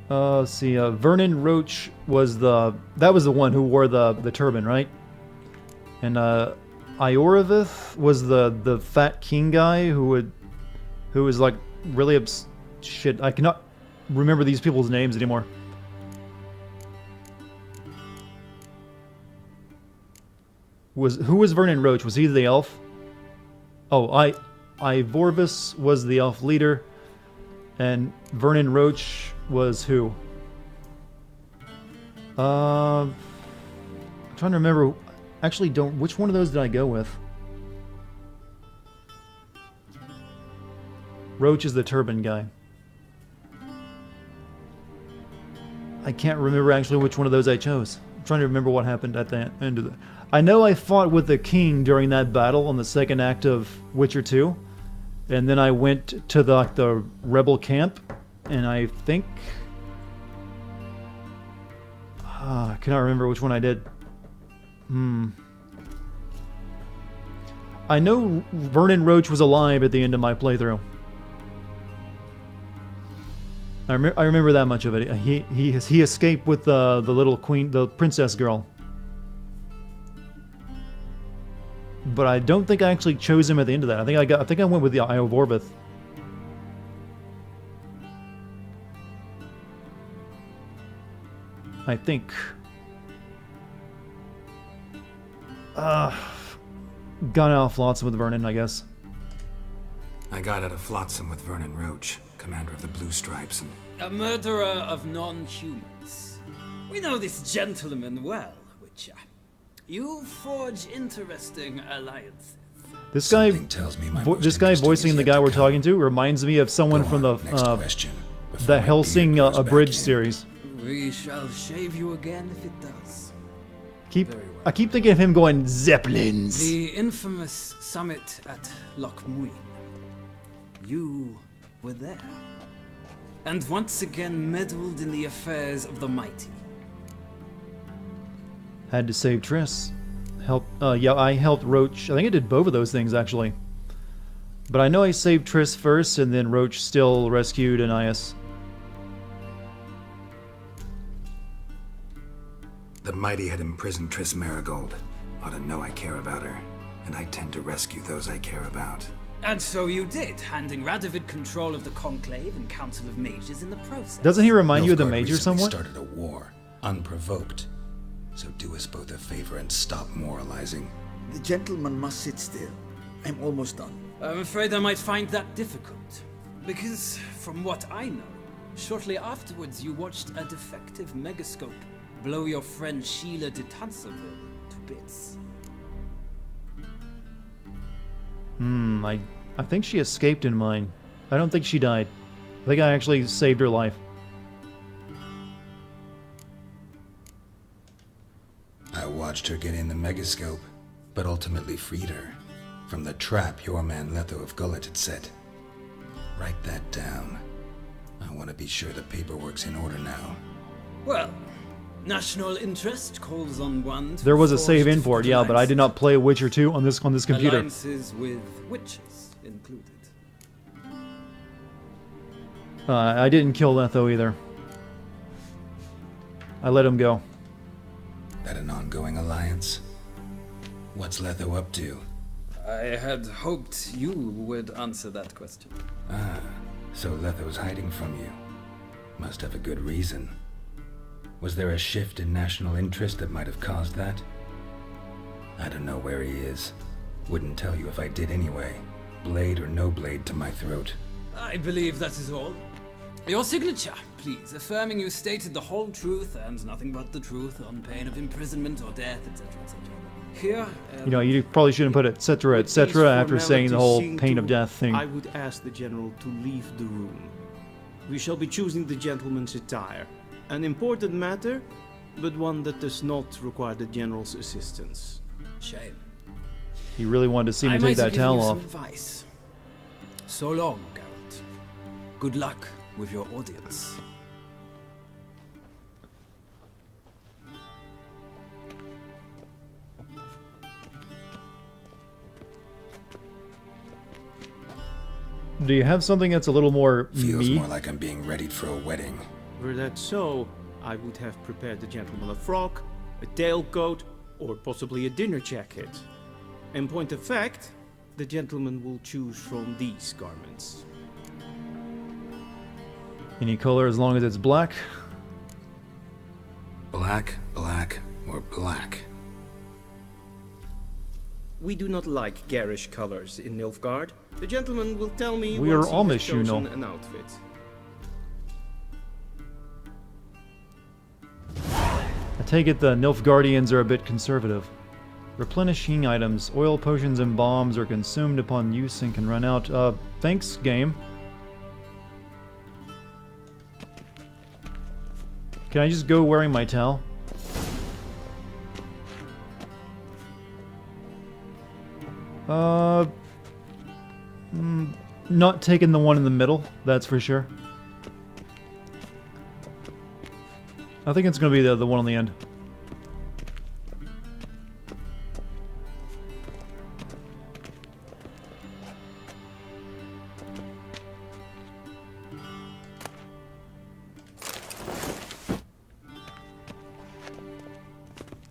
Let's see, Vernon Roach was that was the one who wore the turban, right? And Ioravith was the fat king guy who was like really shit. I cannot remember these people's names anymore. Who was Vernon Roach? Was he the elf? Oh, Ivorvis was the elf leader, and Vernon Roach was who? I'm trying to remember. Actually, which one of those did I go with? Roach is the turban guy. I can't remember actually which one of those I chose. I'm trying to remember what happened at the end of the... I know I fought with the king during that battle on the second act of Witcher 2. And then I went to the rebel camp. And I think... I cannot remember which one I did. I know Vernon Roach was alive at the end of my playthrough. I remember that much of it. He escaped with the little queen, the princess girl. But I don't think I actually chose him at the end of that. I think I went with the Eye of Orbith. I think. Got out of Flotsam with Vernon, I guess. I got out of Flotsam with Vernon Roach, commander of the Blue Stripes, and... A murderer of non-humans. We know this gentleman well, Witcher. You forge interesting alliances. This guy, tells me voicing the guy we're talking to reminds me of someone from the Helsing Abridged series. We shall shave you again if it does. I keep thinking of him going, Zeppelins. The infamous summit at Loch Muin. You were there. And once again meddled in the affairs of the mighty. Had to save Triss. Yeah, I helped Roach. I think I did both of those things, actually. But I know I saved Triss first, and then Roach still rescued Anais. The mighty had imprisoned Triss Marigold. Ought to know I care about her, and I tend to rescue those I care about. And so you did, handing Radovid control of the Conclave and Council of Mages in the process. Doesn't he remind you of the Major recently somewhat? Started a war, unprovoked. So do us both a favor and stop moralizing. The gentleman must sit still. I'm almost done. I'm afraid I might find that difficult. Because, from what I know, shortly afterwards you watched a defective megascope blow your friend Sheila de Tanserville to bits. I think she escaped in mine. I don't think she died. I think I actually saved her life. watched her get in the megascope, but ultimately freed her from the trap your man Letho of Gullet had set. Write that down. I want to be sure the paperwork's in order now. Well, national interest calls on one to There was a forge save in for it, yeah, but I did not play Witcher 2 on this computer. Alliances with witches included. I didn't kill Letho either. I let him go. That an ongoing alliance? What's Letho up to? I had hoped you would answer that question. Ah, so Letho's hiding from you. Must have a good reason. Was there a shift in national interest that might have caused that? I don't know where he is. Wouldn't tell you if I did anyway. Blade or no blade to my throat. I believe that is all. Your signature, please, affirming you stated the whole truth and nothing but the truth on pain of imprisonment or death, etc., etc. Here, You know, you probably shouldn't put etc., etc. after saying the whole pain of death thing. I would ask the general to leave the room. We shall be choosing the gentleman's attire. An important matter, but one that does not require the general's assistance. Shame. He really wanted to see me I take might that give you towel some off. advice. So long, Geralt. Good luck with your audience. Do you have something that's a little more Feels me? more like I'm being readied for a wedding. Were that so, I would have prepared the gentleman a frock, a tailcoat, or possibly a dinner jacket. In point of fact, the gentleman will choose from these garments. Any color as long as it's black. Black, black, or black? We do not like garish colors in Nilfgaard. The gentleman will tell me We are once he has Amish, you chosen know. an outfit. I take it the Nilfgaardians are a bit conservative. Replenishing items, oil, potions, and bombs are consumed upon use and can run out. Thanks, game. Can I just go wearing my towel? Not taking the one in the middle, that's for sure. I think it's gonna be the one on the end.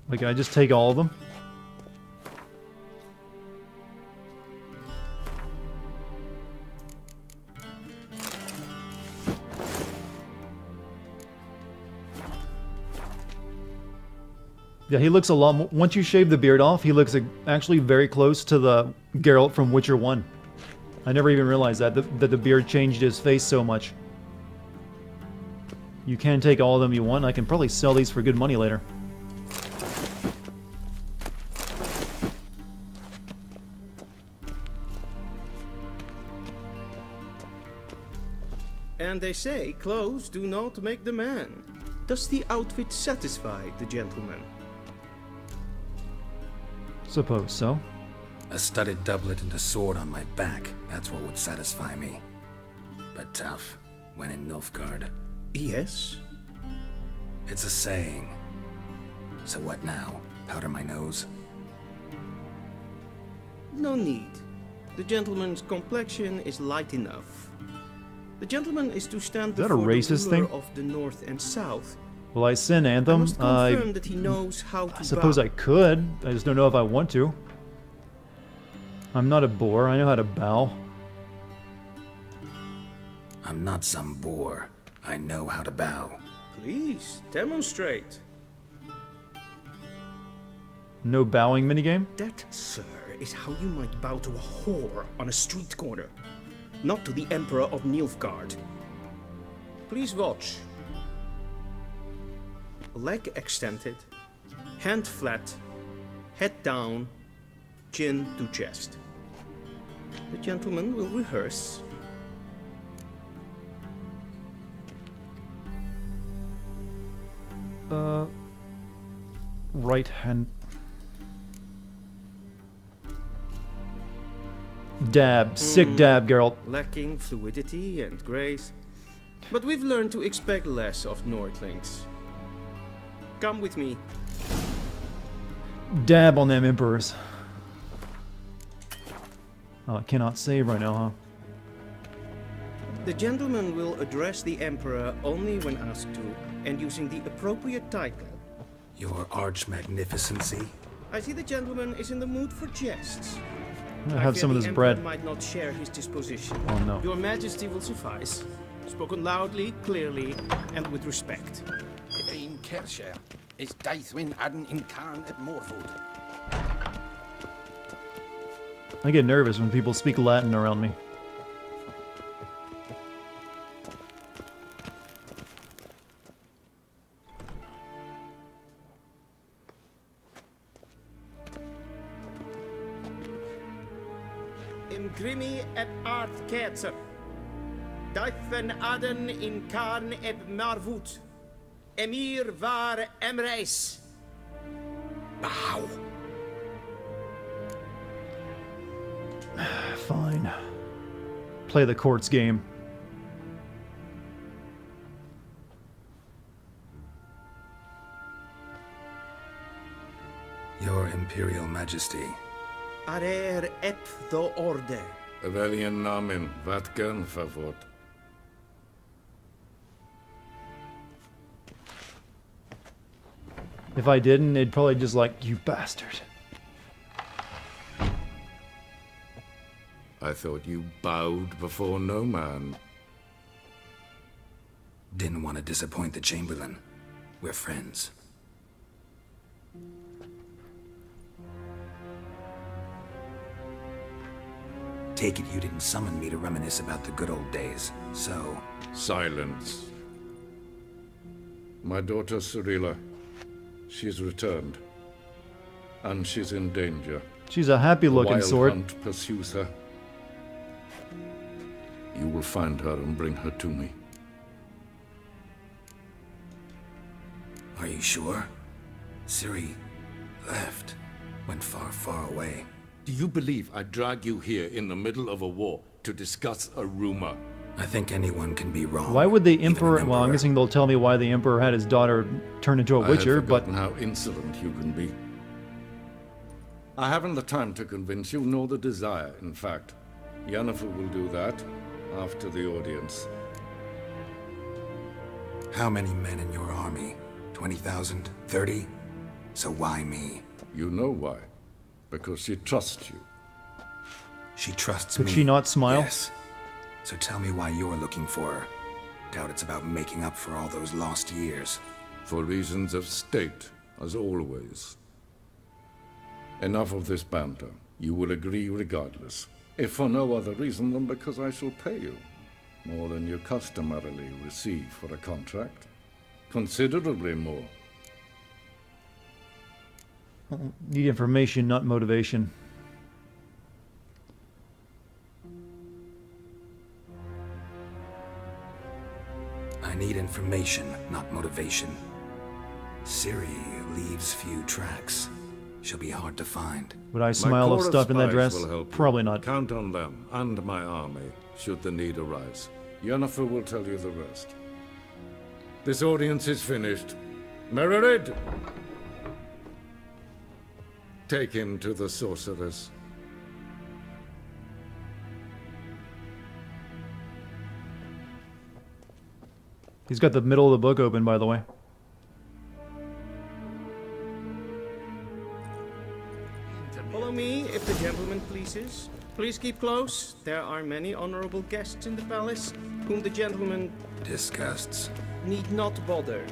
Like, can I just take all of them? Yeah, he looks a lot more... Once you shave the beard off, he looks actually very close to the Geralt from Witcher 1. I never even realized that the beard changed his face so much. You can take all of them you want. I can probably sell these for good money later. And they say clothes do not make the man. Does the outfit satisfy the gentleman? Suppose so. A studded doublet and a sword on my back, that's what would satisfy me. But tough, when in Nilfgaard. Yes. It's a saying. So what now? Powder my nose? No need. The gentleman's complexion is light enough. The gentleman is to stand Is that a before racist the ruler thing? of the North and South. Will I sing Anthem? I must confirm that he knows how to I suppose bow. I could. I just don't know if I want to. I'm not a boar. I know how to bow. I'm not some boor. I know how to bow. Please, demonstrate. No bowing minigame? That, sir, is how you might bow to a whore on a street corner. Not to the Emperor of Nilfgaard. Please watch. Leg extended, hand flat, head down, chin to chest. The gentleman will rehearse. Right hand. Dab. Sick dab, Geralt. Lacking fluidity and grace. But we've learned to expect less of Nordlings. Come with me. Dab on them emperors. Oh, I cannot save right now, huh? The gentleman will address the Emperor only when asked to, and using the appropriate title. Your Arch-Magnificency? I see the gentleman is in the mood for jests. I'm gonna have some of this Emperor bread. might not share his disposition. Oh no. Your Majesty will suffice. Spoken loudly, clearly, and with respect. In Kershire, is Daithwin Adden in Cairn at Morwood. I get nervous when people speak Latin around me. Imgrimi et art ketzer. Daithwen Adden in Cairn et Marwood. Emir var Emreis. Bow. Fine. Play the courts game. Your Imperial Majesty. Arer ep do orde. Welchen Namen? Wat gern favort? If I didn't, they'd probably just like, you bastard. I thought you bowed before no man. Didn't want to disappoint the Chamberlain. We're friends. Take it you didn't summon me to reminisce about the good old days, so... Silence. My daughter Cyrilla, she's returned. And she's in danger. She's a happy-looking Wild sword. Hunt pursues her. You will find her and bring her to me. Are you sure? Ciri left. Went far, far away. Do you believe I'd drag you here in the middle of a war to discuss a rumor? I think anyone can be wrong. Why would the Emperor... Well, I'm guessing they'll tell me why the Emperor had his daughter turned into a witcher, I have but... forgotten how insolent you can be. I haven't the time to convince you, nor the desire, in fact. Yennefer will do that after the audience. How many men in your army? 20,000? 30? So why me? You know why. Because she trusts you. She trusts Could me. she not smile? Yes. So tell me why you're looking for her. Doubt it's about making up for all those lost years. For reasons of state, as always. Enough of this banter. You will agree regardless. If for no other reason than because I shall pay you. More than you customarily receive for a contract. Considerably more. Need information, not motivation. I need information, not motivation. Ciri leaves few tracks. She'll be hard to find. Would I smile if stuffed in that dress? Will help Probably you. not. Count on them and my army, should the need arise. Yennefer will tell you the rest. This audience is finished. Mererid! Take him to the sorceress. He's got the middle of the book open, by the way. Follow me, if the gentleman pleases. Please keep close. There are many honorable guests in the palace, whom the gentleman... disgusts. ...need not bother.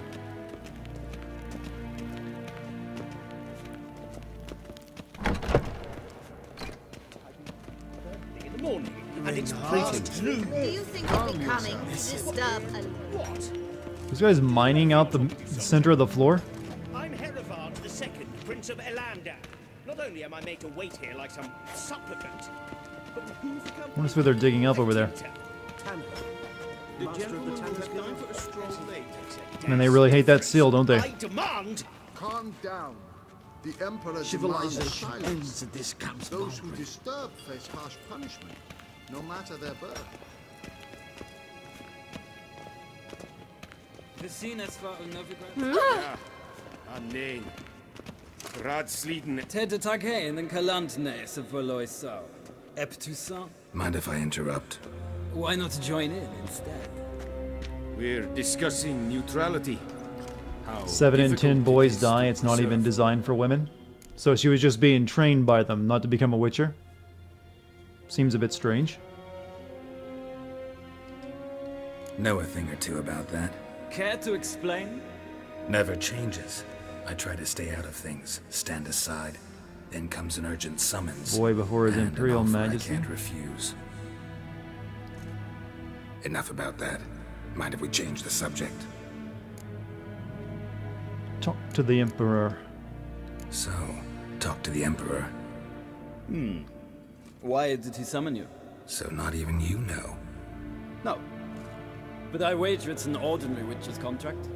In the morning, and it's past noon. Do you think it'd be coming to disturb a... What? This guy's mining out the center of the floor? I'm Herivard II, Prince of Elandar. Not only am I made to wait here like some supplicant, but who's the company? I wonder what they're digging up over there. The gentleman will have gone for a stroll late. And they really hate that seal, don't they? I demand... Calm down. The Emperor demands Civilization silence. ends at this camp's Those who boundary. disturb face harsh punishment, no matter their birth. The scene as far as Novigrad? Hmm? Ah, nee. Radsliden. Ted Dartigan and Kalantne se Voloisau. Eptusan? Mind if I interrupt? Why not join in instead? We're discussing neutrality. How 7 in 10 difficult it boys is die. to It's not even serve. designed for women. So she was just being trained by them not to become a witcher. Seems a bit strange. Know a thing or two about that? Care to explain? Never changes. I try to stay out of things, stand aside. Then comes an urgent summons. Boy before his and an Imperial offer Majesty. I can't refuse. Enough about that. Mind if we change the subject? Talk to the Emperor. So, talk to the Emperor. Why did he summon you? So not even you know. No. But I wager it's an ordinary witcher's contract.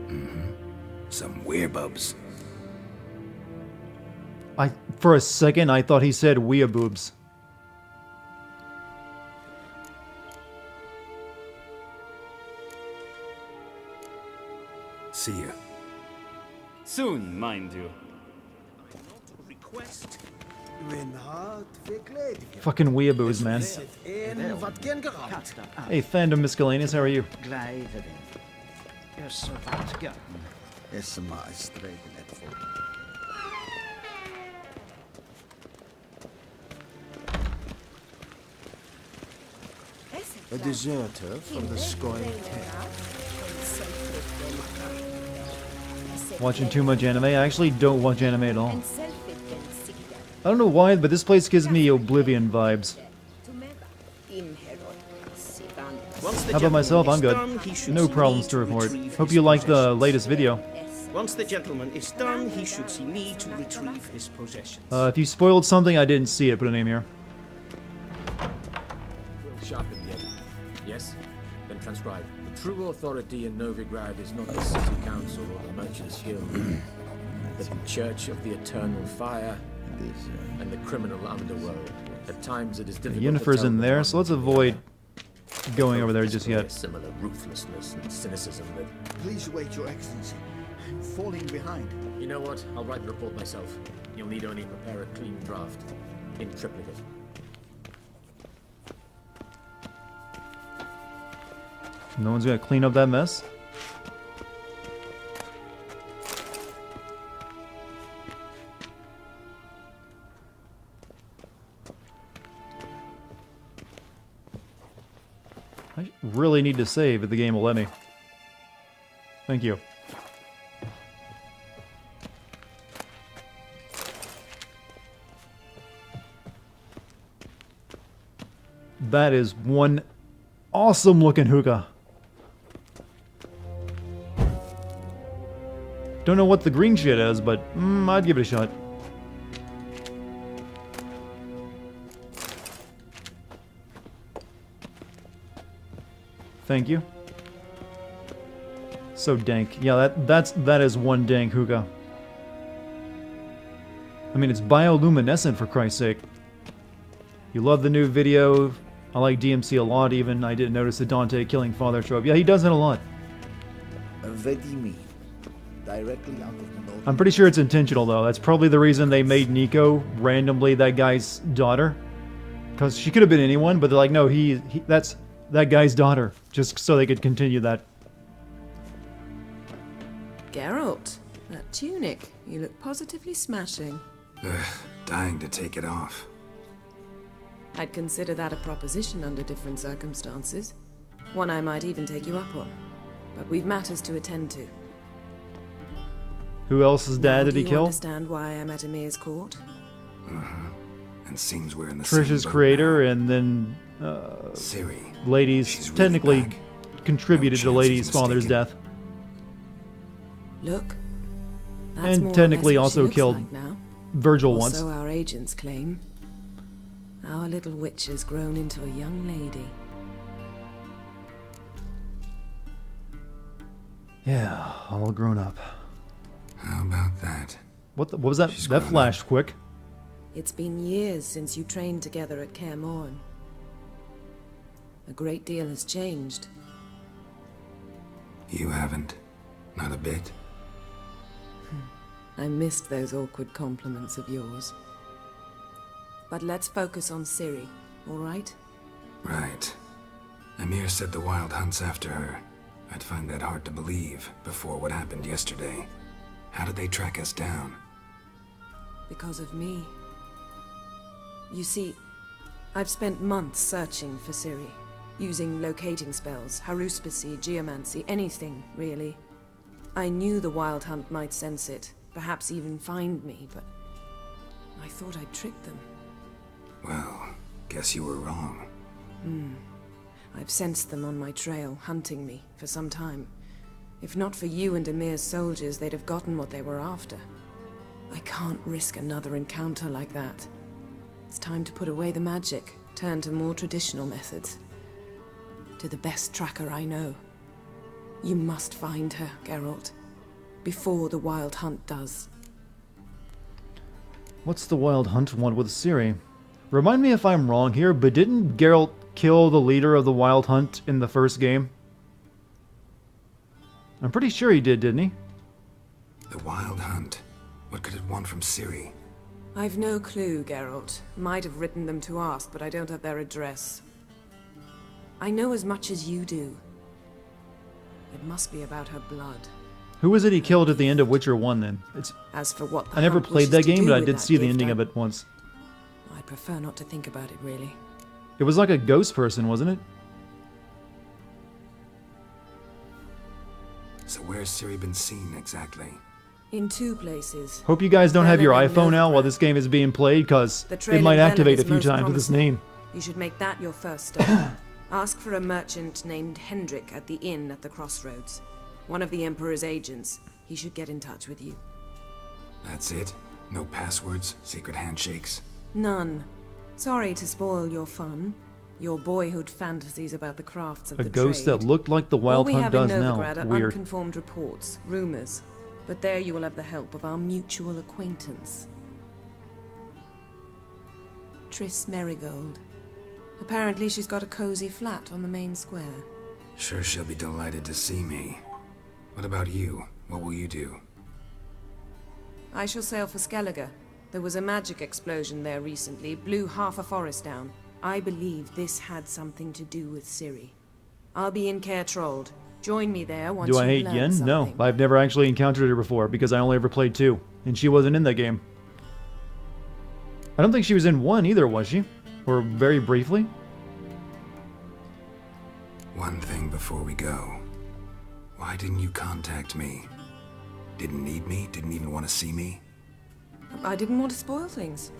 Mm-hmm. Some werebubs. For a second, I thought he said weeaboobs. See you. Soon, mind you. Request. Fucking weeaboos, man. Hey, Fandom Miscellaneous, how are you? A deserter from the Scoia'tael. Watching too much anime? I actually don't watch anime at all. I don't know why, but this place gives me Oblivion vibes. How about myself? I'm good. No problems to report. Hope you liked the latest video. Once the gentleman is done, he should see me to retrieve his possessions. If you spoiled something, I didn't see it. Put a name here. Will sharpen the edge. Yes? Then transcribe. The true authority in Novigrad is not the city council or the merchants guild, but the Church of the Eternal Fire and the criminal underworld. At times it is difficult Yennefer's to tell in the there, one so let's from the avoid other. going over there Both just display a yet. similar ruthlessness and cynicism that... Please wait, Your Excellency. I'm falling behind. You know what? I'll write the report myself. You'll need only prepare a clean draft. In triplicate. No one's gonna clean up that mess? I really need to save if the game will let me. Thank you. That is one awesome looking hookah. Don't know what the green shit is, but I'd give it a shot. Thank you. So dank. Yeah, that is one dank hookah. I mean, it's bioluminescent for Christ's sake. You love the new video. I like DMC a lot even. I didn't notice the Dante killing father trope. Yeah, he does it a lot. Vedimi. Directly out of the I'm pretty sure it's intentional though. That's probably the reason they made Nico randomly that guy's daughter. Because she could have been anyone, but they're like, no, that's that guy's daughter. Just so they could continue that. Geralt, that tunic. You look positively smashing. Ugh, dying to take it off. I'd consider that a proposition under different circumstances. One I might even take you up on. But we've matters to attend to. Who else's dad did he Do you kill? understand why I'm at Emir's court? And seems we're in the Trish's same boat creator, and then Ciri. Ladies technically contributed to Lady's father's death, Look, that's more and or technically less what she also looks killed like now. Virgil Or once. so our agents claim. Our little witch has grown into a young lady. Yeah, all grown up. How about that? What was that? That flashed quick. It's been years since you trained together at Kaer Morhen. A great deal has changed. You haven't? Not a bit? I missed those awkward compliments of yours. But let's focus on Ciri, all right? Right. Emir said the Wild Hunt's after her. I'd find that hard to believe before what happened yesterday. How did they track us down? Because of me. You see, I've spent months searching for Ciri, using locating spells, haruspicy, geomancy, anything, really. I knew the Wild Hunt might sense it, perhaps even find me, but I thought I'd tricked them. Well, guess you were wrong. I've sensed them on my trail, hunting me, for some time. If not for you and Emir's soldiers, they'd have gotten what they were after. I can't risk another encounter like that. It's time to put away the magic, turn to more traditional methods. To the best tracker I know. You must find her, Geralt. Before the Wild Hunt does. What's the Wild Hunt want with Ciri? Remind me if I'm wrong here, but didn't Geralt kill the leader of the Wild Hunt in the first game? I'm pretty sure he did, didn't he? The Wild Hunt? What could it want from Ciri? I've no clue, Geralt. Might have written them to ask, but I don't have their address. I know as much as you do. It must be about her blood. Who was it he killed at the end of Witcher 1 then? As for what the I never Hunt played wishes that to game, do but I with did that see the gift, ending of it once. I prefer not to think about it, really. It was like a ghost person, wasn't it? So where's Ciri been seen exactly? In 2 places. Hope you guys don't have your Velen and iPhone out Novigrad. while this game is being played, because The it trail might in Velen activate a is few most times with this promising. name. You should make that your first stop. Ask for a merchant named Hendrik at the inn at the crossroads. One of the Emperor's agents. He should get in touch with you. That's it? No passwords? Secret handshakes? None. Sorry to spoil your fun. Your boyhood fantasies about the crafts of A the ghost trade. that looked like the Wild All we Hunt have in does now. Novigrad are Weird. unconformed reports, rumors. But there you will have the help of our mutual acquaintance. Triss Merigold. Apparently she's got a cozy flat on the main square. Sure she'll be delighted to see me. What about you? What will you do? I shall sail for Skellige. There was a magic explosion there recently, blew half a forest down. I believe this had something to do with Ciri. I'll be in Kaer Trolde. Join me there once Do you I hate learn Yen? something. No, I've never actually encountered her before, because I only ever played 2, and she wasn't in that game. I don't think she was in 1 either, was she? Or very briefly? One thing before we go. Why didn't you contact me? Didn't need me? Didn't even want to see me? I didn't want to spoil things.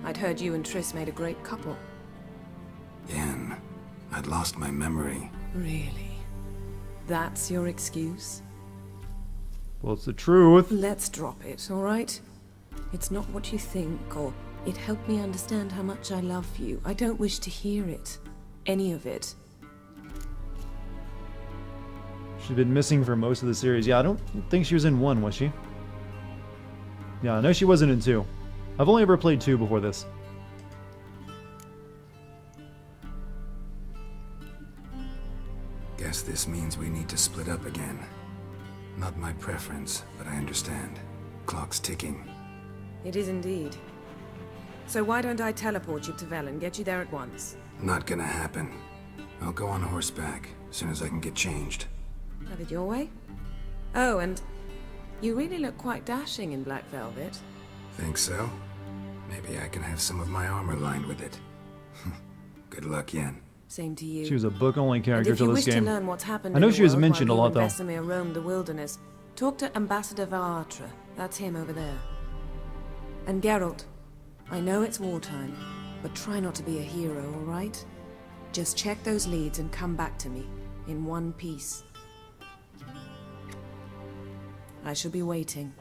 I'd heard you and Triss made a great couple. Yen, I'd lost my memory. Really? That's your excuse? Well, it's the truth. Let's drop it, all right? It's not what you think, or it helped me understand how much I love you. I don't wish to hear it. Any of it. She's been missing for most of the series. Yeah, I don't think she was in 1, was she? Yeah, I know she wasn't in 2. I've only ever played 2 before this. Guess this means we need to split up again. Not my preference, but I understand. Clock's ticking. It is indeed. So why don't I teleport you to Velen, get you there at once? Not gonna happen. I'll go on horseback, as soon as I can get changed. Have it your way? Oh, and you really look quite dashing in black velvet. Think so? Maybe I can have some of my armor lined with it. Good luck, Yen. Same to you. She was a book-only character And if you till wish this game. to learn what's happened I know in the she was world mentioned a while lot, you and though. Vesemir roamed the wilderness, talk to Ambassador Varatra. That's him over there. And Geralt, I know it's wartime, but try not to be a hero, all right? Just check those leads and come back to me, in one piece. I shall be waiting.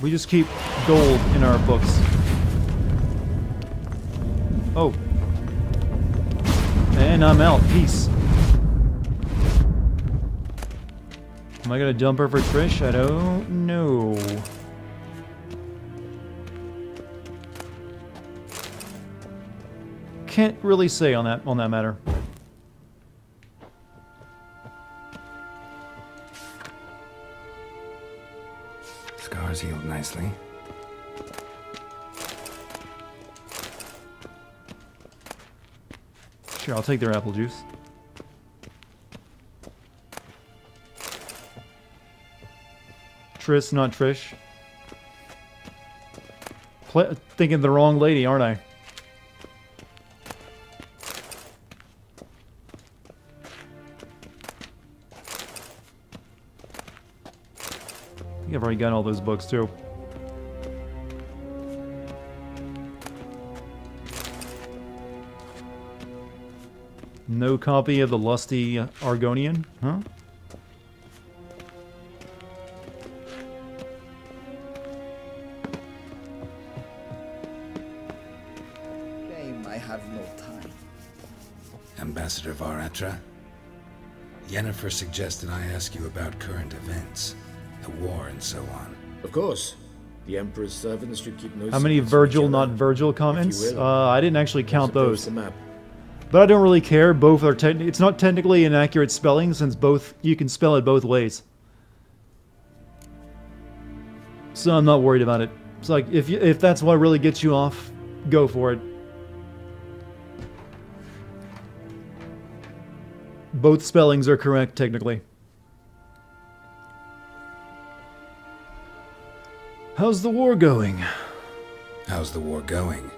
We just keep gold in our books. Oh. And I'm out. Peace. Am I gonna dump her for Trish? I don't know. Can't really say on that matter. Scars healed nicely. Sure, I'll take their apple juice. Triss, not Trish. Thinking the wrong lady, aren't I? I think I've already gotten all those books too. No copy of the Lusty Argonian, huh? I have no time. Ambassador Varatra, Yennefer suggested I ask you about current events, the war and so on. Of course. The Emperor's servants should keep no How many secrets Virgil, not Virgil comments? will. I didn't actually count those. The map. But I don't really care. Both are it's not technically an accurate spelling since both you can spell it both ways. So I'm not worried about it. It's like if that's what really gets you off, go for it. Both spellings are correct technically. How's the war going? How's the war going?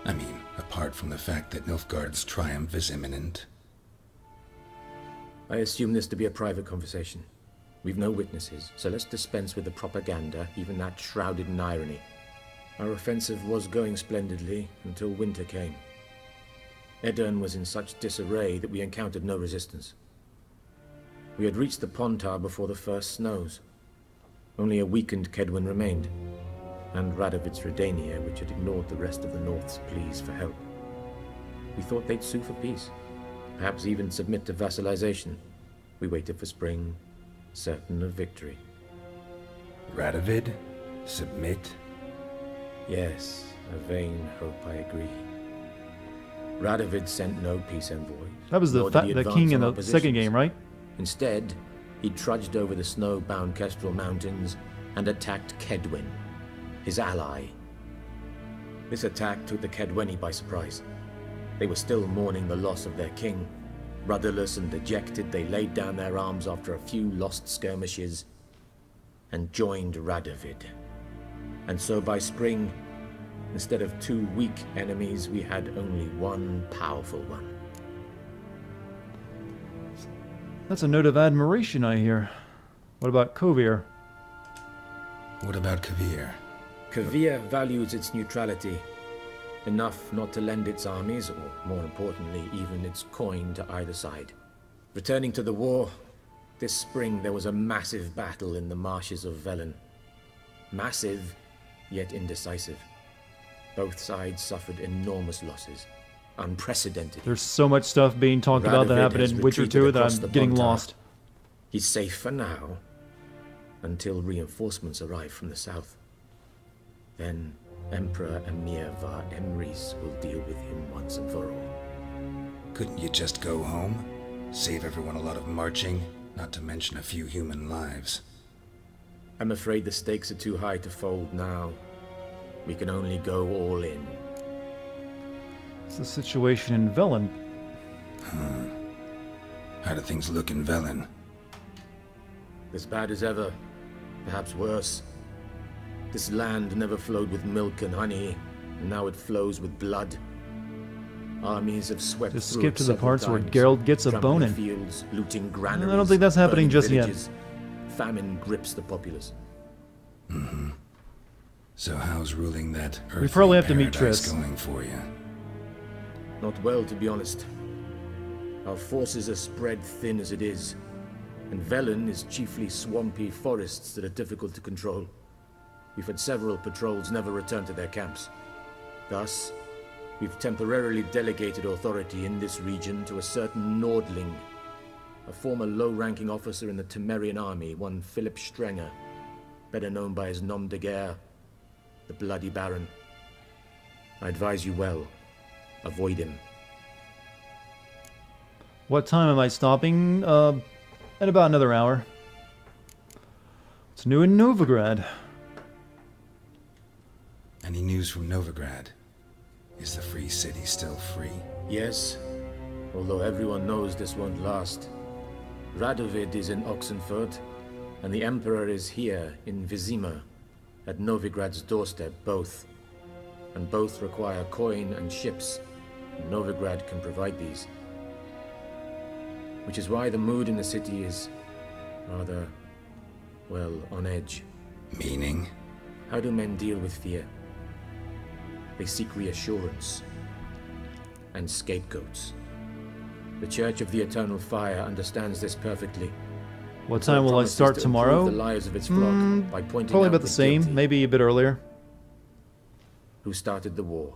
I mean, apart from the fact that Nilfgaard's triumph is imminent. I assume this to be a private conversation. We've no witnesses, so let's dispense with the propaganda, even that shrouded in irony. Our offensive was going splendidly until winter came. Edirn was in such disarray that we encountered no resistance. We had reached the Pontar before the first snows. Only a weakened Kedwen remained, and Radovid's Redania, which had ignored the rest of the North's pleas for help. We thought they'd sue for peace, perhaps even submit to vassalization. We waited for spring, certain of victory. Radovid? Submit? Yes, a vain hope, I agree. Radovid sent no peace envoys. That was the king in the second game, right? Instead, he trudged over the snow-bound Kestrel Mountains and attacked Kedwen, his ally. This attack took the Kedweni by surprise. They were still mourning the loss of their king. Rudderless and dejected, they laid down their arms after a few lost skirmishes and joined Radovid. And so by spring, instead of two weak enemies, we had only one powerful one. That's a note of admiration, I hear. What about Kovir? What about Kovir? Kovir values its neutrality, enough not to lend its armies, or more importantly, even its coin to either side. Returning to the war, this spring there was a massive battle in the marshes of Velen. Massive, yet indecisive. Both sides suffered enormous losses. Unprecedented. There's so much stuff being talked about that happened in Witcher 2 that I'm getting lost. He's safe for now, until reinforcements arrive from the south. Then Emperor Emir Var Emrys will deal with him once and for all. Couldn't you just go home? Save everyone a lot of marching, not to mention a few human lives. I'm afraid the stakes are too high to fold now. We can only go all in. What's the situation in Velen? How do things look in Velen? As bad as ever, perhaps worse. This land never flowed with milk and honey, and now it flows with blood. Armies have swept Just through skip it to the several parts where times, Geralt gets a trampling bonin'. fields, looting granaries, I don't think that's happening burning just yet. villages. Famine grips the populace. Mm-hmm. So how's ruling that earthly We probably have to meet paradise Triss. going for you? Not well, to be honest. Our forces are spread thin as it is, and Velen is chiefly swampy forests that are difficult to control. We've had several patrols never return to their camps. Thus, We've temporarily delegated authority in this region to a certain Nordling, a former low-ranking officer in the Temerian army, one Philip Strenger, better known by his nom de guerre, the Bloody Baron. I advise you well. Avoid him. What time am I stopping? In about another hour. It's new in Novigrad. Any news from Novigrad? Is the free city still free? Yes, although everyone knows this won't last. Radovid is in Oxenfurt, and the Emperor is here in Vizima, at Novigrad's doorstep, both. And both require coin and ships, and Novigrad can provide these. Which is why the mood in the city is rather, well, on edge. Meaning? How do men deal with fear? They seek reassurance and scapegoats. The Church of the Eternal Fire understands this perfectly. What time will I start tomorrow? The lives of its flock by pointing probably out about the same, guilty. maybe a bit earlier. Who started the war?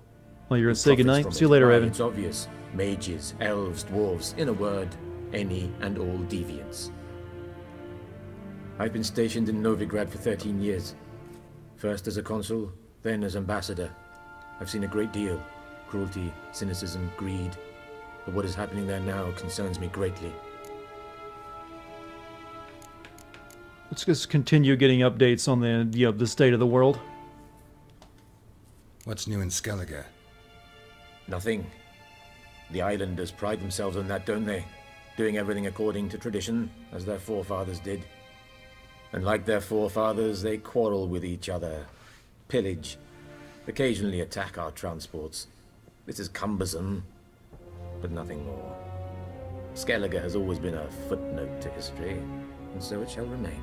Well, you're Who gonna say profits goodnight. from See you it? later, Why, Evan. It's obvious. Mages, elves, dwarves, in a word, any and all deviants. I've been stationed in Novigrad for 13 years. First as a consul, then as ambassador. I've seen a great deal. Cruelty, cynicism, greed. But what is happening there now concerns me greatly. Let's just continue getting updates on the state of the world. What's new in Skellige? Nothing. The islanders pride themselves on that, don't they? Doing everything according to tradition, as their forefathers did. And like their forefathers, they quarrel with each other, pillage, occasionally attack our transports. This is cumbersome, but nothing more. Skellige has always been a footnote to history, and so it shall remain.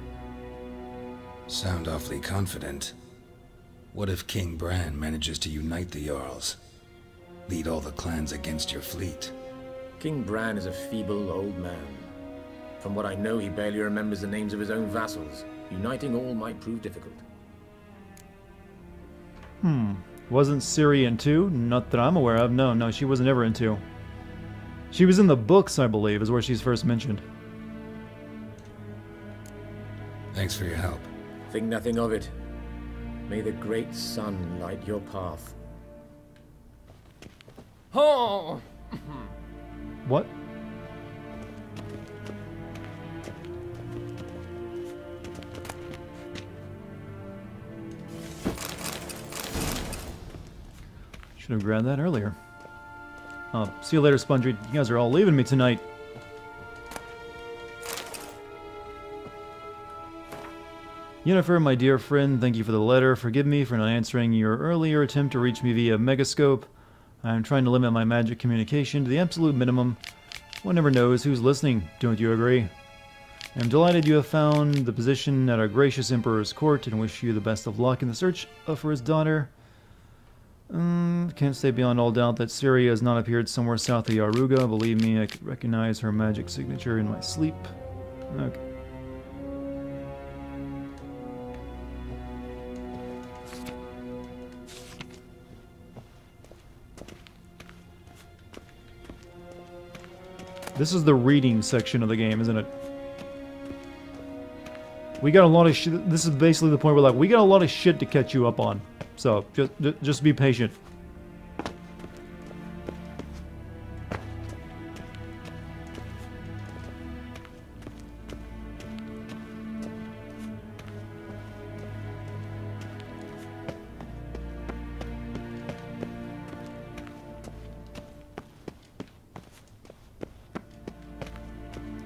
Sound awfully confident. What if King Bran manages to unite the Jarls? Lead all the clans against your fleet? King Bran is a feeble old man. From what I know, he barely remembers the names of his own vassals. Uniting all might prove difficult. Wasn't Ciri in 2? Not that I'm aware of. No, she wasn't ever in 2. She was in the books, I believe, is where she's first mentioned. Thanks for your help. Think nothing of it. May the great sun light your path. Oh! What? Should have grabbed that earlier. See you later, Spongey. You guys are all leaving me tonight. Yennefer, my dear friend, thank you for the letter. Forgive me for not answering your earlier attempt to reach me via Megascope. I am trying to limit my magic communication to the absolute minimum. One never knows who's listening, don't you agree? I am delighted you have found the position at our gracious Emperor's court and wish you the best of luck in the search for his daughter. Can't say beyond all doubt that Ciri has not appeared somewhere south of Yaruga. Believe me, I could recognize her magic signature in my sleep. Okay. This is the reading section of the game, isn't it? We got a lot of shit. This is basically the point where, like, we got a lot of shit to catch you up on. So, just be patient.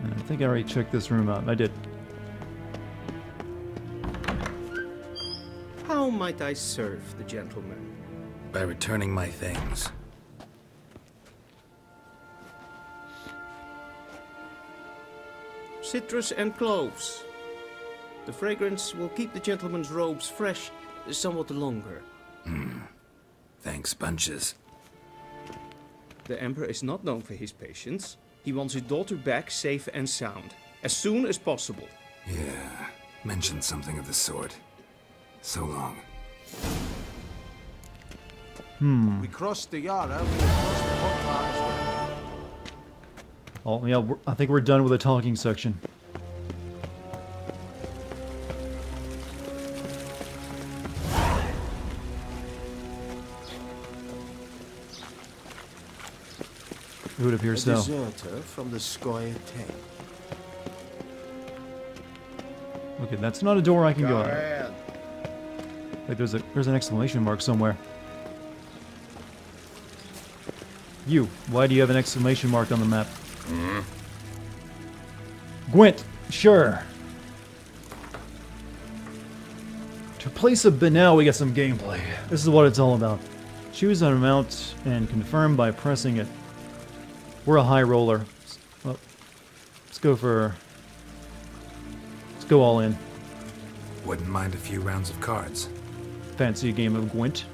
I think I already checked this room out. I did. How might I serve the gentleman? By returning my things. Citrus and cloves. The fragrance will keep the gentleman's robes fresh somewhat longer. Thanks, bunches. The Emperor is not known for his patience. He wants his daughter back safe and sound, as soon as possible. Yeah, mentioned something of the sort. So long. Hmm. We crossed the Yara, we crossed the Hotbar as well. Oh, yeah, I think we're done with the talking section. It would appear so. A deserter from the Skoye Tank. Okay, that's not a door I can go out. Like there's an exclamation mark somewhere. You, why do you have an exclamation mark on the map? Gwent, sure. To place a bit now, we get some gameplay. This is what it's all about. Choose an amount and confirm by pressing it. We're a high roller. Well, let's go all in. Wouldn't mind a few rounds of cards. Fancy a game of Gwent?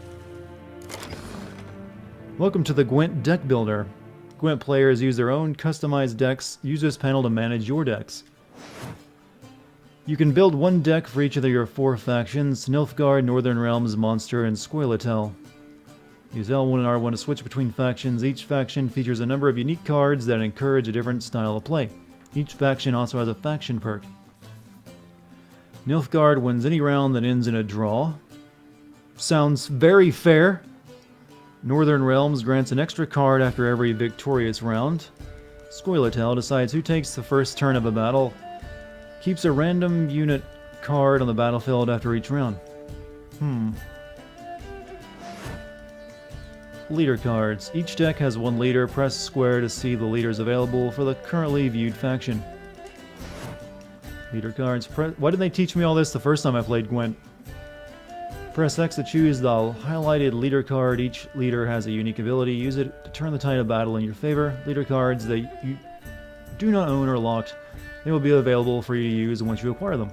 Welcome to the Gwent Deck Builder. Gwent players use their own customized decks. Use this panel to manage your decks. You can build one deck for each of your 4 factions: Nilfgaard, Northern Realms, Monster, and Squirtle. Use L1 and R1 to switch between factions. Each faction features a number of unique cards that encourage a different style of play. Each faction also has a faction perk. Nilfgaard wins any round that ends in a draw. Sounds very fair. Northern Realms grants an extra card after every victorious round. Squirtle decides who takes the first turn of a battle. Keeps a random unit card on the battlefield after each round. Leader cards. Each deck has 1 leader. Press square to see the leaders available for the currently viewed faction. Leader cards. Why didn't they teach me all this the first time I played Gwent? Press X to choose the highlighted leader card. Each leader has a unique ability. Use it to turn the tide of battle in your favor. Leader cards that you do not own are locked. They will be available for you to use once you acquire them.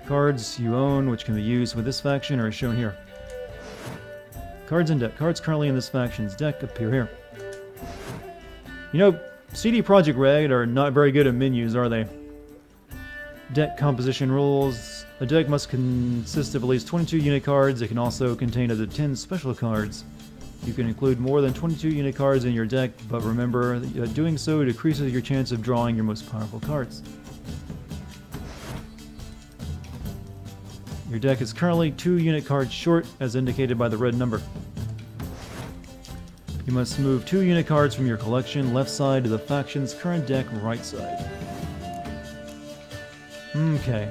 Cards you own, which can be used with this faction, are shown here. Cards and deck. Cards currently in this faction's deck appear here. You know, CD Projekt Red are not very good at menus, are they? Deck composition rules. A deck must consist of at least 22 unit cards. It can also contain up to 10 special cards. You can include more than 22 unit cards in your deck, but remember that doing so decreases your chance of drawing your most powerful cards. Your deck is currently 2 unit cards short, as indicated by the red number. You must move 2 unit cards from your collection left side to the faction's current deck right side. Okay.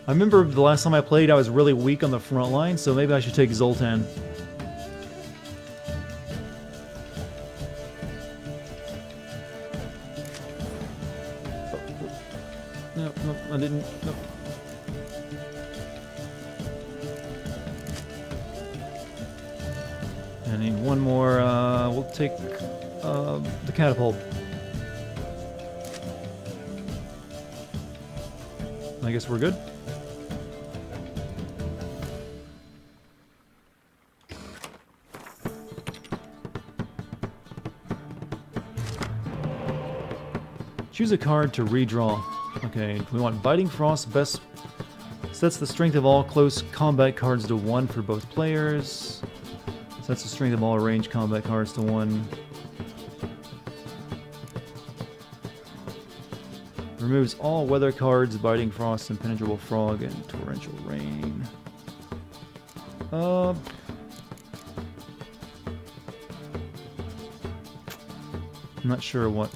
I remember the last time I played I was really weak on the front line, so maybe I should take Zoltan. No, I didn't. No. I need one more. We'll take the catapult. I guess we're good. Choose a card to redraw. Okay, we want Biting Frost. Best sets the strength of all close combat cards to 1 for both players. Sets the strength of all ranged combat cards to 1. Removes all weather cards, Biting Frost, Impenetrable Frog, and Torrential Rain. I'm not sure what.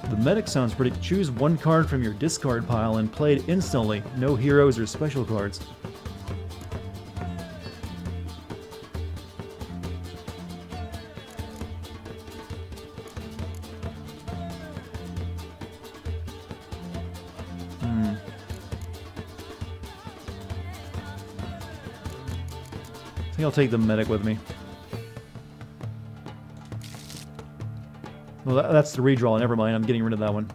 The medic sounds pretty. Choose 1 card from your discard pile and play it instantly. No heroes or special cards. I think I'll take the medic with me. Well, that's the redraw. Never mind, I'm getting rid of that one.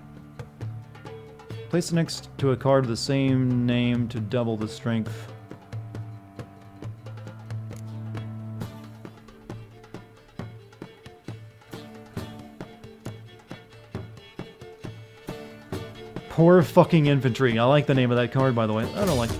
Place it next to a card with the same name to double the strength. Core fucking infantry. I like the name of that card, by the way. I don't like it.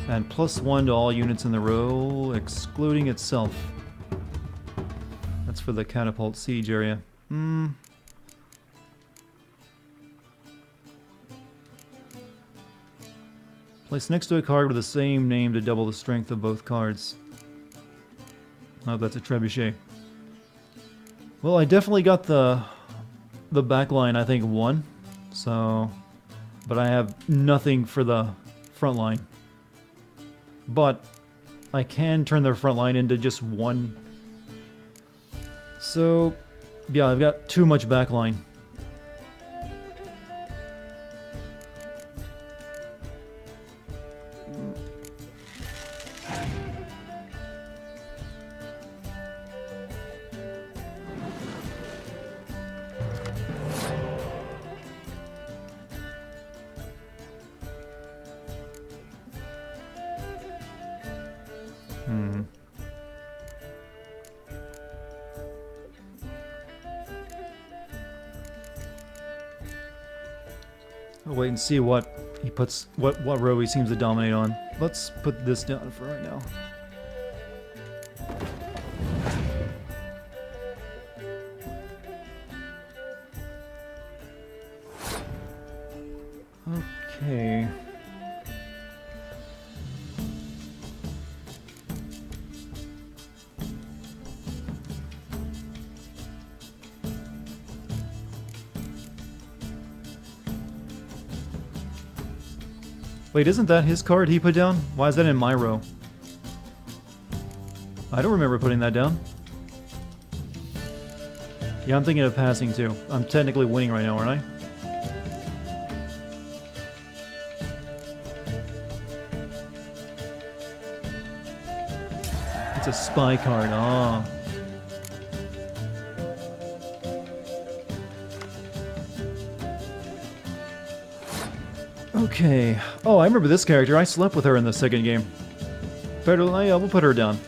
And +1 to all units in the row, excluding itself. That's for the catapult siege area. Place next to a card with the same name to double the strength of both cards. Oh, that's a trebuchet. Well, I definitely got the back line, I think, 1. So, but I have nothing for the front line. But I can turn their front line into just 1. So, yeah, I've got too much backline. I'll wait and see what he puts, what row he seems to dominate on. Let's put this down for right now. Okay. Wait, isn't that his card he put down? Why is that in my row? I don't remember putting that down. Yeah, I'm thinking of passing too. I'm technically winning right now, aren't I? It's a spy card. Ah. Okay. Oh, I remember this character. I slept with her in the second game. Better, yeah, we'll put her down.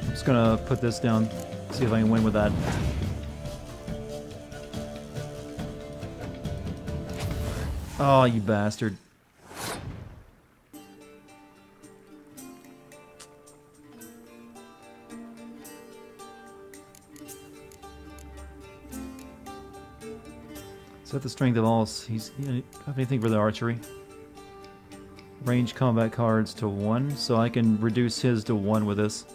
I'm just gonna put this down, see if I can win with that. Oh, you bastard. Set the strength of all. He's. You know, have anything for the archery? Range combat cards to 1, so I can reduce his to 1 with this.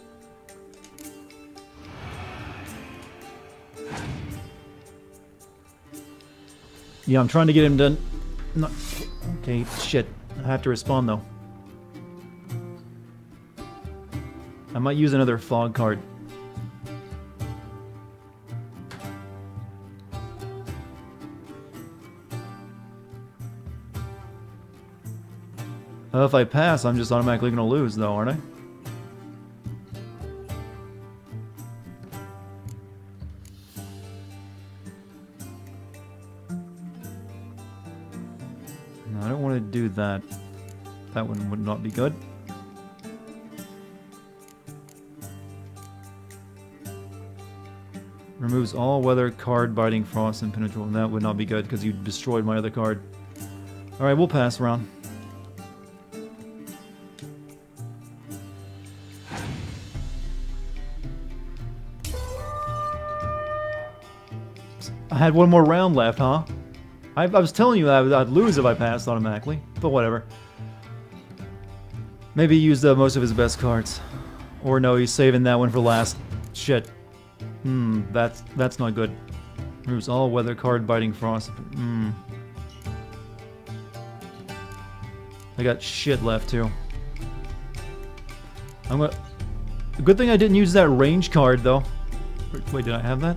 Yeah, I'm trying to get him done. No. Okay, shit. I have to respond though. I might use another fog card. If I pass, I'm just automatically gonna lose though, aren't I? I don't want to do that. That one would not be good. Removes all weather, card, biting, frost, and penetrable. That would not be good because you destroyed my other card. Alright, we'll pass round. I had one more round left, huh? I was telling you that I'd lose if I passed automatically, but whatever. Maybe he used most of his best cards. Or no, he's saving that one for last. Shit. That's not good. Removes all weather, card, biting, frost. I got shit left too. I'm gonna... Good thing I didn't use that range card, though. Wait, did I have that?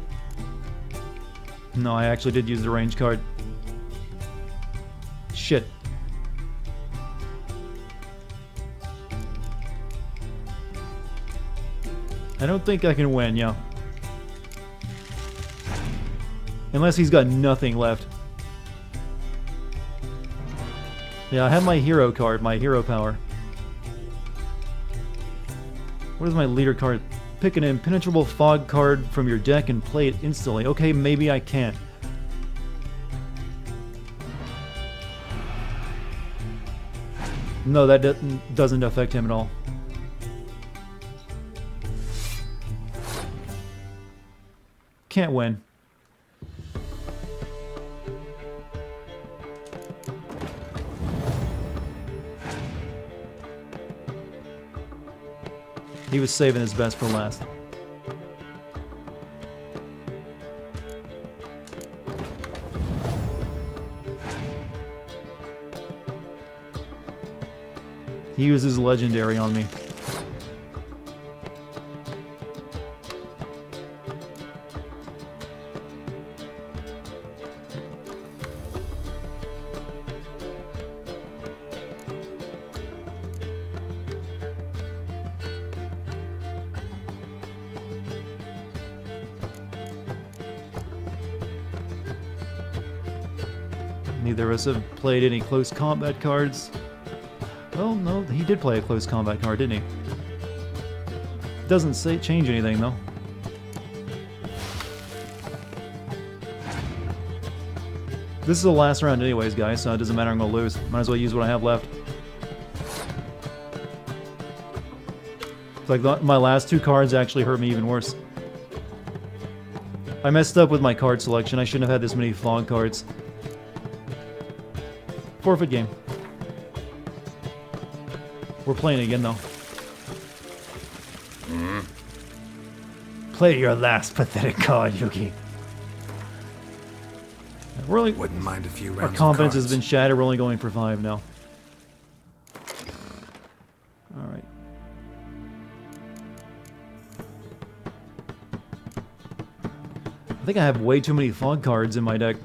No, I actually did use the range card. Shit. I don't think I can win, yeah. Unless he's got nothing left. Yeah, I have my hero card, my hero power. What is my leader card? Pick an impenetrable fog card from your deck and play it instantly. Okay, maybe I can. No, that doesn't affect him at all. Can't win. He was saving his best for last. He uses legendary on me. Neither of us have played any close combat cards. Well, no, he did play a close combat card, didn't he? Doesn't say change anything, though. This is the last round anyways, guys, so it doesn't matter, I'm gonna lose. Might as well use what I have left. It's like my last two cards actually hurt me even worse. I messed up with my card selection. I shouldn't have had this many fog cards. Forfeit game. We're playing again, though. Play your last pathetic card, Yuki. Really, wouldn't mind a few rounds. Our confidence has been shattered. We're only going for 5 now. All right. I think I have way too many fog cards in my deck.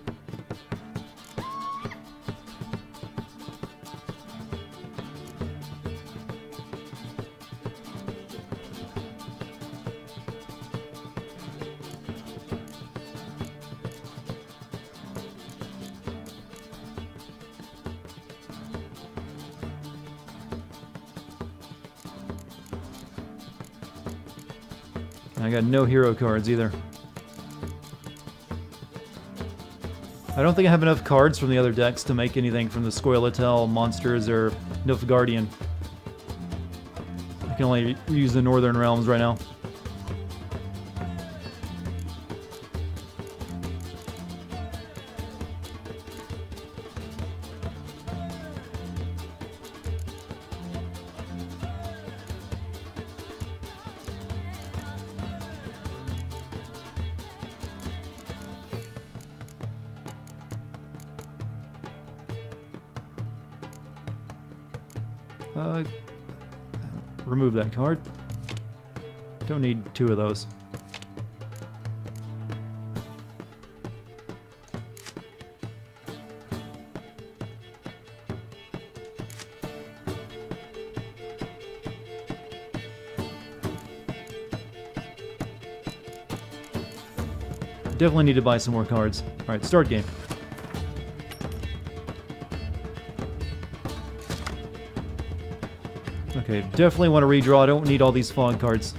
I got no hero cards either. I don't think I have enough cards from the other decks to make anything from the Scoia'tael monsters or Nilfgaardian. I can only use the Northern Realms right now. Remove that card. Don't need 2 of those. Definitely need to buy some more cards. Alright, start game. Okay, definitely want to redraw. I don't need all these fog cards.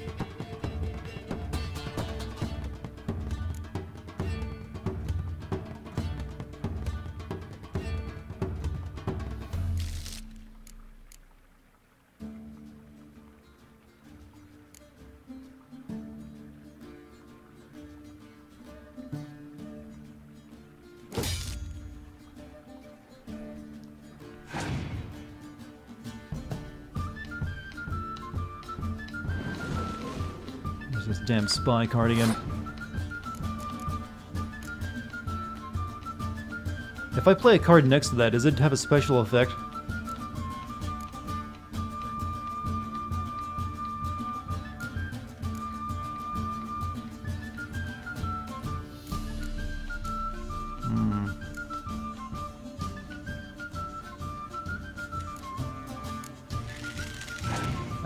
This damn spy card again. If I play a card next to that, does it have a special effect?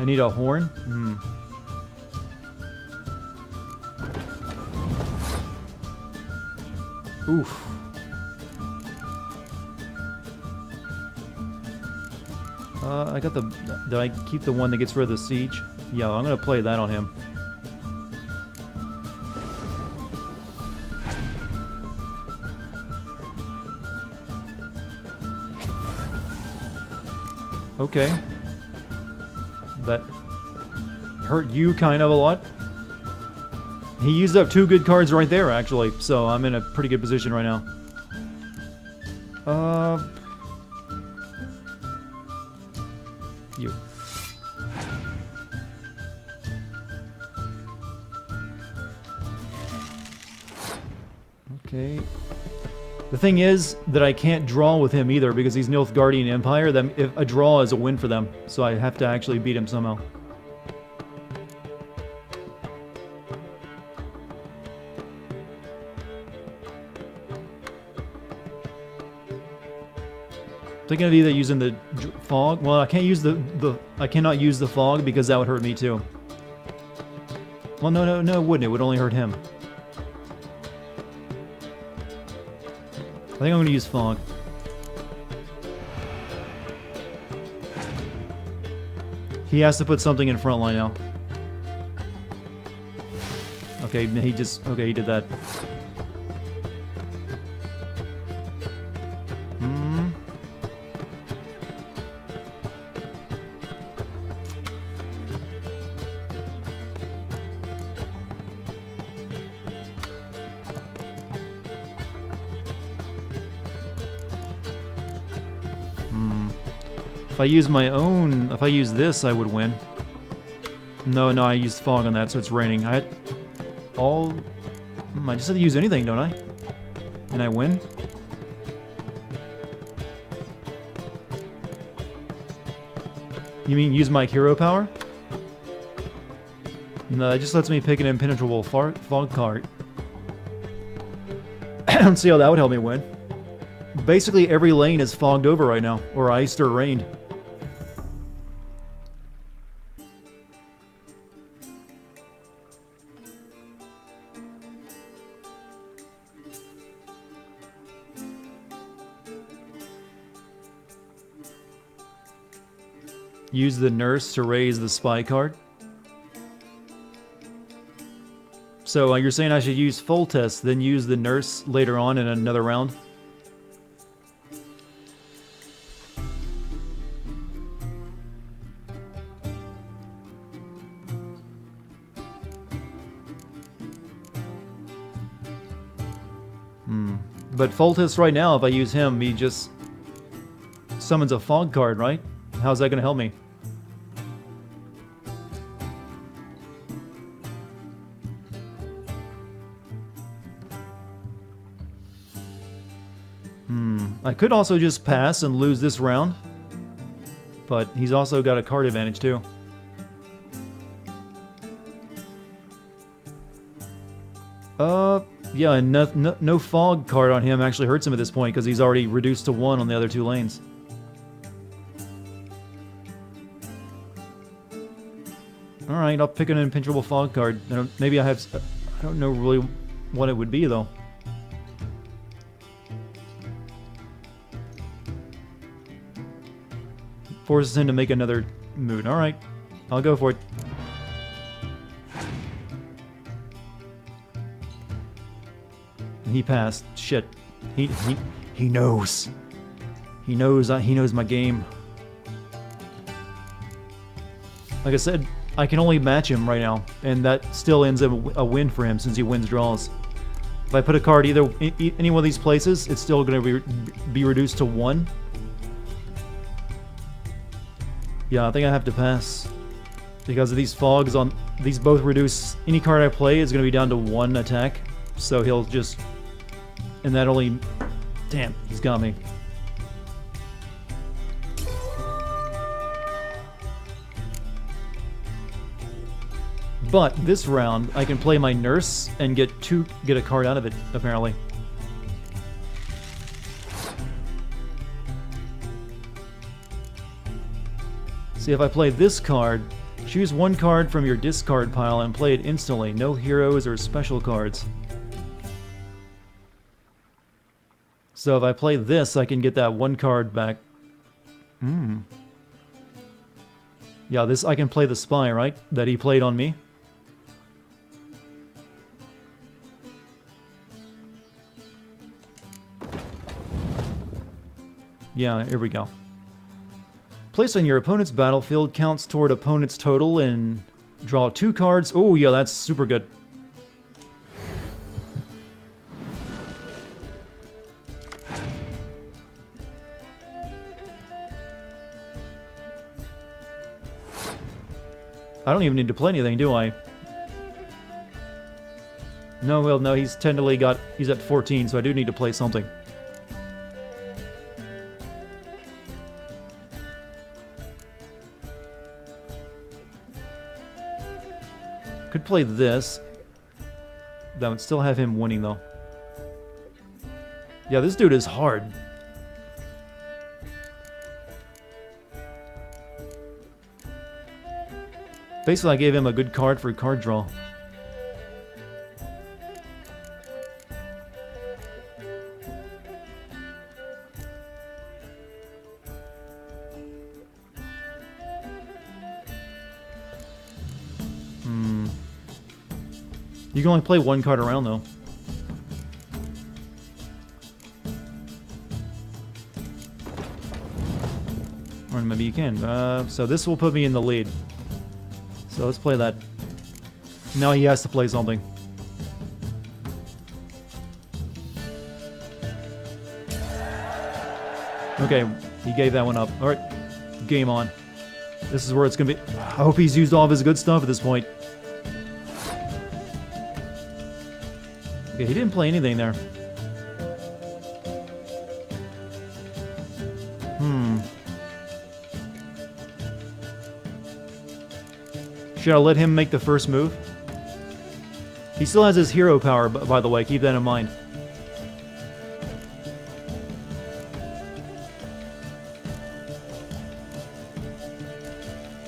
need a horn? Hmm. Oof. I got the... Did I keep the one that gets rid of the siege? Yeah, I'm gonna play that on him. Okay. That hurt you kind of a lot. He used up 2 good cards right there, actually, so I'm in a pretty good position right now. You. Okay. The thing is that I can't draw with him either because he's Nilfgaardian Empire. If a draw is a win for them, so I have to actually beat him somehow. Thinking of either using the fog. Well, I can't use I cannot use the fog because that would hurt me too. Well, no, it wouldn't. It would only hurt him. I think I'm going to use fog. He has to put something in front line now. Okay, he did that. If I use my own, if I use this, I would win. No, I used fog on that, so it's raining. I just have to use anything, don't I? And I win? You mean use my hero power? No, it just lets me pick an impenetrable fog card. I don't see how that would help me win. Basically, every lane is fogged over right now, or iced or rained. Use the nurse to raise the spy card. So you're saying I should use full test, then use the nurse later on in another round? But full test right now, if I use him, he just summons a fog card, right? How's that going to help me? I could also just pass and lose this round, but he's also got a card advantage too. Yeah, and no fog card on him actually hurts him at this point because he's already reduced to 1 on the other 2 lanes. Alright, I'll pick an impenetrable fog card. Maybe I don't know really what it would be though. Forces him to make another mood. Alright, I'll go for it. He passed. Shit. He knows. He knows my game. Like I said, I can only match him right now, and that still ends up a win for him since he wins draws. If I put a card any one of these places, it's still going to be reduced to 1. Yeah, I think I have to pass. Because of these fogs on... These both reduce... Any card I play is going to be down to 1 attack. So he'll just... And that only... Damn, he's got me. But this round, I can play my nurse and get a card out of it, apparently. See, if I play this card, Choose one card from your discard pile and play it instantly. No heroes or special cards. So if I play this, I can get that one card back. Hmm. Yeah, this I can play the spy, right? That he played on me. Yeah, here we go. Place on your opponent's battlefield counts toward opponent's total and draw 2 cards. Oh, yeah, that's super good. I don't even need to play anything, do I? No, well, no, he's technically got... He's at 14, so I do need to play something. Could play this. That would still have him winning, though. Yeah, this dude is hard. Basically, I gave him a good card for card draw. You can only play one card around, though. Or maybe you can. So this will put me in the lead. So let's play that. Now he has to play something. Okay, he gave that one up. Alright, game on. This is where it's gonna be... I hope he's used all of his good stuff at this point. Okay, he didn't play anything there. Should I let him make the first move? He still has his hero power, by the way. Keep that in mind.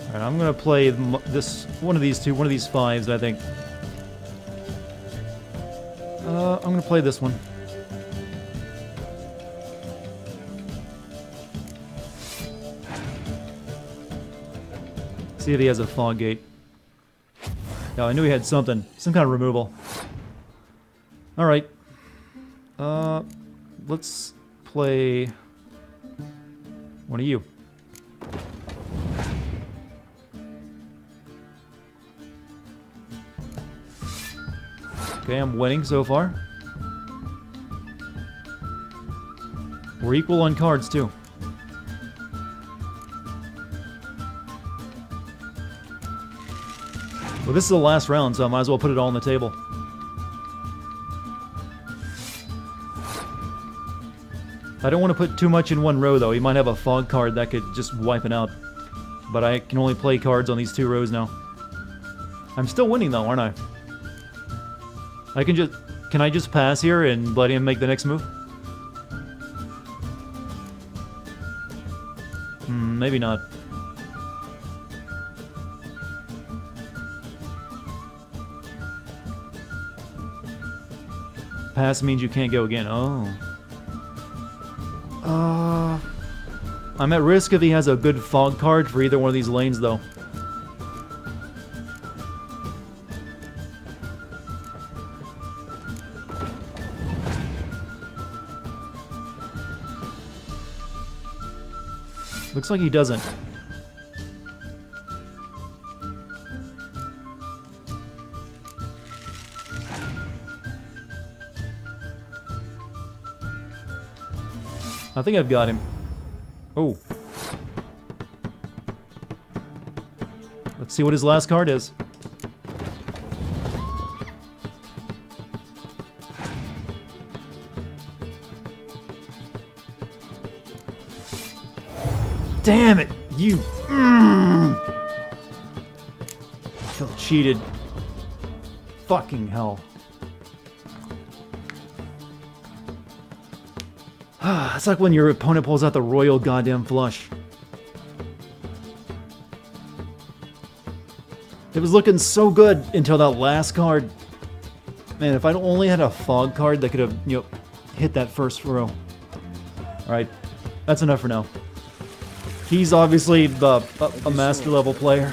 Alright, I'm gonna play this one of these 5s, I think. I'm gonna play this one. See if he has a fog gate. No, I knew he had something. Some kind of removal. Alright. Let's play one of you. Okay, I'm winning so far. We're equal on cards, too. Well, this is the last round, so I might as well put it all on the table. I don't want to put too much in one row, though. He might have a fog card that could just wipe it out. But I can only play cards on these 2 rows now. I'm still winning, though, aren't I? I can just... Can I just pass here and let him make the next move? Maybe not. Pass means you can't go again. Oh. I'm at risk if he has a good fog card for either one of these lanes, though. Looks like he doesn't. I think I've got him. Oh. Let's see what his last card is. Damn it! You... I feel cheated. Fucking hell. It's like when your opponent pulls out the royal goddamn flush. It was looking so good until that last card. Man, if I'd only had a fog card that could have, you know, hit that first row. Alright, that's enough for now. He's obviously a master level player.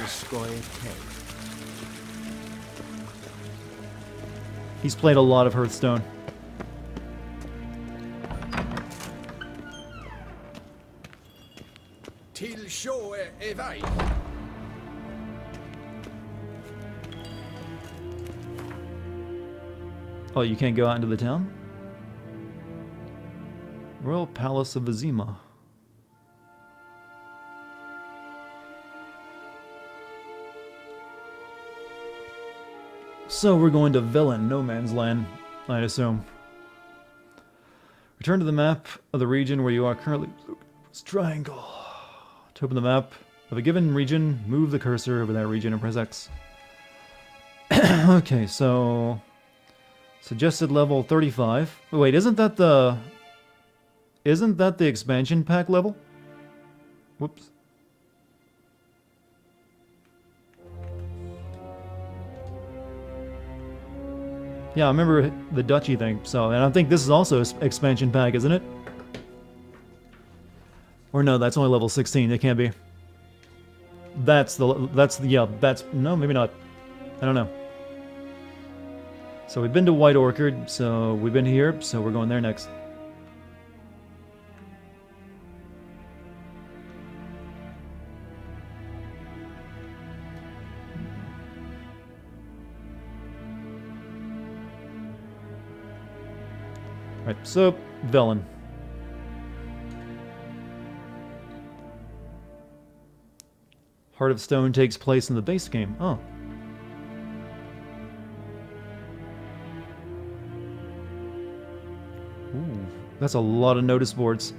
He's played a lot of Hearthstone. Till show evade. Oh, you can't go out into the town? Royal Palace of Vizima. So we're going to Velen, no man's land, I'd assume. Return to the map of the region where you are currently. Triangle. To open the map of a given region, move the cursor over that region and press X. Okay, so suggested level 35. Wait, isn't that the expansion pack level? Whoops. Yeah, I remember the Dutchy thing. So, and I think this is also expansion pack, isn't it? Or no, that's only level 16. It can't be. No, maybe not. I don't know. So we've been to White Orchard, so we've been here, so we're going there next. Right, so Velen. Heart of Stone takes place in the base game. Oh. Ooh, that's a lot of notice boards.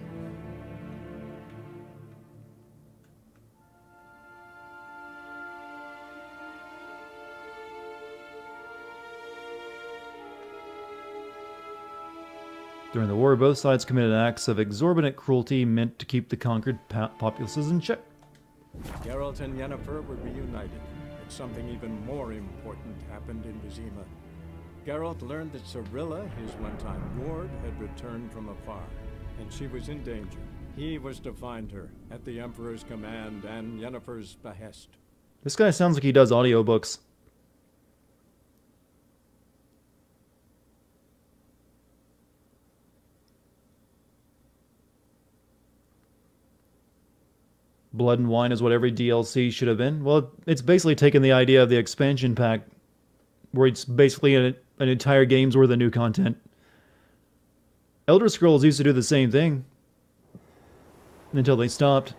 During the war, both sides committed acts of exorbitant cruelty meant to keep the conquered populaces in check. Geralt and Yennefer were reunited, but something even more important happened in Vizima. Geralt learned that Cirilla, his one-time ward, had returned from afar, and she was in danger. He was to find her, at the Emperor's command and Yennefer's behest. This guy sounds like he does audiobooks. Blood and Wine is what every DLC should have been. Well, it's basically taken the idea of the expansion pack, where it's basically an entire game's worth of new content. Elder Scrolls used to do the same thing, until they stopped.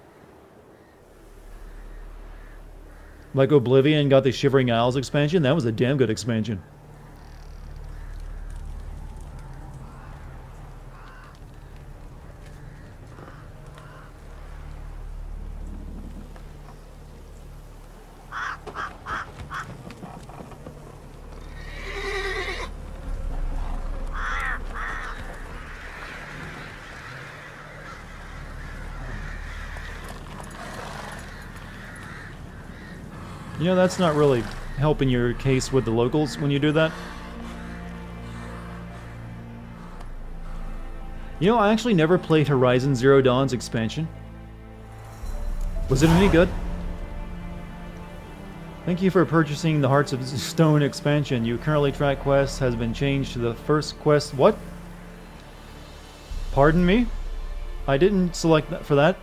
Like Oblivion got the Shivering Isles expansion, that was a damn good expansion. You know, that's not really helping your case with the locals when you do that. You know, I actually never played Horizon Zero Dawn's expansion. Was it any good? Thank you for purchasing the Hearts of Stone expansion. Your currently track quest has been changed to the first quest. What? Pardon me? I didn't select that for that.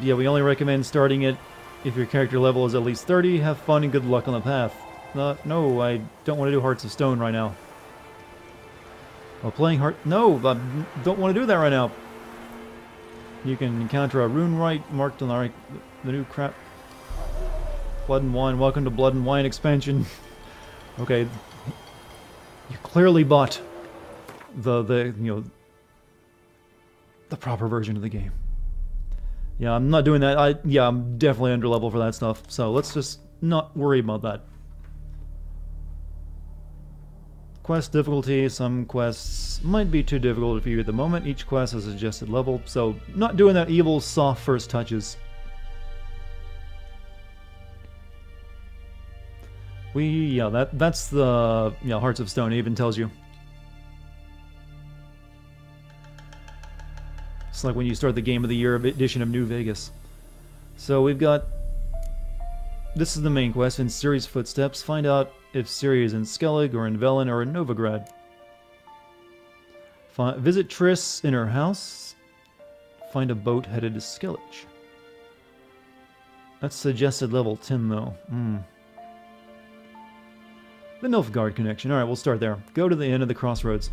Yeah, we only recommend starting it if your character level is at least 30. Have fun and good luck on the path. No, I don't want to do Hearts of Stone right now. While playing No, I don't want to do that right now. You can encounter a rune rite marked on the new crap. Blood and Wine. Welcome to Blood and Wine expansion. Okay. You clearly bought the proper version of the game. Yeah, I'm not doing that. I'm definitely under level for that stuff. So let's just not worry about that. Quest difficulty. Some quests might be too difficult for you at the moment. Each quest has a suggested level. So not doing that evil soft first touches. That's the Hearts of Stone. It even tells you. It's like when you start the Game of the Year edition of New Vegas. So we've got... This is the main quest. In Ciri's footsteps, find out if Ciri is in Skellig or in Velen or in Novigrad. Visit Triss in her house. Find a boat headed to Skellig. That's suggested level 10 though. The Nilfgaard connection. Alright, we'll start there. Go to the end of the crossroads.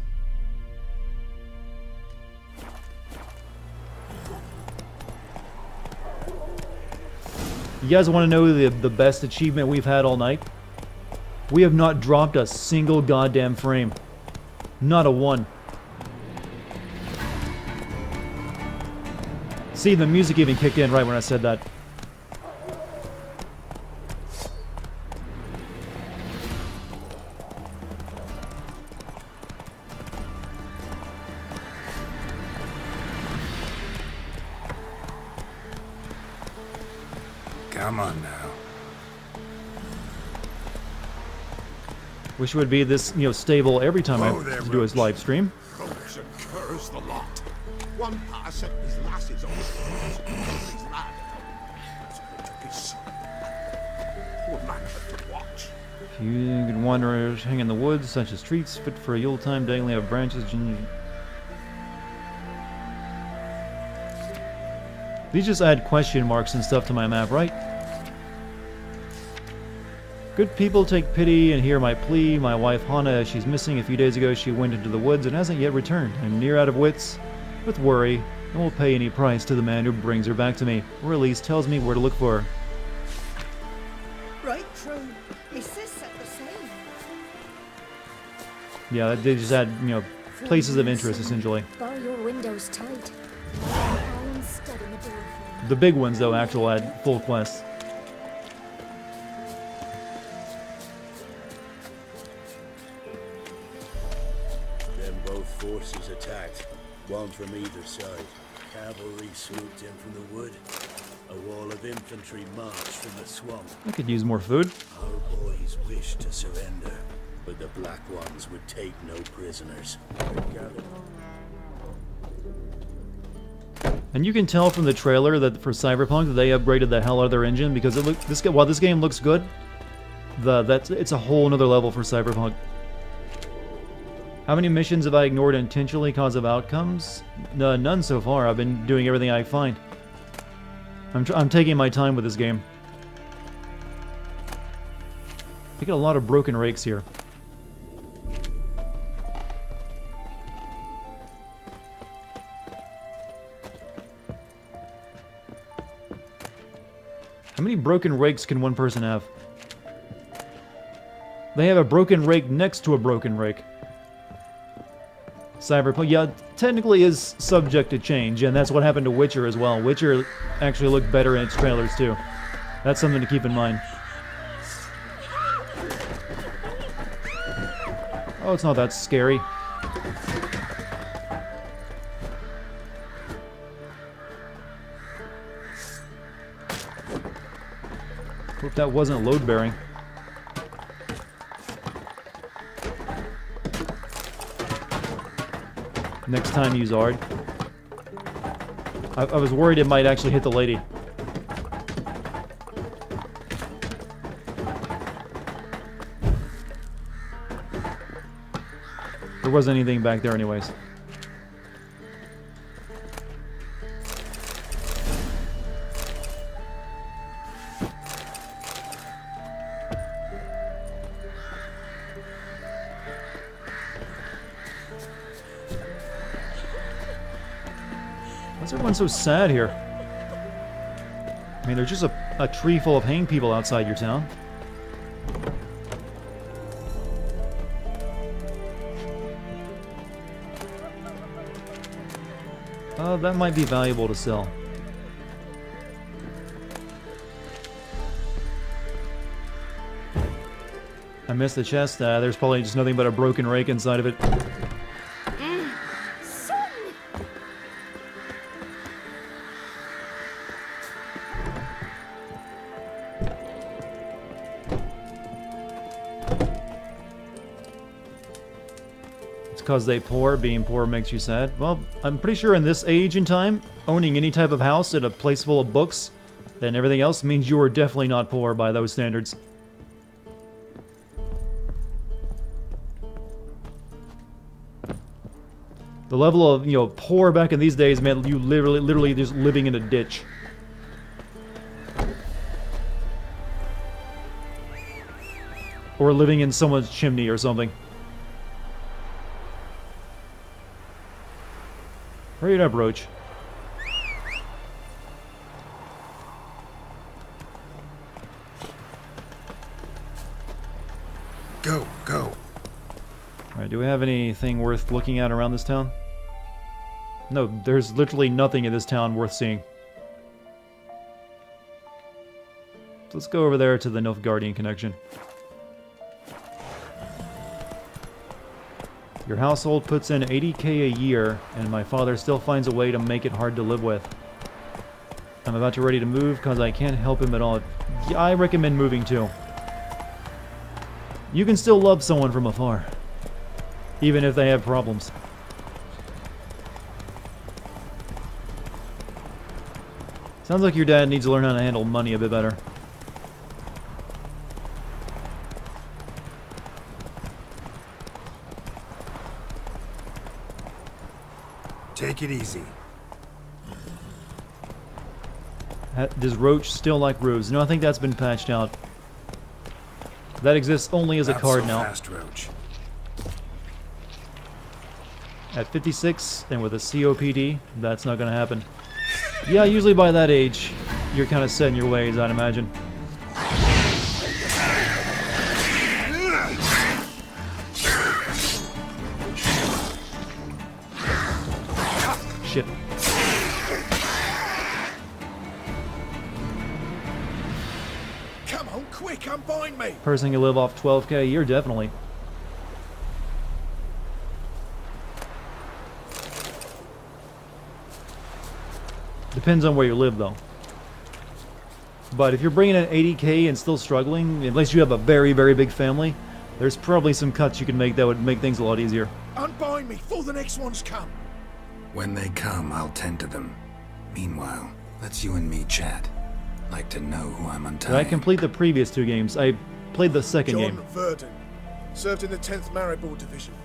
You guys want to know the best achievement we've had all night? We have not dropped a single goddamn frame. Not a one. See, the music even kicked in right when I said that. Come on now. Wish it would be this, stable every time I do his live stream. Rogues and curs the lot. One pass set his lasses on his lad. Took his son. Poor man had to watch. Few good wanderers hang in the woods, such as treats fit for a Yuletime dangling of branches. These just add question marks and stuff to my map, right? Good people take pity and hear my plea. My wife Hana, she's missing. A few days ago she went into the woods and hasn't yet returned. I'm near out of wits with worry and will pay any price to the man who brings her back to me, or at least tells me where to look for her. Right, true. My sis said the same. Yeah, they just add, places of interest, essentially. Bar your windows tight. Iron stud in the door frame. The big ones, though, actual add full quests. Then both forces attacked, one from either side. Cavalry swooped in from the wood. A wall of infantry marched from the swamp. I could use more food. Our boys wished to surrender, but the Black Ones would take no prisoners. And you can tell from the trailer that for Cyberpunk that they upgraded the hell out of their engine because while this game looks good, it's a whole nother level for Cyberpunk. How many missions have I ignored intentionally because of outcomes? None so far. I've been doing everything I find. I'm taking my time with this game. I got a lot of broken rakes here. How many broken rakes can one person have? They have a broken rake next to a broken rake. Cyberpunk, yeah, technically is subject to change, and that's what happened to Witcher as well. Witcher actually looked better in its trailers too. That's something to keep in mind. Oh, it's not that scary. Hope that wasn't load bearing. Next time use Ard. I was worried it might actually hit the lady. There wasn't anything back there anyways. Why's everyone so sad here? I mean, there's just a tree full of hanged people outside your town. That might be valuable to sell. I missed the chest. There's probably just nothing but a broken rake inside of it. It's because they poor. Being poor makes you sad. Well, I'm pretty sure in this age and time, owning any type of house at a place full of books and everything else means you are definitely not poor by those standards. The level of, poor back in these days meant you literally just living in a ditch. Or living in someone's chimney or something. Hurry it up, Roach. Go, go. Alright, do we have anything worth looking at around this town? No, there's literally nothing in this town worth seeing. So let's go over there to the Nilfgaardian connection. Your household puts in 80k a year, and my father still finds a way to make it hard to live with. I'm about to ready to move because I can't help him at all. Yeah, I recommend moving too. You can still love someone from afar, even if they have problems. Sounds like your dad needs to learn how to handle money a bit better. Take it easy. Does Roach still like Ruse? No, I think that's been patched out. That exists only as a card now. Fast, Roach. At 56 and with a COPD, that's not going to happen. Yeah, usually by that age, you're kind of set in your ways, I'd imagine. Shit. Come on, quick, unbind me! Person can live off 12k a year, definitely. Depends on where you live, though. But if you're bringing in 80k and still struggling, unless you have a very, very big family, there's probably some cuts you can make that would make things a lot easier. Unbind me before the next ones come. When they come, I'll tend to them. Meanwhile, let's you and me chat. Like to know who I'm untying. Did I complete the previous two games? I played the second John game. Verdon. Served in the 10th Maribor Division.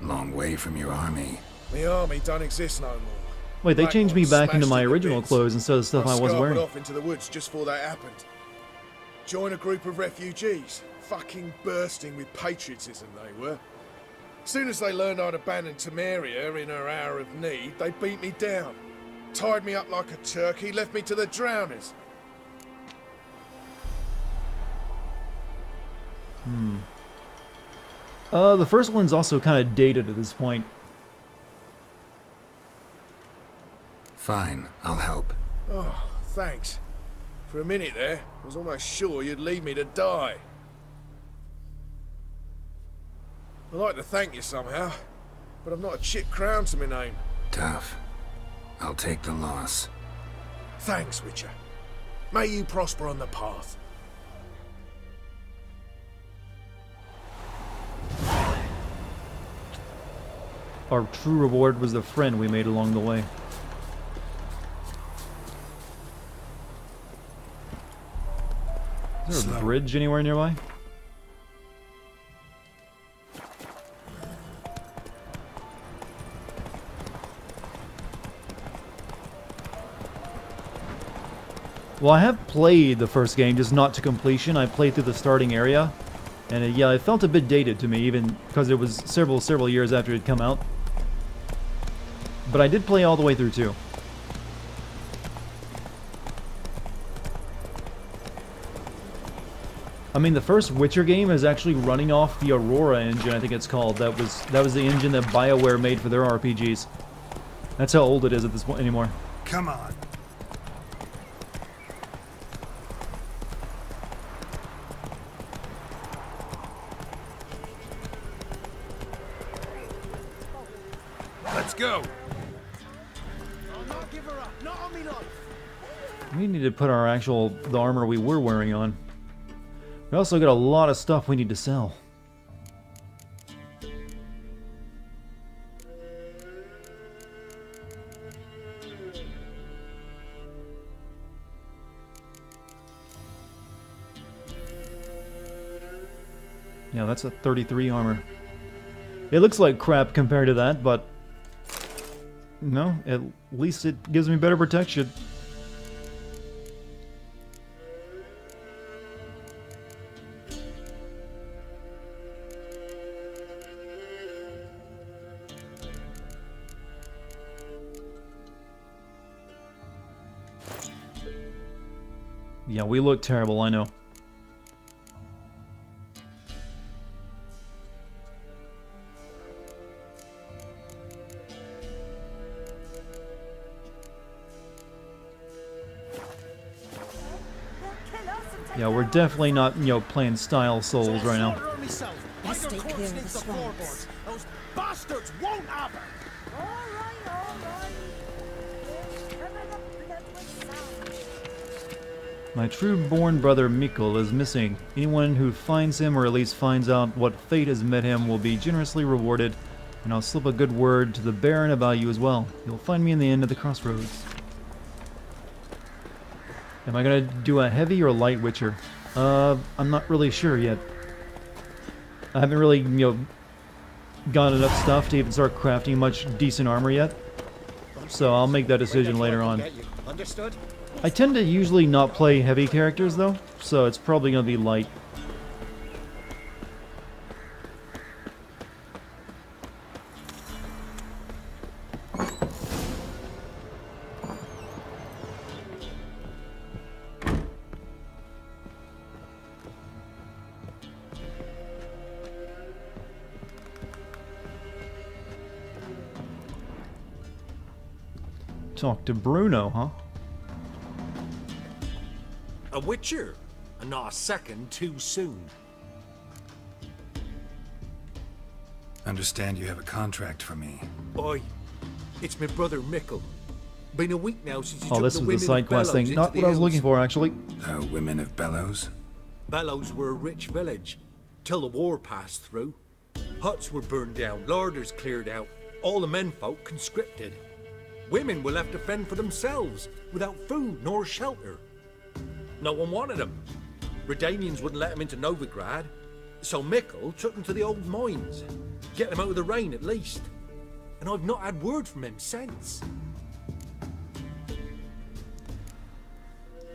Long way from your army. The army don't exist no more. Wait, they changed me back into my smashed into original bits. clothes instead of the stuff I was scarpered wearing. off into the woods just before that happened. Join a group of refugees. Fucking bursting with patriotism they were. Soon as they learned I'd abandoned Temeria in her hour of need, they beat me down. Tied me up like a turkey, left me to the drowners. The first one's also kind of dated at this point. Fine, I'll help. Oh, thanks. For a minute there, I was almost sure you'd leave me to die. I'd like to thank you somehow, but I've not a chip crown to my name. Tough. I'll take the loss. Thanks, Witcher. May you prosper on the path. Our true reward was the friend we made along the way. Is there a bridge anywhere nearby? Well, I have played the first game, just not to completion. I played through the starting area, and yeah, it felt a bit dated to me, even because it was several years after it had come out. But I did play all the way through too. I mean, the first Witcher game is actually running off the Aurora engine, I think it's called. That was the engine that BioWare made for their RPGs. That's how old it is at this point anymore. Come on. Let's go. We need to put our the armor we were wearing on. We also got a lot of stuff we need to sell. Yeah, that's a 33 armor. It looks like crap compared to that, but no, at least it gives me better protection. Yeah, we look terrible, I know. Yeah, we're definitely not, you know, playing style souls right now. Let's stay clear of the swamps. Those bastards won't have her! My true-born brother Mikkel is missing. Anyone who finds him, or at least finds out what fate has met him, will be generously rewarded, and I'll slip a good word to the Baron about you as well. You'll find me in the end of the crossroads. Am I gonna do a heavy or light Witcher? I'm not really sure yet. I haven't really, you know, got enough stuff to even start crafting much decent armor yet. So I'll make that decision later on. Understood? I tend to usually not play heavy characters though, so it's probably gonna be light. Talk to Bruno, huh? A witcher, and not a second too soon. Understand you have a contract for me. Oi, it's my brother Mikkel. Been a week now since you Oh, took this the was women the side of quest Bellows thing. Not into what I was the looking hills. for, actually. The women of Bellows? Bellows were a rich village, till the war passed through. Huts were burned down, larders cleared out, all the menfolk conscripted. Women were left to fend for themselves, without food nor shelter. No one wanted them. Redanians wouldn't let them into Novigrad, so Mikkel took them to the old mines. Get them out of the rain, at least. And I've not had word from him since.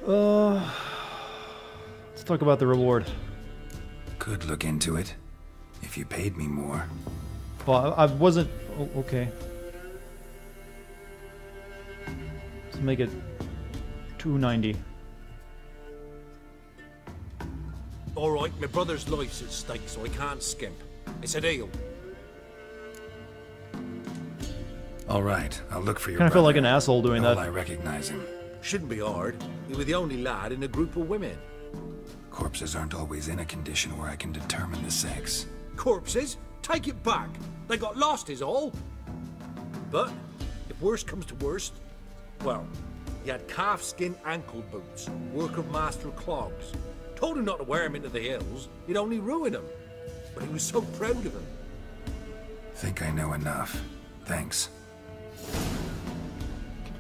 Let's talk about the reward. Could look into it, if you paid me more. Well, I wasn't... Oh, okay. Let's make it 290. All right, my brother's life's at stake, so I can't skimp. It's a deal. All right, I'll look for your Kind of felt brother. like an asshole doing Will that. I recognize him? Shouldn't be hard. You were the only lad in a group of women. Corpses aren't always in a condition where I can determine the sex. Corpses? Take it back. They got lost is all. But, if worst comes to worst, well, he had calfskin ankle boots, work of master clogs. Told him not to wear him into the hills, he'd only ruin him. But he was so proud of him. Think I know enough. Thanks.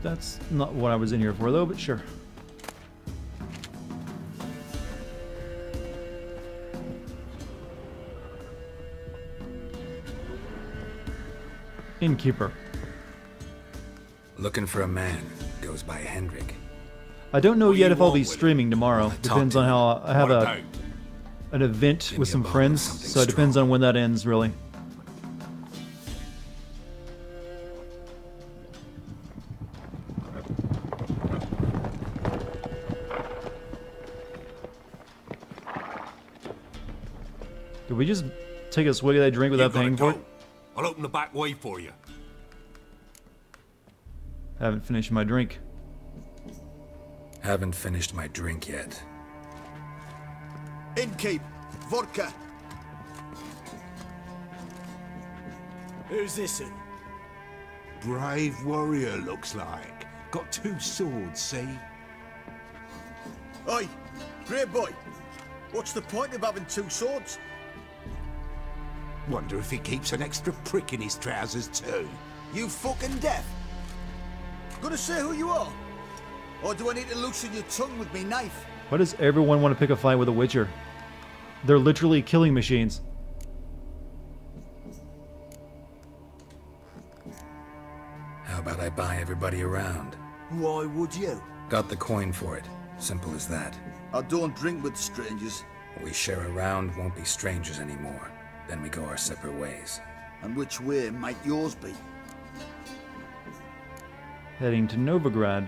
That's not what I was in here for, though, but sure. Innkeeper. Looking for a man. Goes by Hendrik. I don't know yet if I'll be streaming tomorrow. Depends on how I have an event with some friends, so it depends on when that ends, really. Did we just take a swig of that drink without paying for it? I'll open the back way for you. Haven't finished my drink. Haven't finished my drink yet. Innkeep, vodka. Who's this in? Brave warrior, looks like. Got 2 swords, see? Oi, grey boy. What's the point of having 2 swords? Wonder if he keeps an extra prick in his trousers too. You fucking deaf? Gonna say who you are? Or do I need to loosen your tongue with me knife? Why does everyone want to pick a fight with a Witcher? They're literally killing machines. about I buy everybody around? Why would you? Got the coin for it. Simple as that. I don't drink with strangers. We share a round, won't be strangers anymore. Then we go our separate ways. And which way might yours be? Heading to Novigrad.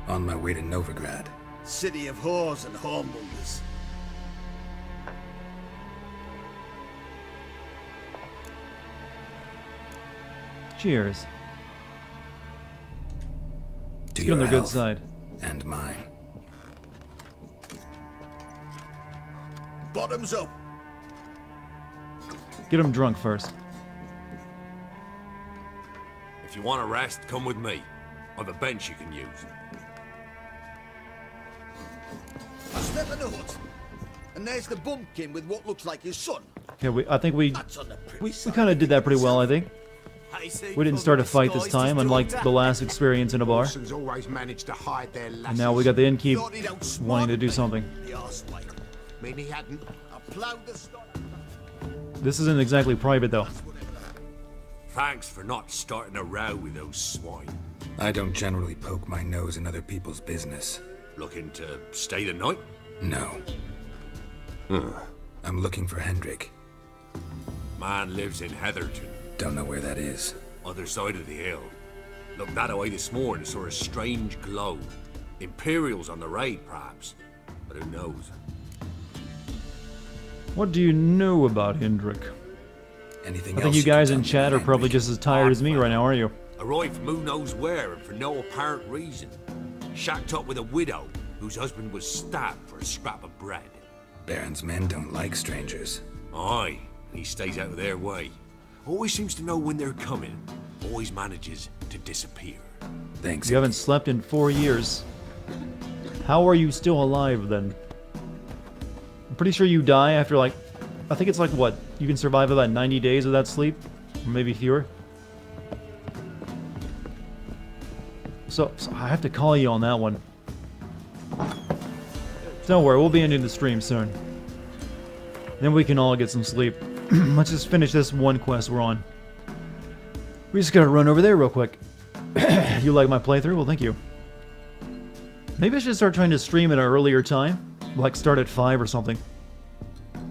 On my way to Novigrad. City of whores and whoremongers. Cheers. To Get on the your good health side. and mine. Bottoms up. Get him drunk first. If you want a rest, come with me. I've a bench you can use. I step in the hut, and there's the bumpkin with what looks like his son. Okay, I think we That's on the pretty kind of did that pretty well, I think. We didn't start a fight this time, unlike the last experience in a bar. Always managed to hide their And now we got the innkeep wanting to do something. Mean he hadn't. This isn't exactly private, though. Thanks for not starting a row with those swine. I don't generally poke my nose in other people's business. Looking to stay the night? No. I'm looking for Hendrik. Man lives in Heatherton. Don't know where that is. Other side of the hill. Looked that away this morning, saw a strange glow. Imperials on the raid, perhaps. But who knows? What do you know about Hendrik? Anything I think you guys in chat are probably just as tired as me right now, aren't you? Arrived from who knows where and for no apparent reason. Shacked up with a widow whose husband was stabbed for a scrap of bread. Baron's men don't like strangers. Aye, and he stays out of their way. Always seems to know when they're coming. Always manages to disappear. Thanks. You haven't slept in 4 years. How are you still alive, then? I'm pretty sure you die after, like... I think it's like, what? You can survive about 90 days without sleep? Or maybe fewer? So I have to call you on that one. Don't worry, we'll be ending the stream soon. Then we can all get some sleep. Let's just finish this one quest we're on. We just gotta run over there real quick. You like my playthrough? Well, thank you. Maybe I should start trying to stream at an earlier time. Like start at 5 or something.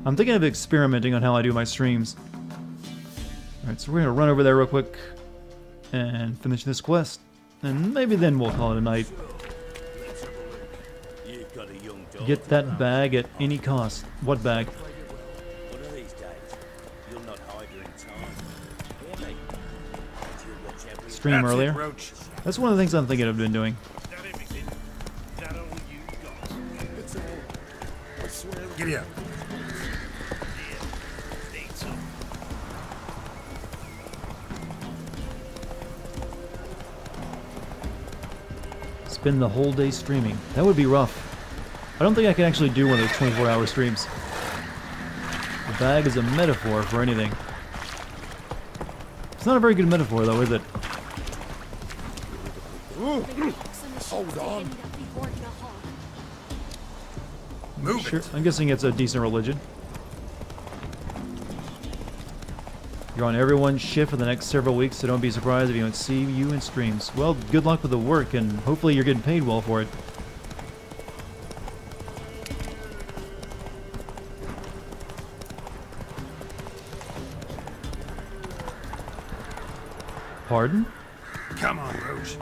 I'm thinking of experimenting on how I do my streams. Alright, so we're gonna run over there real quick. And finish this quest. And maybe then we'll call it a night. Get that bag at any cost. What bag? Stream earlier. That's one of the things I'm thinking of doing. Giddy up. Spend the whole day streaming. That would be rough. I don't think I can actually do one of those 24-hour streams. The bag is a metaphor for anything. It's not a very good metaphor, though, is it? Hold on. Sure. I'm guessing it's a decent religion. You're on everyone's shift for the next several weeks, so don't be surprised if you don't see you in streams. Well, good luck with the work, and hopefully you're getting paid well for it. Pardon? Come on, Roach.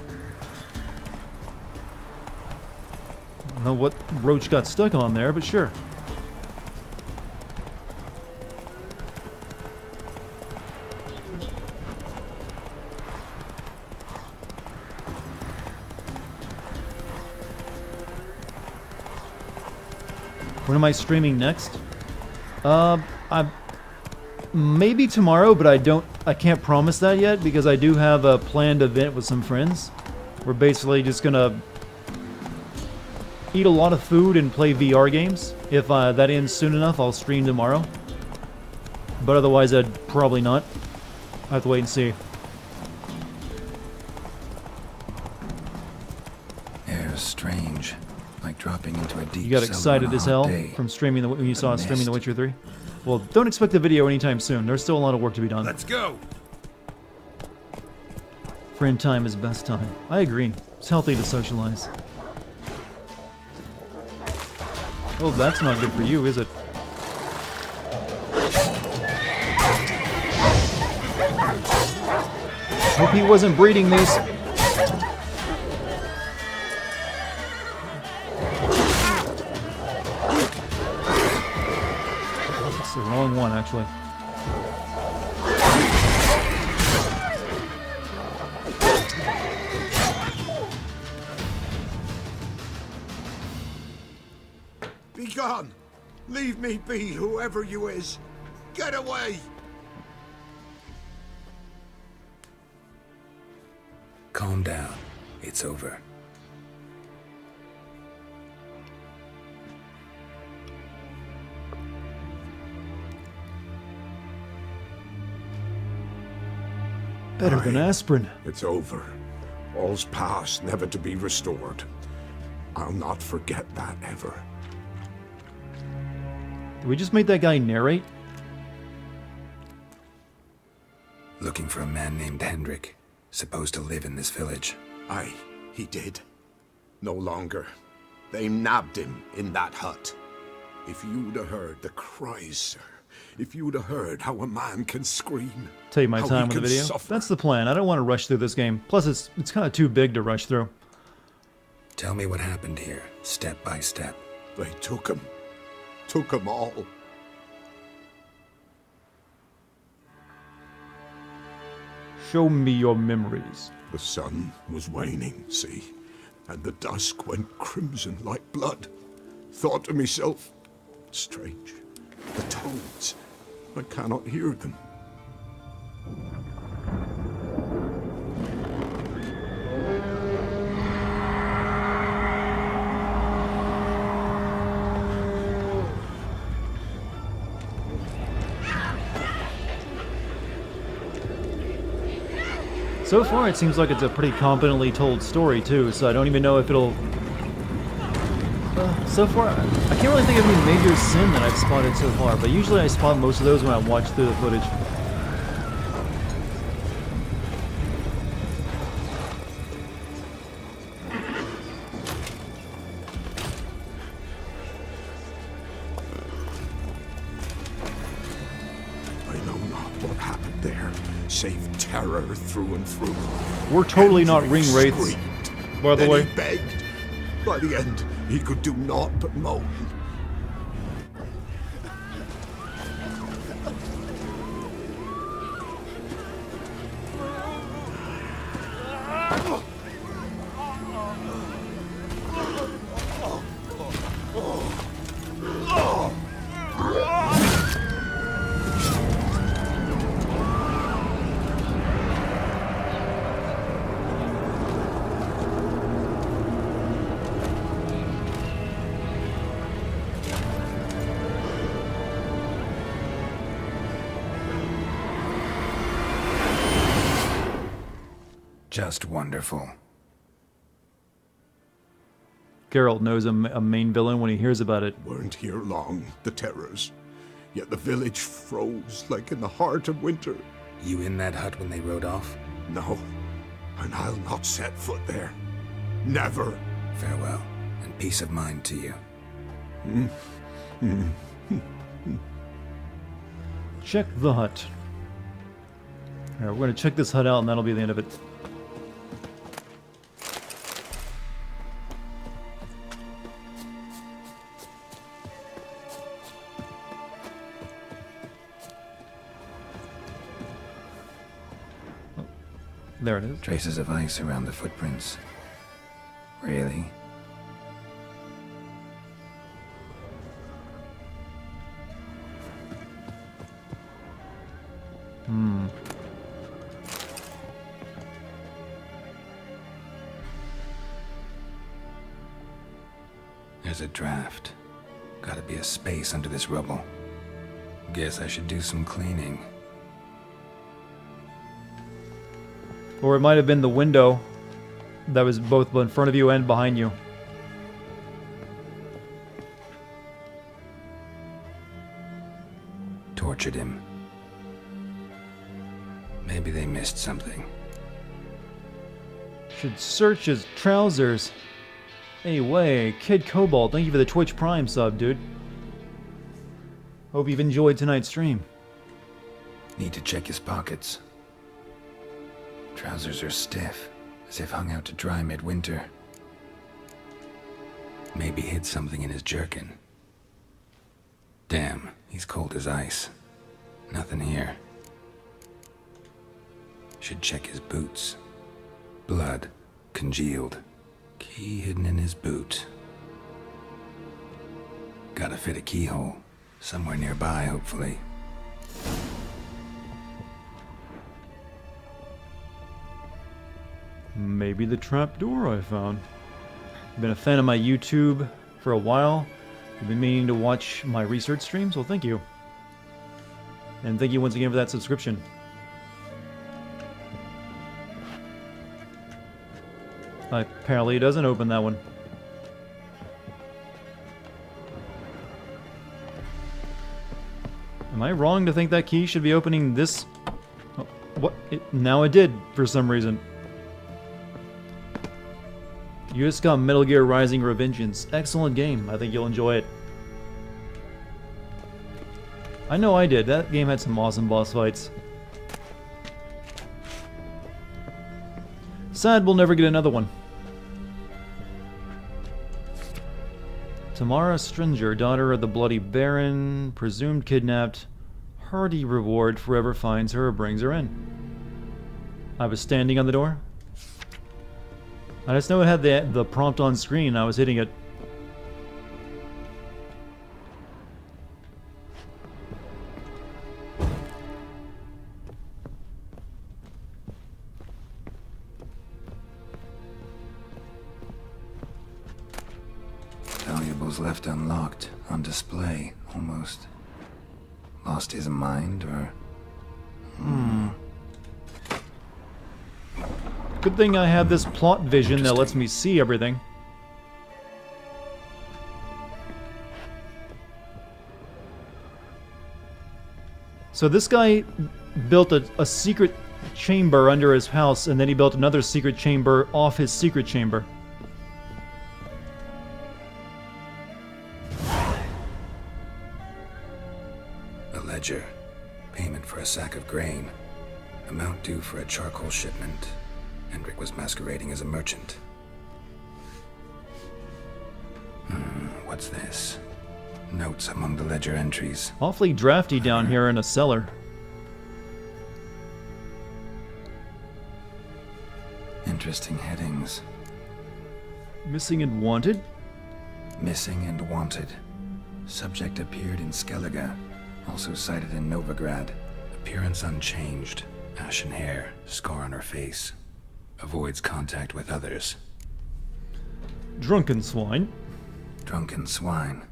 I don't know what Roach got stuck on there, but sure. When am I streaming next? Maybe tomorrow, but I can't promise that yet because I do have a planned event with some friends. We're basically just gonna eat a lot of food and play VR games. If that ends soon enough, I'll stream tomorrow. But otherwise, I'd probably not. I have to wait and see. Air's strange. Like dropping into a deep You got cellar excited on a as hot hell day. from streaming when you saw streaming The mist. Witcher 3? Well, don't expect the video anytime soon. There's still a lot of work to be done. Let's go. Friend time is best time. I agree. It's healthy to socialize. Oh, that's not good for you, is it? Hope he wasn't breeding these. That's the wrong one, actually. Be gone! Leave me be, whoever you is! Get away! Calm down. It's over. Better than aspirin. It's over. All's past, never to be restored. I'll not forget that ever. Did we just make that guy narrate? Looking for a man named Hendrik, supposed to live in this village. Aye, he did. No longer. They nabbed him in that hut. If you'd have heard the cries, sir. If you'd have heard how a man can scream. Take my how time he with the can video. suffer. That's the plan. I don't want to rush through this game. Plus, it's kind of too big to rush through. Tell me what happened here, step by step. They took him. Took him all. Show me your memories. The sun was waning, see? And the dusk went crimson like blood. Thought to myself, strange. The toads. I cannot hear them. So far, it seems like it's a pretty competently told story, too, so I don't even know if it'll... so far, I can't really think of any major sin that I've spotted so far, but usually I spot most of those when I watch through the footage. I know not what happened there, save terror through and through. We're totally not ring Hendrik wraiths, screamed. by the Then way. He begged. By the end, he could do naught but moan. Just wonderful. Geralt knows a main villain when he hears about it. Weren't here long, the terrors. Yet the village froze like in the heart of winter. You in that hut when they rode off? No, and I'll not set foot there. Never. Farewell, and peace of mind to you. Check the hut. Alright, we're gonna check this hut out and that'll be the end of it. There it is. Traces of ice around the footprints. Really? There's a draft. Gotta be a space under this rubble. Guess I should do some cleaning. Or it might have been the window that was both in front of you and behind you. Tortured him. Maybe they missed something. Should search his trousers. Anyway, Kid Cobalt, thank you for the Twitch Prime sub, dude. Hope you've enjoyed tonight's stream. Need to check his pockets. Trousers are stiff, as if hung out to dry midwinter. Maybe hid something in his jerkin. Damn, he's cold as ice. Nothing here. Should check his boots. Blood, congealed. Key hidden in his boot. Gotta fit a keyhole. Somewhere nearby, hopefully. Maybe the trapdoor I found. I've been a fan of my YouTube for a while. You've been meaning to watch my research streams? Well, thank you. And thank you once again for that subscription. Apparently it doesn't open that one. Am I wrong to think that key should be opening this? Oh, what? Now it did, for some reason. You just got Metal Gear Rising Revengeance. Excellent game. I think you'll enjoy it. I know I did. That game had some awesome boss fights. Sad we'll never get another one. Tamara Stringer, daughter of the Bloody Baron, presumed kidnapped. Hearty reward for whoever finds her or brings her in. I was standing on the door. I just know it had the prompt on screen and I was hitting it. Valuables left unlocked, on display, almost. Lost his mind, or... Good thing I have this plot vision that lets me see everything. So this guy built a secret chamber under his house, and then he built another secret chamber off his secret chamber. A ledger. Payment for a sack of grain. Amount due for a charcoal shipment. Hendrik was masquerading as a merchant. What's this? Notes among the ledger entries. Awfully drafty down here in a cellar. Interesting headings. Missing and wanted? Missing and wanted. Subject appeared in Skellige. Also sighted in Novigrad. Appearance unchanged. Ashen hair. Scar on her face. Avoids contact with others. Drunken swine. Drunken swine.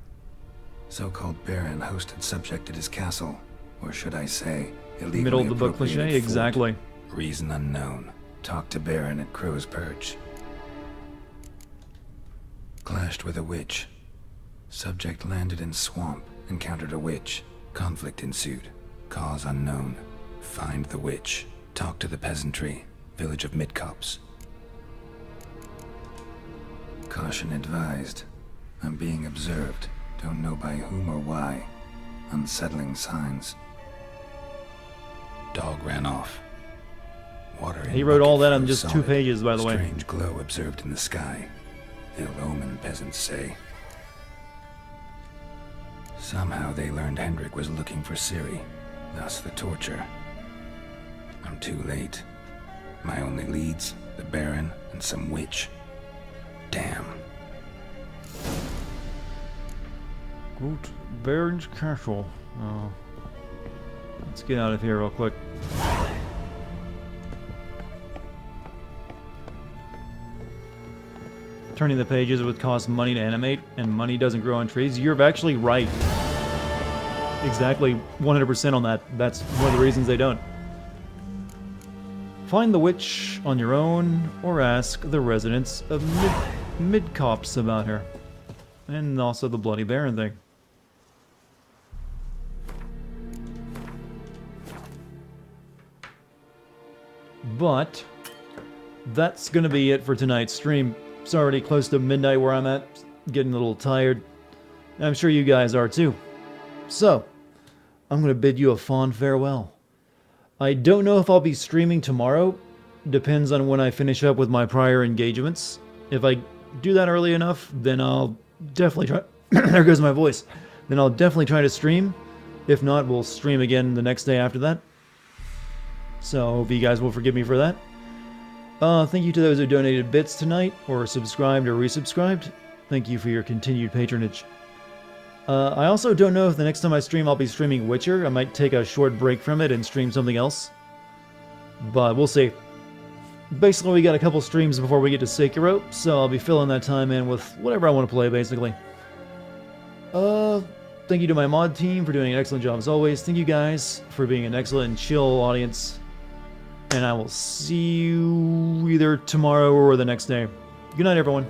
So-called Baron hosted subject at his castle. Or should I say, illegally Middle of the book cliche, appropriated fort. exactly. Reason unknown. Talked to Baron at Crow's Perch. Clashed with a witch. Subject landed in swamp. Encountered a witch. Conflict ensued. Cause unknown. Find the witch. Talk to the peasantry. Village of Midcopse. Caution advised. I'm being observed. Don't know by whom or why. Unsettling signs. Dog ran off. Water in He wrote all bucket that on froze just 2 pages, by the way. Strange glow observed in the sky. Ill omen, peasants say. Somehow they learned Hendrik was looking for Ciri. Thus the torture. I'm too late. My only leads, the Baron and some witch. Damn. Go to Baron's Castle. Let's get out of here real quick. Turning the pages would cost money to animate, and money doesn't grow on trees. You're actually right. Exactly 100% on that. That's one of the reasons they don't. Find the witch on your own, or ask the residents of Midcopse about her. And also the Bloody Baron thing. But that's going to be it for tonight's stream. It's already close to midnight where I'm at. Getting a little tired. I'm sure you guys are too. So, I'm going to bid you a fond farewell. I don't know if I'll be streaming tomorrow. Depends on when I finish up with my prior engagements. If I do that early enough, then I'll definitely try... There goes my voice. Then I'll definitely try to stream. If not, we'll stream again the next day after that. So, hope you guys will forgive me for that. Thank you to those who donated bits tonight, or subscribed or resubscribed. Thank you for your continued patronage. I also don't know if the next time I stream I'll be streaming Witcher. I might take a short break from it and stream something else. But we'll see. Basically, we got a couple streams before we get to Sekiro, so I'll be filling that time in with whatever I want to play, basically. Thank you to my mod team for doing an excellent job as always. Thank you guys for being an excellent and chill audience. And I will see you either tomorrow or the next day. Good night, everyone.